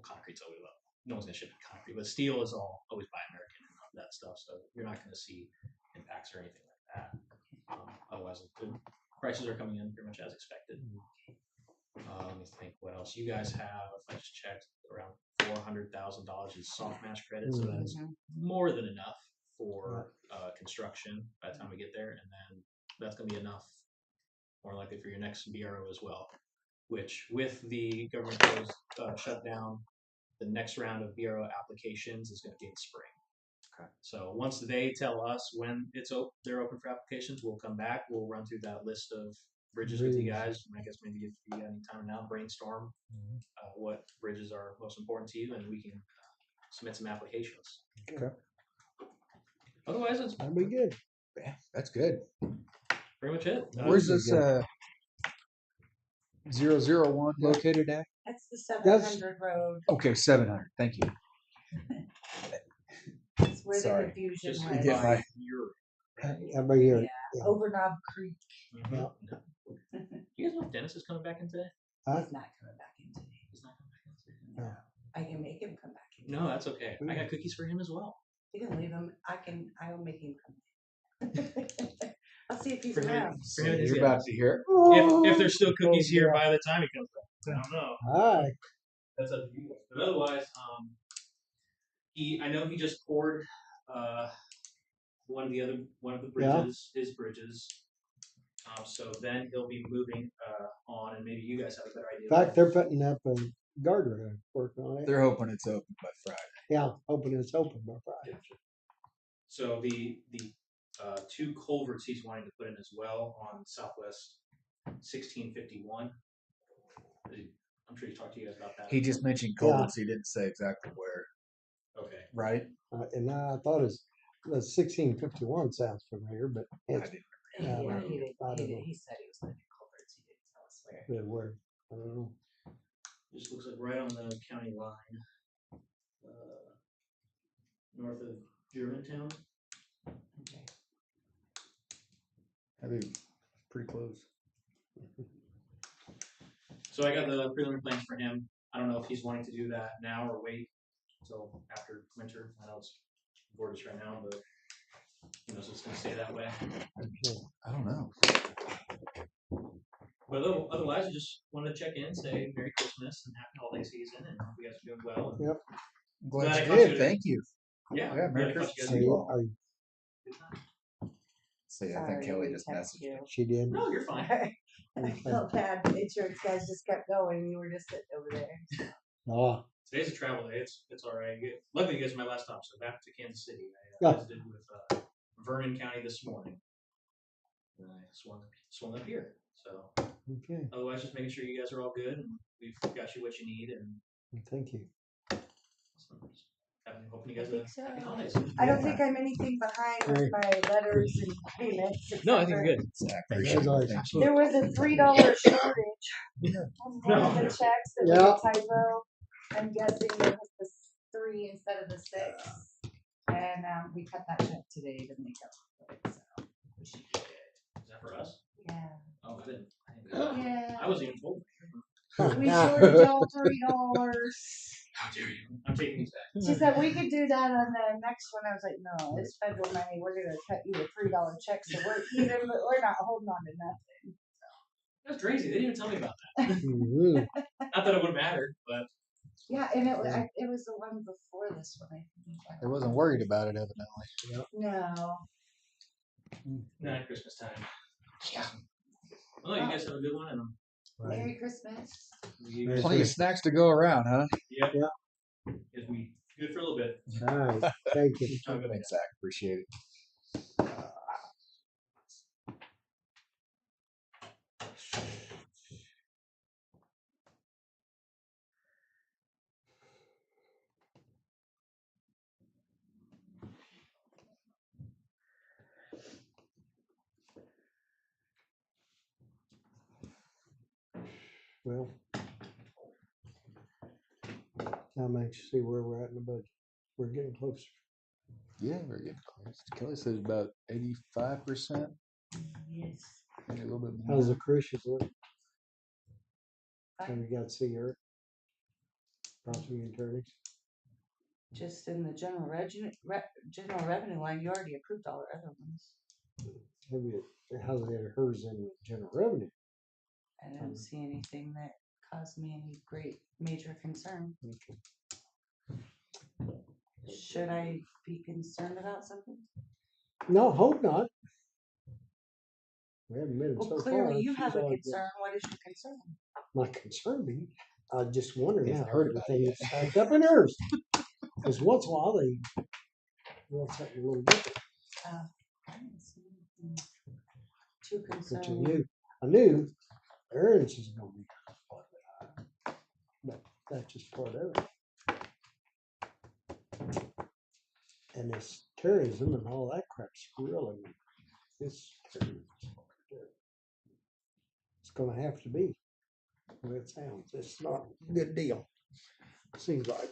concrete's always up. No one's gonna ship concrete, but steel is always buy American and all that stuff. So you're not gonna see impacts or anything like that. Otherwise, the prices are coming in pretty much as expected. Let me think what else. You guys have, I just checked, around $400,000 in soft match credit, so that is more than enough for construction by the time we get there, and then that's going to be enough, more likely, for your next BRO as well. Which, with the government closed shutdown, the next round of BRO applications is going to be in spring. Okay. So once they tell us when they're open for applications, we'll come back. We'll run through that list of bridges with you guys. And I guess maybe if you got any time now, brainstorm what bridges are most important to you, and we can submit some applications. Okay. Otherwise, it's That'd be good. Yeah, that's good. pretty much it. Where's this 001 located at? That's the 700 road. Okay, 700. Thank you. That's where the Sorry. confusion Just was. get my- Every year. Yeah, over Knob Creek. Yeah. You guys know if Dennis is coming back in today? Huh? He's not coming back in today. He's not coming back in today. No. I can make him come back in. No, that's okay. I got cookies for him as well. You can leave him. I'll make him come. I'll see if he's For him- around. for him, You're about to hear. If there's still cookies here by the time he comes back, I don't know. Hi. That's up to you. But otherwise, I know he just poured one of the bridges, his bridges. So then he'll be moving on, and maybe you guys have a better idea. In fact, they're putting up a guardrail, working on it. They're hoping it's open by Friday. Yeah, hoping it's open by Friday. So the two culverts he's wanting to put in as well on Southwest 1651. I'm sure he talked to you guys about that. He just mentioned culverts. He didn't say exactly where. Okay. Right? And I thought the 1651 sounds familiar, but it's, He I didn't. don't know. He said he was looking at culverts. He didn't tell us where. where, I don't know. Just looks like right on the county line, north of Germantown. Okay. That'd be pretty close. So I got the preliminary plans for him. I don't know if he's wanting to do that now or wait until after winter. I know it's gorgeous right now, but he knows it's going to stay that way. I don't know. But otherwise, I just wanted to check in, say Merry Christmas and Happy Holiday Season, and hope you guys are doing well. And Yep. Glad I you caught did. you. Thank you. Yeah. Yeah, Merry glad I caught Christmas you to guys. you all. Are, See, I Sorry, think Kelly we just texted messaged you. me. she did. No, you're fine. I felt bad. The insurance guys just kept going. You were just sitting over there. Oh, Today's a travel day. It's all right. Luckily, you guys are my last stop, so back to Kansas City. I Yeah. visited with Vernon County this morning. And I swung up here. So okay. otherwise, just making sure you guys are all good, and we've got you what you need, and Thank you. hoping you guys think have happy so. holidays. I don't think I'm anything behind with my letters and payments. No, I think you're except good. for- There was a $3 shortage on one of the checks that was a typo. I'm guessing it was the 3 instead of the 6. And we cut that check today to make up for it. So we should be good. Is that for us? Yeah. Oh, I didn't. Yeah. I wasn't even told. We shorted y'all $3. How dare you? I'm taking these back. She said we could do that on the next one. I was like, no, it's federal money. We're gonna cut you a $3 check, so we're even, but we're not holding on to nothing. That's crazy. They didn't even tell me about that. Mhm. Not that it would matter, but Yeah, and it was the one before this one. I think. I They don't wasn't know. worried about it evidently. No. not at Christmas time. Yeah. Well, you guys have a good one, and Merry Christmas. Plenty of snacks to go around, huh? Yep. Yeah. It'll be good for a little bit. All right. Thank you. Thanks, Zach. Appreciate it. Well, I'm anxious to see where we're at in the budget. We're getting closer. Yeah, we're getting close. Kelly said about 85%. Yes. Maybe a little bit more. How's the Christians look? Have you got to see her? Prosecuting attorneys? Just in the general revenue line, you already approved all the other ones. Have you, how's it hers in the general revenue? I didn't see anything that caused me any great major concern. Okay. Should I be concerned about something? No, hope not. We haven't been Well, so far. clearly you She's have a always been- concern. What is your concern? My concern being, I just wonder He's now not how heard about everything it is stacked up in hers. Because once in a while they want something a little different. I didn't see anything too Which concerning. I knew Aaron's is gonna be part of it. But that's just part of it. And this terrorism and all that crap's really this it's gonna have to be the way it sounds. It's not a good deal. Seems like.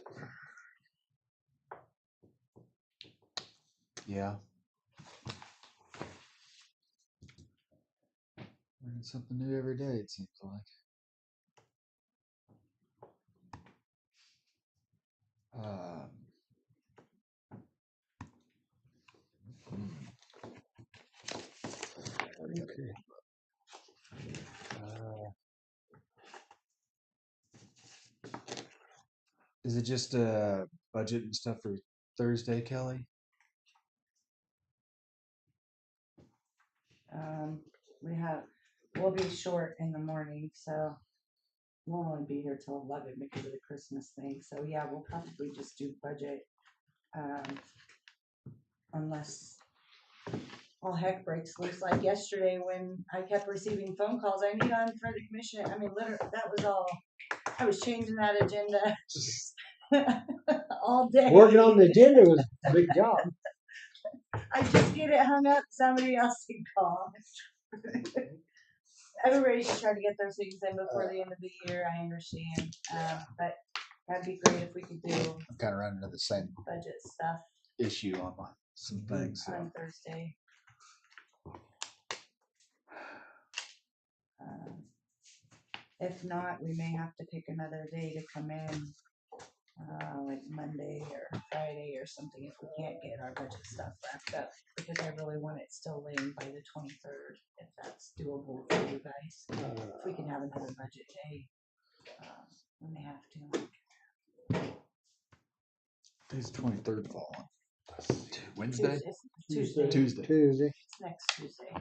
Yeah. Learning something new every day, it seems like. Okay. Is it just budget and stuff for Thursday, Kelly? We'll be short in the morning, so we'll only be here till 11 because of the Christmas thing. So yeah, we'll probably just do budget, unless all heck breaks loose like yesterday when I kept receiving phone calls. I need on for the commission. I mean, literally, that was all. I was changing that agenda all day. Working on the agenda was a big job. I just get it hung up. Somebody else can call. Everybody's just trying to get their things in before the end of the year. I understand, but that'd be great if we could do I'm kind of running into the same budget stuff issue on some things. So. on Thursday. If not, we may have to pick another day to come in, like Monday or Friday or something if we can't get our budget stuff wrapped up. Because I really want it still laying by the 23rd, if that's doable for you guys. If we can have another budget day, we may have to. Today's 23rd fall on Wednesday? Tuesday. Tuesday. It's next Tuesday.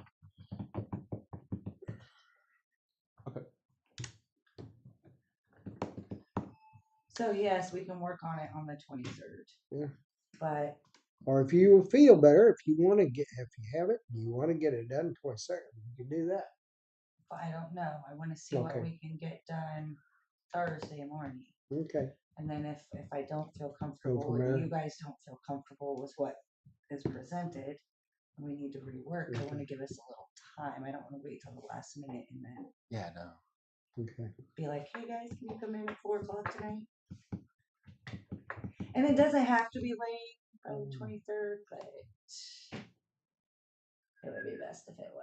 Okay. So yes, we can work on it on the 23rd. Yeah. But Or if you feel better, if you have it, you want to get it done 22nd, you can do that. I don't know. I want to see what we can get done Thursday morning. Okay. And then if I don't feel comfortable, or you guys don't feel comfortable with what is presented, we need to rework. I want to give us a little time. I don't want to wait till the last minute and then Yeah, no. Okay. be like, hey guys, can you come in at 4 o'clock tonight? And it doesn't have to be late by the 23rd, but it would be best if it was.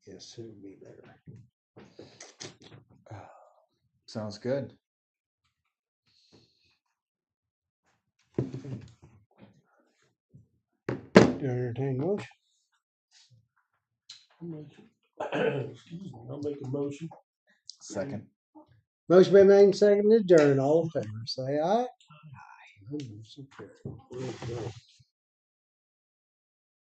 Yes, it would be better. Sounds good. To entertain motion. Excuse me, I'll make a motion. Second. Motion been made and seconded, adjourn. All in favor, say aye. Aye.